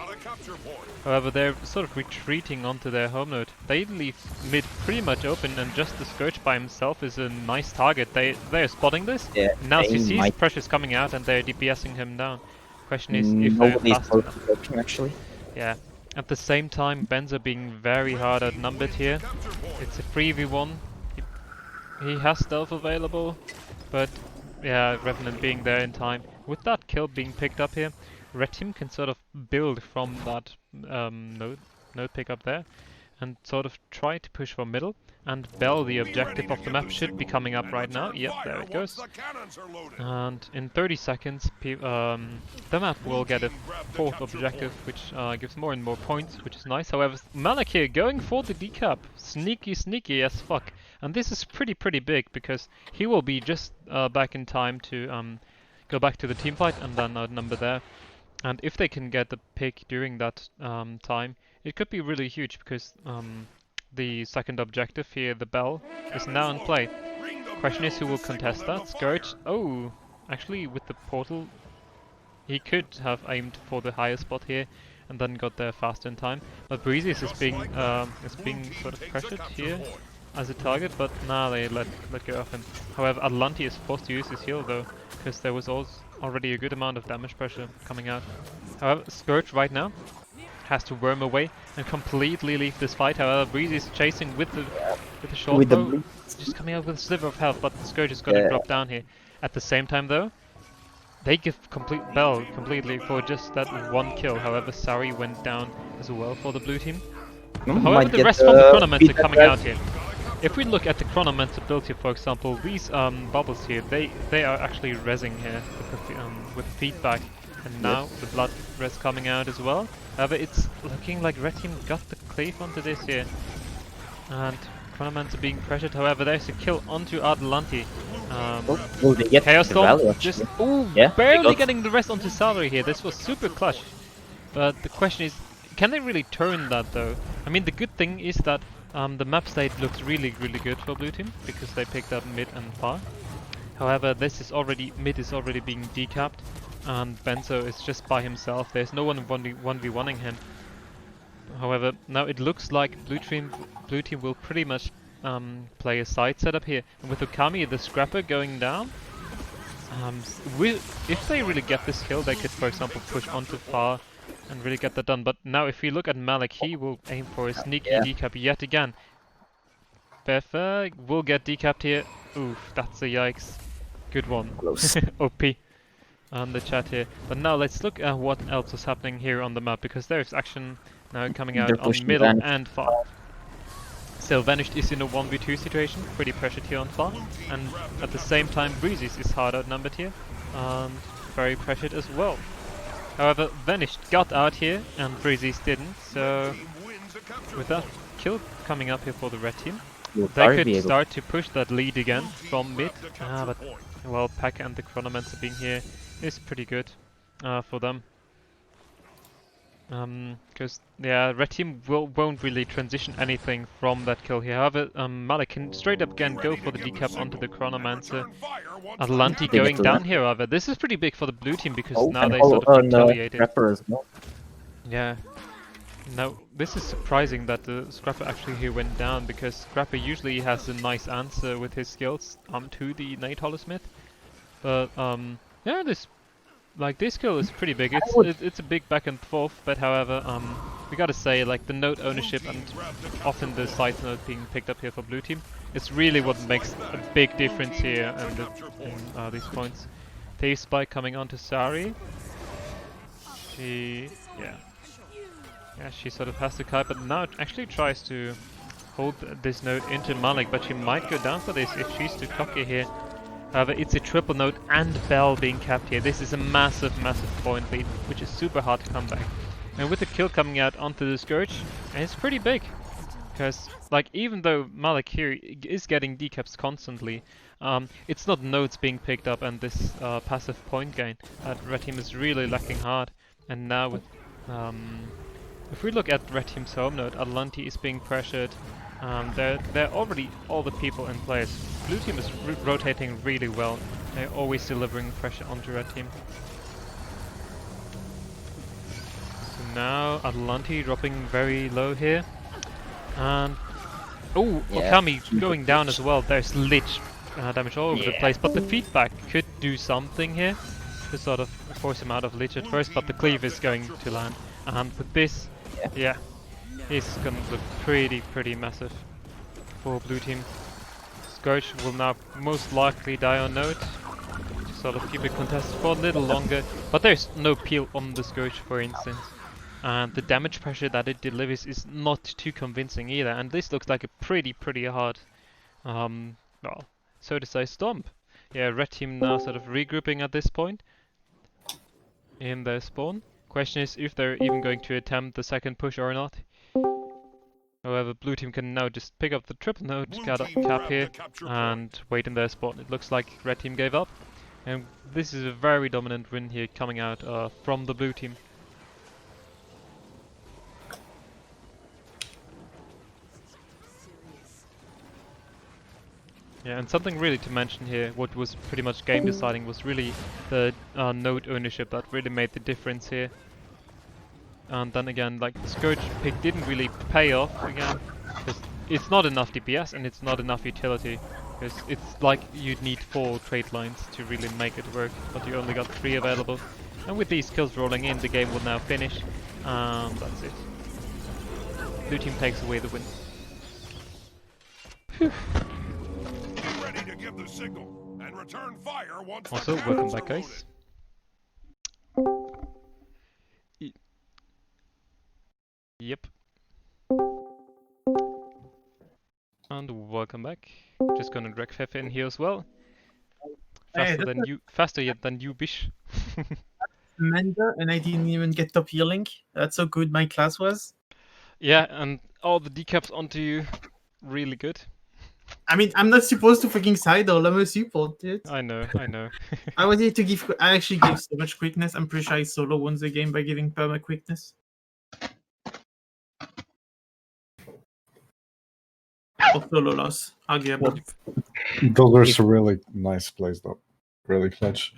However, they're sort of retreating onto their home node. They leave mid pretty much open, and just the Scourge by himself is a nice target. They're spotting this.
Yeah,
now CC's pressure's coming out, and they're DPSing him down. Question is if
nobody's
they're fast enough.
actually.
Yeah. At the same time, Benzo being very hard outnumbered here. It's a 3v1. He has stealth available, but yeah, Revenant being there in time. With that kill being picked up here, red team can sort of build from that node pickup there, and sort of try to push for middle. And Bell, the objective of the map, should be coming up right now. Yep, there it goes. And in 30 seconds, the map will get a 4th objective, which gives more and more points, which is nice. However, Malak here going for the decap. Sneaky as fuck. And this is pretty big, because he will be just back in time to go back to the team fight and then outnumber there. And if they can get the pick during that time, it could be really huge, because the second objective here, the Bell, is now in play. Question is who will contest that. Scourge, oh, actually with the portal, he could have aimed for the higher spot here and then got there faster in time. But Breezy's is being sort of pressured here as a target, but now they let go of him. However, Atlanti is forced to use his heal though, because there was already a good amount of damage pressure coming out. However, Scourge right now has to worm away and completely leave this fight. However, Breezy is chasing with the short bow, just coming out with a sliver of health, but the Scourge is gonna drop down here. At the same time though, they give Bell completely for just that one kill. However, Sari went down as well for the blue team. However, the rest from the Chronomancer coming out here. If we look at the Chronomancer build here, for example, these bubbles here, they are actually rezzing here with feedback. And now the blood res coming out as well. However, it's looking like red team got the cleave onto this here. And Chronomancer being pressured. However, there's a kill onto Atlanti.
Will they get
Chaos
the
Storm
value,
just
yeah,
barely getting the rest onto Salary here. This was super clutch. But the question is, can they really turn that though? I mean, the good thing is that the map state looks really good for blue team, because they picked up mid and far. However, mid is already being decapped, and Benzo is just by himself. There's no one 1v1ing him. However, now it looks like blue team will pretty much play a side setup here. And with Okami, the Scrapper, going down, if they really get this kill, they could, for example, push onto far and really get that done. But now if we look at Malik, he will aim for a sneaky decap yet again. Befa will get decapped here. Oof, that's a yikes. Good one. OP on the chat here. But now let's look at what else is happening here on the map, because there's action now coming out on middle and far. So Vanished is in a 1v2 situation, pretty pressured here on far, and at the same time Breezes is hard outnumbered here, and very pressured as well. However, Vanished got out here, and Breezy's didn't, so with that kill coming up here for the red team, they could start to push that lead again from mid, but well, Pack and the Chronomancer being here is pretty good for them. Because yeah, red team won't really transition anything from that kill here. However, Malik can straight up again go for the decap onto the Chronomancer. Atlanti going down here, however. This is pretty big for the blue team because now they sort of retaliated. Yeah. Now, this is surprising that the Scrapper actually here went down, because Scrapper usually has a nice answer with his skills to the Nate Hollowsmith. But yeah, this kill is pretty big. It's a big back and forth, but however, we gotta say, like, the node ownership and often the side node being picked up here for blue team, it's really what makes a big difference here in these points. Thief Spike coming onto Sari. She sort of has to kite, but now actually tries to hold this node into Malik, but she might go down for this if she's too cocky here. However, it's a triple node and Bell being capped here. This is a massive, massive point lead, which is super hard to come back. And with the kill coming out onto the Scourge, it's pretty big. Because, like, even though Malik here is getting decaps constantly, it's not nodes being picked up and this passive point gain that red team is really lacking hard. And now with, if we look at red team's home node, Atlanti is being pressured. They're already all the people in place. Blue team is rotating really well. They're always delivering pressure onto red team. So now Atlanti dropping very low here. And Okami going down as well. There's lich damage all over the place, but the feedback could do something here to sort of force him out of lich at first, but the cleave is going to land. And with this, he's gonna look pretty massive for blue team. Scourge will now most likely die on node to sort of keep it contested for a little longer, but there's no peel on the Scourge, for instance. And the damage pressure that it delivers is not too convincing either, and this looks like a pretty hard, well, so to say, stomp. Yeah, red team now sort of regrouping at this point in their spawn. Question is if they're even going to attempt the second push or not. However, blue team can now just pick up the triple node, cap here, and wait in their spawn. It looks like red team gave up, and this is a very dominant win here coming out from the blue team. Yeah, and something really to mention here, what was pretty much game deciding, was really the node ownership that really made the difference here. And then again, like, the Scourge pick didn't really pay off again, because it's not enough DPS and it's not enough utility. Because it's like you'd need 4 trait lines to really make it work, but you only got 3 available. And with these kills rolling in, the game will now finish, and that's it. Blue team takes away the win. Phew.
The signal and return fire once
also, welcome back, guys. Yep. And welcome back. Just gonna drag Fefe in here as well. Faster than you, Bish.
Mender, and I didn't even get top healing. That's how good my class was.
Yeah, and all the decaps onto you, really good.
I mean, I'm not supposed to freaking side all. I'm a support, dude.
I know.
I wanted to give. I actually gave so much quickness. I'm pretty sure I solo won the game by giving perma quickness. Or solo loss, arguable.
Those are some really nice plays, though. Really clutch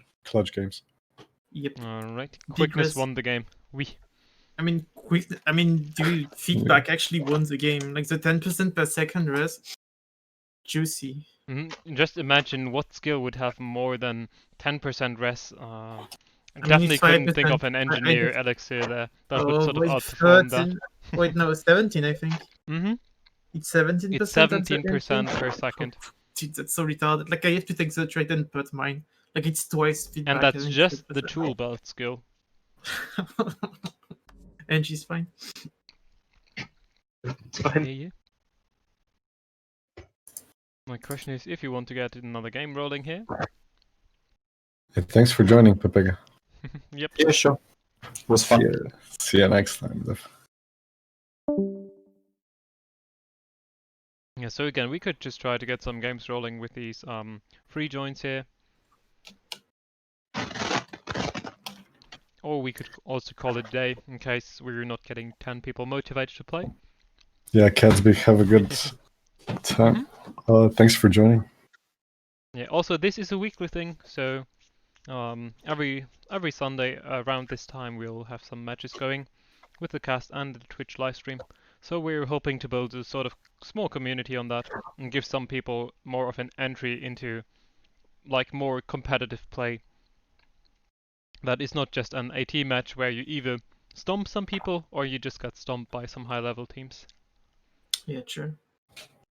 games.
Yep.
Alright. Quickness won the game.
Dude, feedback actually won the game. Like the 10% per second res. Juicy.
Just imagine what skill would have more than 10% res. I definitely couldn't think of an engineer elixir there that would sort of outperform that.
Wait, no, 17, I think. It's 17%.
It's 17% per second.
Dude, that's so retarded. Like, I have to take the trait and put mine. Like, it's twice feedback.
And that's just the tool belt skill.
And she's fine.
It's fine.
Yeah. My question is if you want to get another game rolling here.
Hey, thanks for joining, Pepega.
Yep.
Yeah, sure. Was fun.
See you next time.
Yeah, so again, we could just try to get some games rolling with these free joins here. Or we could also call it a day, in case we're not getting 10 people motivated to play.
Yeah, Catsby, have a good time. Thanks for joining.
Yeah, also this is a weekly thing, so every Sunday around this time we'll have some matches going with the cast and the Twitch livestream. So we're hoping to build a sort of small community on that and give some people more of an entry into like more competitive play. That is not just an AT match where you either stomp some people or you just got stomped by some high level teams.
Yeah, true.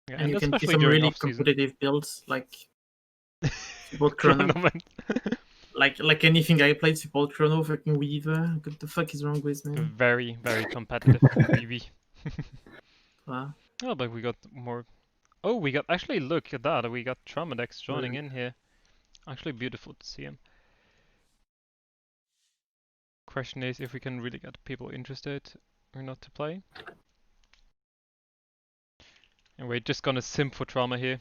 Yeah,
and you can see
especially
some
during
really
off-season.
competitive builds, like support chrono. like anything I played, support chrono, fucking Weaver. What the fuck is wrong with me?
Very, very competitive PvP.
Wow.
Oh, but we got more. Oh, we got actually look at that. We got Traumadex joining in here. Actually, beautiful to see him. Question is if we can really get people interested or not to play. And we're just gonna simp for Trauma here.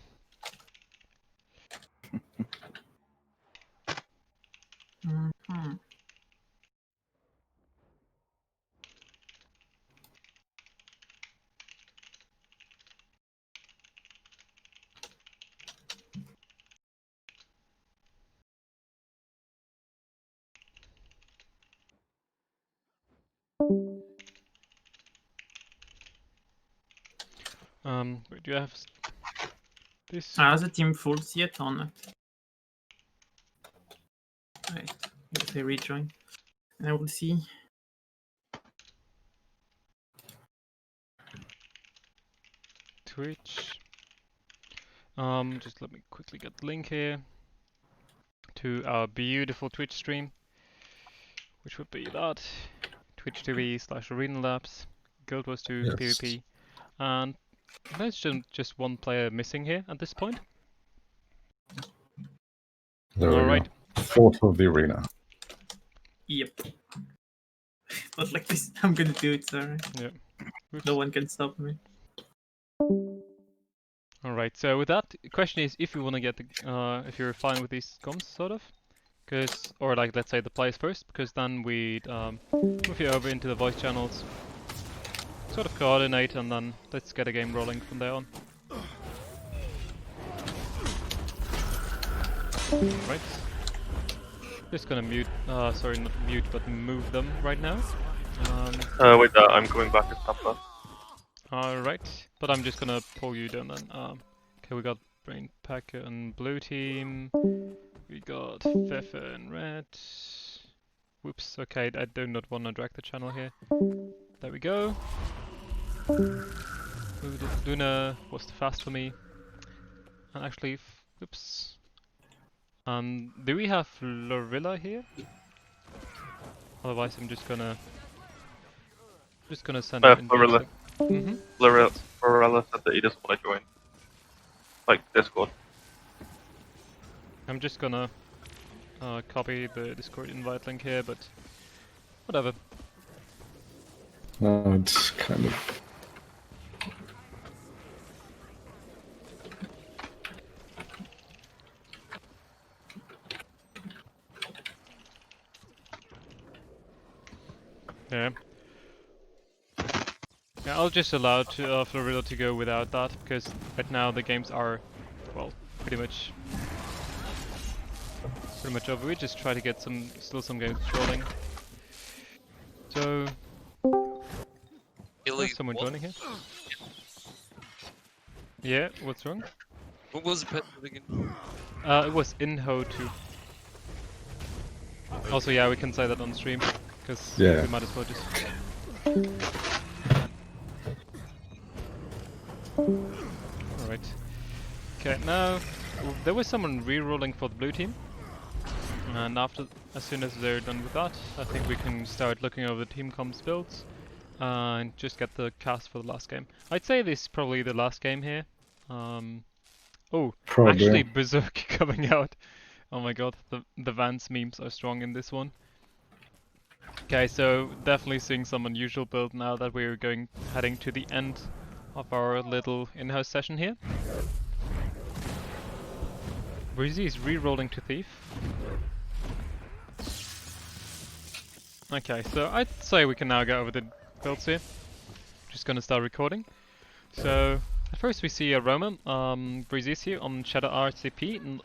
Wait, do you have this?
Has the team full yet or not? Right, I guess I rejoin. And I will see.
Twitch. Just let me quickly get the link here to our beautiful Twitch stream, which would be that Twitch TV/Arena Labs, Guild Wars 2 PvP, and there's just one player missing here at this point.
There we
Alright.
go. Fourth of the arena.
Yep. Not like this. I'm gonna do it, sorry.
Yeah.
No one can stop me.
Alright, so with that, the question is if you want to get the, if you're fine with these comms, sort of. Cause, or like, let's say the players first, because then we'd move you over into the voice channels, sort of coordinate, and then let's get a game rolling from there on. Right. Just gonna mute, sorry, not mute, but move them right now.
Wait, I'm coming back to stop that.
Alright, but I'm just gonna pull you down then. Okay, we got Brain Packer and blue team. We got Fefe and red. Whoops, okay, I do not want to drag the channel here. There we go. Luna was fast for me. And actually, whoops. Do we have Lorilla here? Otherwise, I'm just gonna send it in.
Lorilla.
Mm-hmm.
Lorilla said that he doesn't want to join. Like Discord.
I'm just gonna copy the Discord invite link here, but whatever.
No, it's kind of...
Yeah. Yeah, I'll just allow Florida to go without that, because right now the games are, well, pretty much over. We just try to get still some games rolling. So, there's someone joining here. Yeah, what's wrong?
What was the pet again?
It was Inhouse 2. Also, yeah, we can say that on stream, because
Yeah.
we might as well just... Alright. Okay, now, there was someone re-rolling for the blue team. And as soon as they're done with that, I think we can start looking over the team comms builds. And just get the cast for the last game. I'd say this is probably the last game here. Oh,
Probably.
actually Berserk coming out. Oh my god, the Vance memes are strong in this one. Okay, so definitely seeing some unusual build now that we're heading to the end of our little in-house session here. Breezy is re-rolling to Thief. Okay, so I'd say we can now go over the builds here. Just gonna start recording. So at first we see a Roman, Breezy's here on Shadow RCP,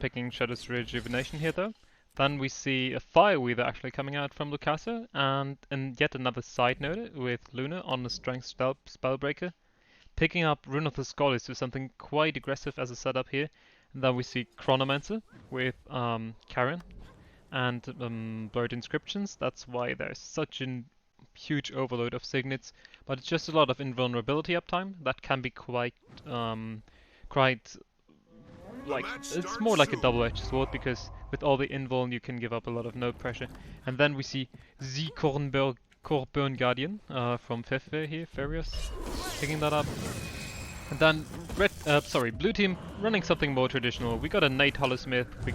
picking Shadow's Rejuvenation here though. Then we see a Fire Weaver actually coming out from Lucasa, and yet another side note with Luna on the Strength Spellbreaker, picking up Rune of the Skull, so something quite aggressive as a setup here. And then we see Chronomancer with Karen and Blurred Inscriptions. That's why there's such a huge overload of signets, but it's just a lot of invulnerability uptime that can be quite like, it's more like a double-edged sword, because with all the invuln you can give up a lot of node pressure. And then we see the Corburn Guardian from Fefe here, Furious, picking that up. And then blue team running something more traditional. We got a Nate Hollowsmith, we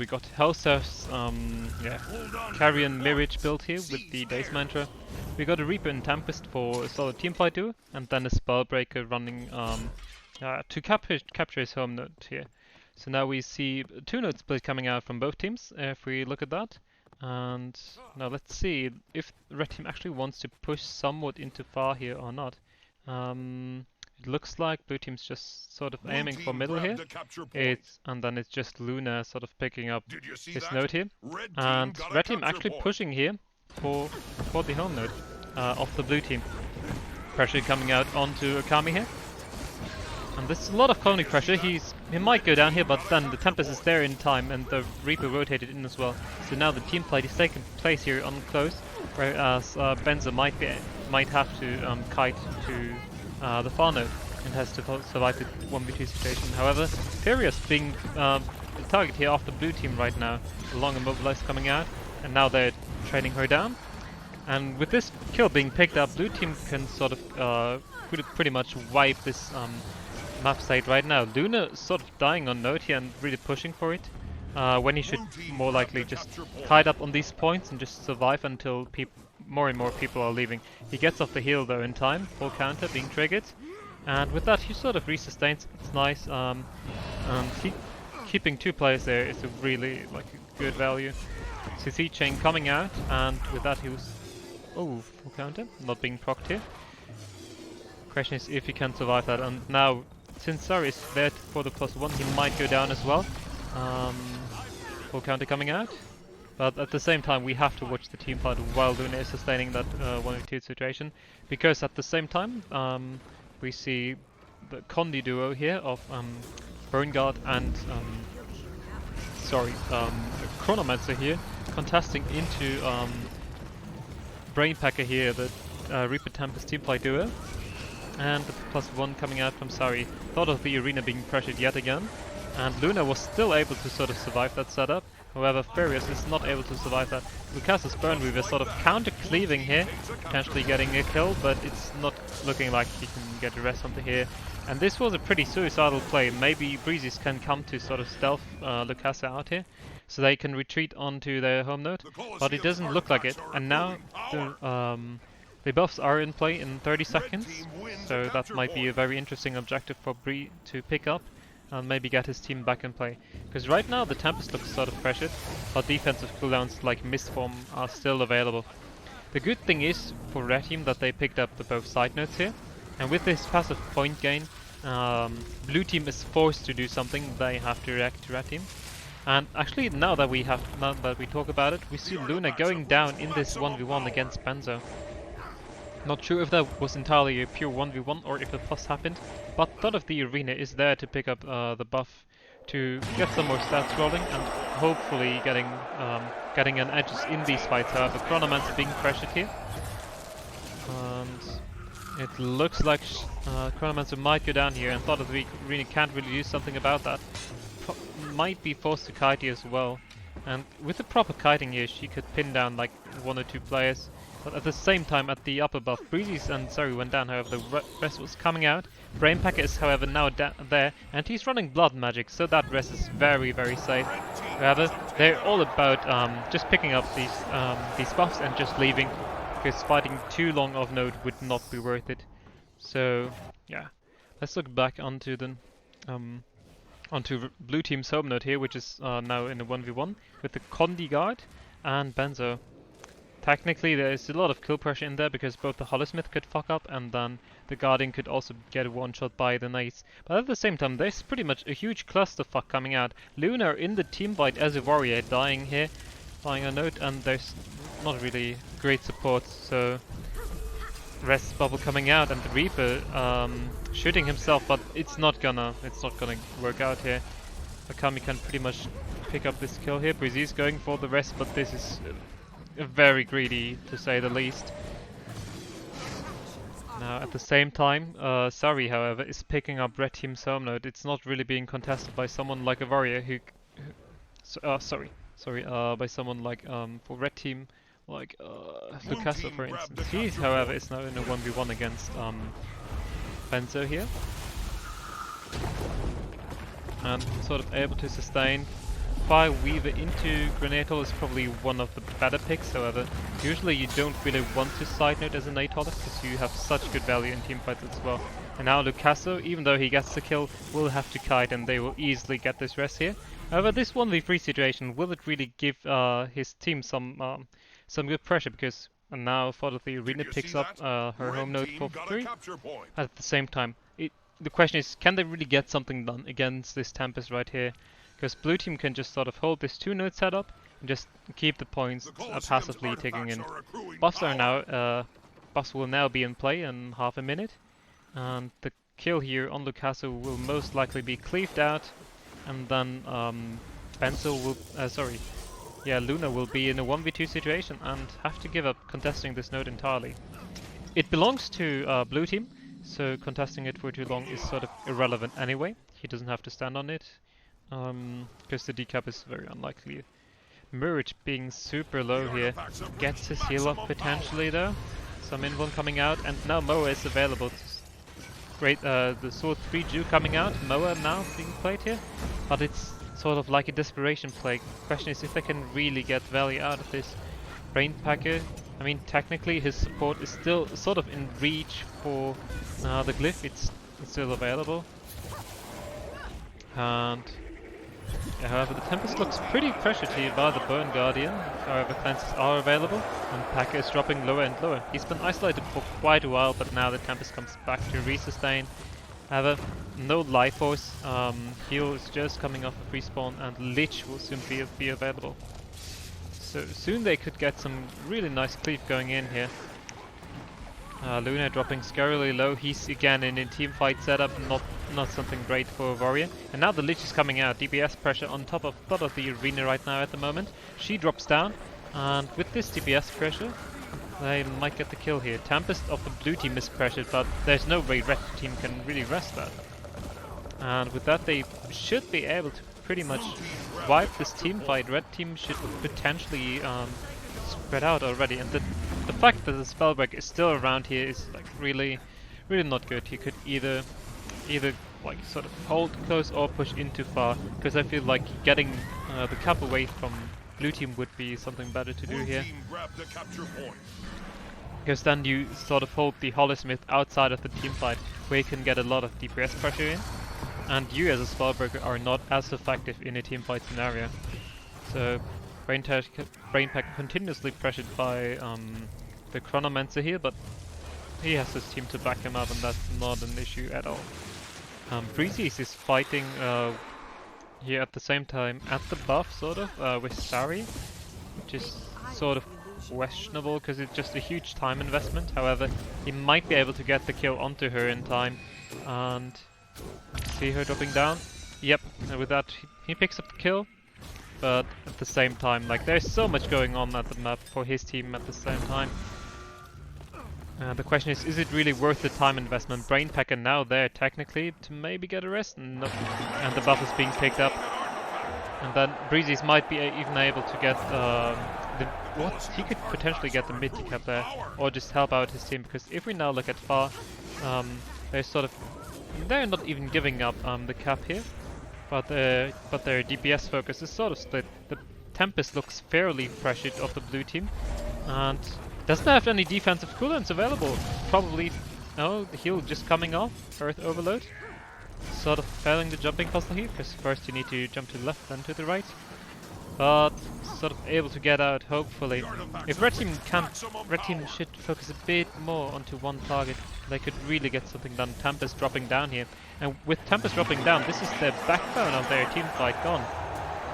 got Hellseth's Carrion Mirage build here with the Days Mantra. We got a Reaper and Tempest for a solid teamfight duo, and then a Spellbreaker running to capture his home node here. So now we see 2 node split coming out from both teams, if we look at that. And now let's see if red team actually wants to push somewhat into far here or not. It looks like blue team's just sort of aiming for middle here. And then it's just Luna sort of picking up his node here. And red team actually pushing here for the home node of the blue team. Pressure coming out onto Akami here. And there's a lot of colony pressure. He might go down here, but then the Tempest is there in time, and the Reaper rotated in as well. So now the team fight is taking place here on close, whereas Benza might have to kite to the far node and has to survive the 1v2 situation. However, Furious being the target here of the blue team right now, along and Mobilize coming out, and now they're training her down. And with this kill being picked up, blue team can sort of pretty much wipe this map state right now. Luna sort of dying on node here and really pushing for it, when he should more likely just kite up on these points and just survive until more and more people are leaving. He gets off the heal though in time, full counter being triggered, and with that he sort of resustains. It's nice. Keeping 2 players there is a really a good value. CC chain coming out, and with that he was full counter, not being procced here. Question is if he can survive that, and now since Sari is there for the +1, he might go down as well. Full counter coming out. But at the same time, we have to watch the team fight while Luna is sustaining that 1v2 situation, because at the same time, we see the Condi duo here of Burnguard and Chronomancer here contesting into Brainpacker here, the Reaper Tempest teamfight duo. And the +1 coming out from Sari. Thought of the arena being pressured yet again, and Luna was still able to sort of survive that setup. However, Furious is not able to survive that. Lucasa's Burn Weaver sort of counter-cleaving here, potentially getting a kill, but it's not looking like he can get a rest onto here. And this was a pretty suicidal play. Maybe Breezes can come to sort of stealth Lucasa out here, so they can retreat onto their home node, but it doesn't look like it. And now the buffs are in play in 30 seconds, so that might be a very interesting objective for Bree to pick up and maybe get his team back in play. Because right now the Tempest looks sort of pressured, but defensive cooldowns like Mistform are still available. The good thing is for Red Team that they picked up the both side nodes here, and with this passive point gain, Blue Team is forced to do something. They have to react to Red Team. And actually now that we talk about it, we see Luna going down in this 1v1 against Benzo. Not sure if that was entirely a pure 1v1 or if a plus happened, but thought of the arena is there to pick up the buff to get some more stats rolling and hopefully getting an edges in these fights. However, Chronomancer being pressured here, and it looks like Chronomancer might go down here, and thought of the arena can't really do something about that. Might be forced to kite here as well, and with the proper kiting here she could pin down like 1 or 2 players. But at the same time, at the upper buff, Breezy's and Sari went down, however the rest was coming out. Brainpacker is however now there, and he's running blood magic, so that rest is very, very safe. However, they're all about just picking up these buffs and just leaving, because fighting too long of node would not be worth it. So yeah, let's look back onto the onto blue team's home node here, which is now in a 1v1 with the Condi guard and Benzo. Technically there is a lot of kill pressure in there because both the Holosmith could fuck up and then the Guardian could also get one shot by the Knights. But at the same time there's pretty much a huge clusterfuck coming out. Luna in the team fight as a warrior dying here, dying a node, and there's not really great support, so rest bubble coming out and the Reaper shooting himself, but it's not gonna work out here. Akami can pretty much pick up this kill here. Breezy's going for the rest, but this is very greedy to say the least. Now at the same time, Sari however is picking up red team's home node. It's not really being contested by someone like a warrior who by someone like for red team like Lucasa for instance. He however is now in a 1v1 against Benzo here. And sort of able to sustain. Fire Weaver into Grenade is probably one of the better picks, however usually you don't really want to side note as an Nate because you have such good value in teamfights as well. And now Lucasso, even though he gets the kill, will have to kite and they will easily get this rest here. However, this 1v3 situation, will it really give his team some good pressure, because now Father the Arena picks up her home node for free. At the same time, the question is, can they really get something done against this Tempest right here? Because blue team can just sort of hold this 2-node setup and just keep the points passively taking in. Buffs are now, buffs will now be in play in half a minute, and the kill here on Lucasso will most likely be cleaved out, and then Benzo will, Luna will be in a 1v2 situation and have to give up contesting this node entirely. It belongs to blue team, so contesting it for too long is sort of irrelevant anyway. He doesn't have to stand on it. Because the decap is very unlikely. Murich being super low here gets his heal up potentially though. Some invuln coming out, and now Moa is available. Great, the Sword 3 Jew coming out. Moa now being played here, but it's sort of like a desperation play. Question is if they can really get value out of this. Brainpacker, I mean technically his support is still sort of in reach for the glyph. It's still available, and yeah, however, the Tempest looks pretty pressured here by the Burn Guardian. However, cleanses are available, and Packer is dropping lower and lower. He's been isolated for quite a while, but now the Tempest comes back to resustain. However, no Life Force. Heal is just coming off of respawn, and Lich will soon be available. So soon they could get some really nice cleave going in here. Luna dropping scarily low. He's again in a team fight setup, not something great for a warrior. And now the Lich is coming out. DPS pressure on top of the arena right now at the moment. She drops down, and with this DPS pressure, they might get the kill here. Tempest of the blue team is pressured, but there's no way red team can really rest that. And with that, they should be able to pretty much wipe this team fight. Red team should potentially spread out already, and the fact that the Spellbreak is still around here is like really not good. He could either like sort of hold close or push in too far, because I feel like getting the cap away from blue team would be something better to do here. Because then you sort of hold the Holosmith outside of the team fight, where you can get a lot of DPS pressure in, and you as a Spellbreaker are not as effective in a team fight scenario. So Brainpack continuously pressured by the Chronomancer here, but he has his team to back him up, and that's not an issue at all. Breezy is fighting here at the same time at the buff, sort of, with Sari, which is sort of questionable because it's just a huge time investment. However, he might be able to get the kill onto her in time, and see her dropping down. Yep, and with that he picks up the kill. But at the same time, like, there's so much going on at the map for his team at the same time. The question is it really worth the time investment? Brainpacker now there technically to maybe get a rest? Nope. And the buff is being picked up. And then Breezy's might be even able to get he could potentially get the mid decap there, or just help out his team, because if we now look at Far, they're not even giving up the cap here, but their DPS focus is sort of split. The Tempest looks fairly pressured of the blue team, and doesn't have any defensive cooldowns available. Probably, no, the heal just coming off, Earth Overload. Sort of failing the jumping puzzle here, because first you need to jump to the left, then to the right. But sort of able to get out, hopefully. If Red Team should focus a bit more onto one target, they could really get something done. Tempest dropping down here. And with Tempest dropping down, this is the backbone of their team fight gone.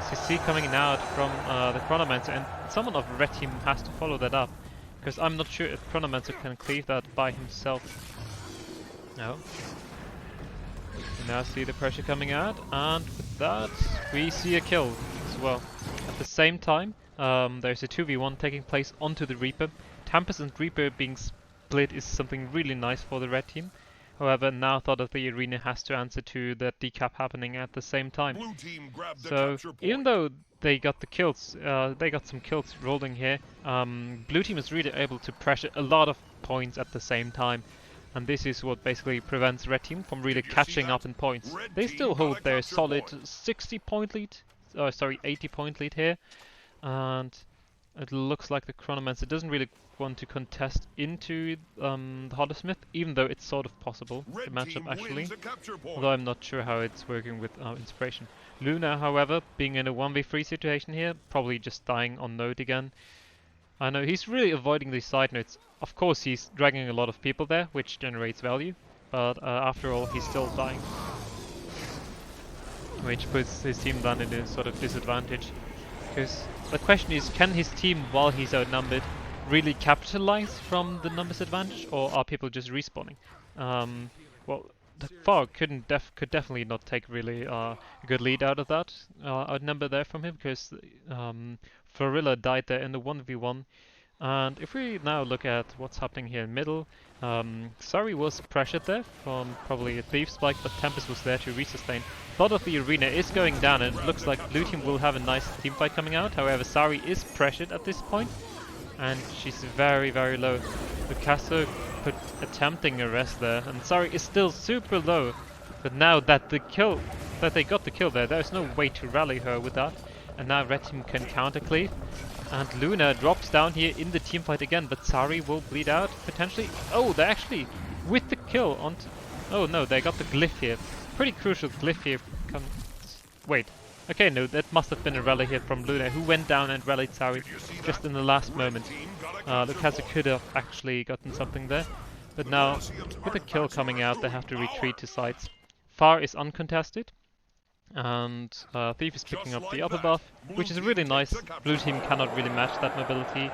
CC coming out from the Chronomancer, and someone of Red Team has to follow that up. Because I'm not sure if Chronomancer can cleave that by himself. No. We now see the pressure coming out, and with that, we see a kill as well. At the same time, there's a 2v1 taking place onto the Reaper. Tempest and Reaper being split is something really nice for the red team. However, now Thought of the Arena has to answer to that decap happening at the same time. So, even though they got the kills, they got some kills rolling here, blue team is really able to pressure a lot of points at the same time. And this is what basically prevents red team from really catching up in points. They still hold their solid 80 point lead here. And it looks like the Chronomancer doesn't really want to contest into the Hoddersmith, even though it's sort of possible, the matchup actually. Although I'm not sure how it's working with Inspiration. Luna, however, being in a 1v3 situation here, probably just dying on node again. I know he's really avoiding these side nodes. Of course he's dragging a lot of people there, which generates value, but after all he's still dying. Which puts his team then in a sort of disadvantage. Because the question is, can his team, while he's outnumbered, really capitalize from the numbers advantage, or are people just respawning? Well, the Far could definitely not take really a good lead out of that outnumber there from him, because Florilla died there in the 1v1. And if we now look at what's happening here in middle, Sari was pressured there from probably a Thief Spike, but Tempest was there to resustain. Thought of the Arena is going down, and it looks like blue team will have a nice team fight coming out. However, Sari is pressured at this point, and she's very, very low. Lucasso attempting a rest there, and Sari is still super low. But now that they got the kill there, there's no way to rally her with that. And now red team can counter cleave. And Luna drops down here in the team fight again, but Sari will bleed out potentially. Oh, they're actually with the kill on. Oh no, they got the glyph here. Pretty crucial glyph here. Wait. Okay, no, that must have been a rally here from Luna, who went down and rallied Sari just in the last moment. Lucasso could have actually gotten something there, but now with the kill coming out, they have to retreat to sides. Far is uncontested. And Thief is picking up the upper buff, which is really nice. Blue team cannot really match that mobility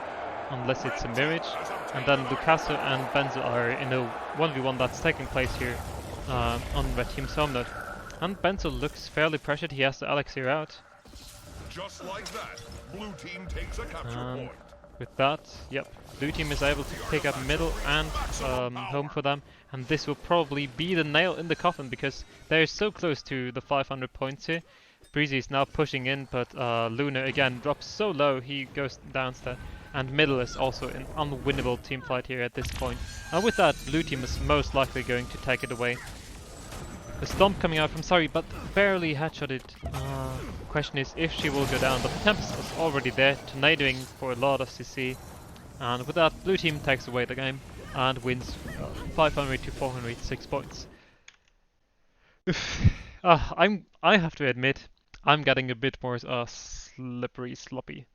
unless it's a Mirage. And then Lucasso and Benzo are in a 1v1 that's taking place here on red team's home node. And Benzo looks fairly pressured, he has the Elixir out.
Just like that, blue team takes a capture point.
With that, yep, blue team is able to pick up middle and home for them, and this will probably be the nail in the coffin because they're so close to the 500 points here. Breezy is now pushing in, but Luna again drops so low he goes downstairs, and middle is also an unwinnable team fight here at this point. And with that, blue team is most likely going to take it away. The stomp coming out from Sari, but barely headshotted. Question is if she will go down, but the Tempest was already there, tornadoing for a lot of CC. And with that, blue team takes away the game and wins 500 to 406 points. I have to admit, I'm getting a bit more slippery, sloppy.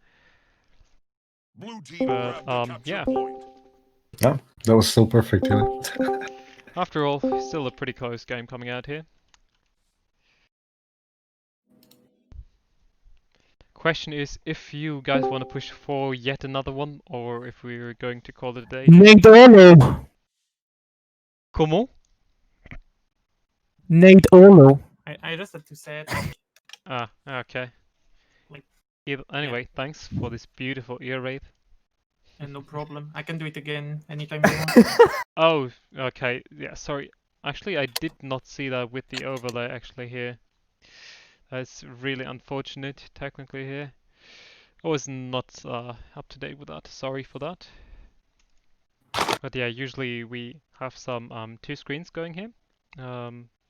Blue team
but yeah.
Yeah, that was still perfect, yeah.
After all, still a pretty close game coming out here. Question is if you guys want to push for yet another one, or if we're going to call it a day.
Nate Olo!
Comment?
Nate Olo. I just had to say it.
Ah, okay. Anyway, thanks for this beautiful ear rape.
And no problem. I can do it again anytime you want.
Oh, okay. Yeah, sorry. Actually, I did not see that with the overlay actually here. That's really unfortunate, technically here. I was not up to date with that. Sorry for that. But yeah, usually we have some 2 screens going here.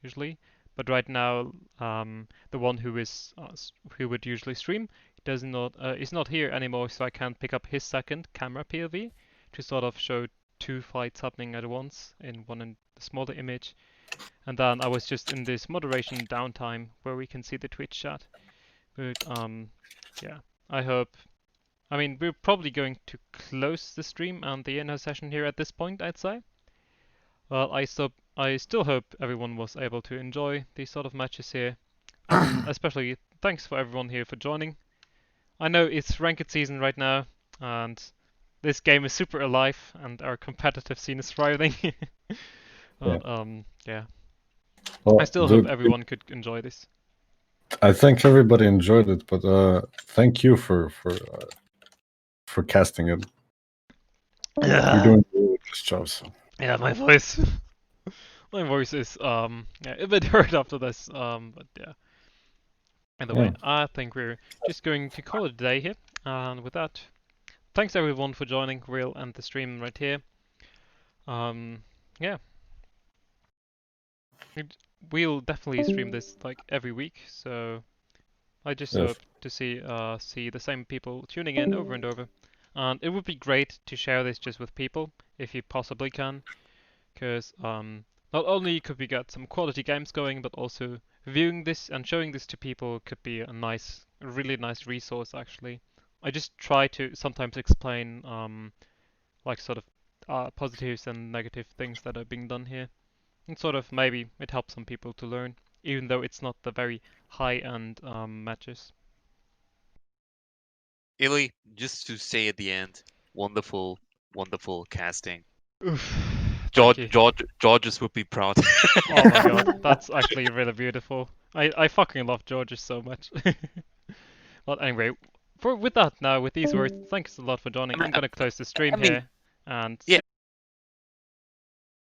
Usually, but right now the one who who would usually stream is not here anymore, so I can't pick up his second camera POV to sort of show 2 fights happening at once in one smaller image. And then I was just in this moderation downtime where we can see the Twitch chat. But yeah, I mean, we're probably going to close the stream and the in-house session here at this point, I'd say. Well, I still hope everyone was able to enjoy these sort of matches here. And especially thanks for everyone here for joining. I know it's ranked season right now, and this game is super alive, and our competitive scene is thriving. But, yeah.
Well,
I still hope everyone could enjoy this.
I think everybody enjoyed it, but thank you for casting it.
Yeah.
You're doing a really good job. So.
Yeah, my voice is yeah, a bit hurt after this, but yeah. Either way, I think we're just going to call it a day here. And with that, thanks everyone for joining. We'll end the stream right here. Yeah. We'll definitely stream this like every week, so I just hope to see the same people tuning in over and over. And it would be great to share this just with people, if you possibly can. Because not only could we get some quality games going, but also viewing this and showing this to people could be a really nice resource actually. I just try to sometimes explain like sort of positives and negative things that are being done here. And sort of maybe it helps some people to learn, even though it's not the very high-end matches.
Illy, just to say at the end, wonderful, wonderful casting.
Oof.
Georges would be proud.
Oh my god, that's actually really beautiful. I fucking love Georges so much. But anyway, with that now, with these words, thanks a lot for joining. I'm gonna close the stream here, and
yeah,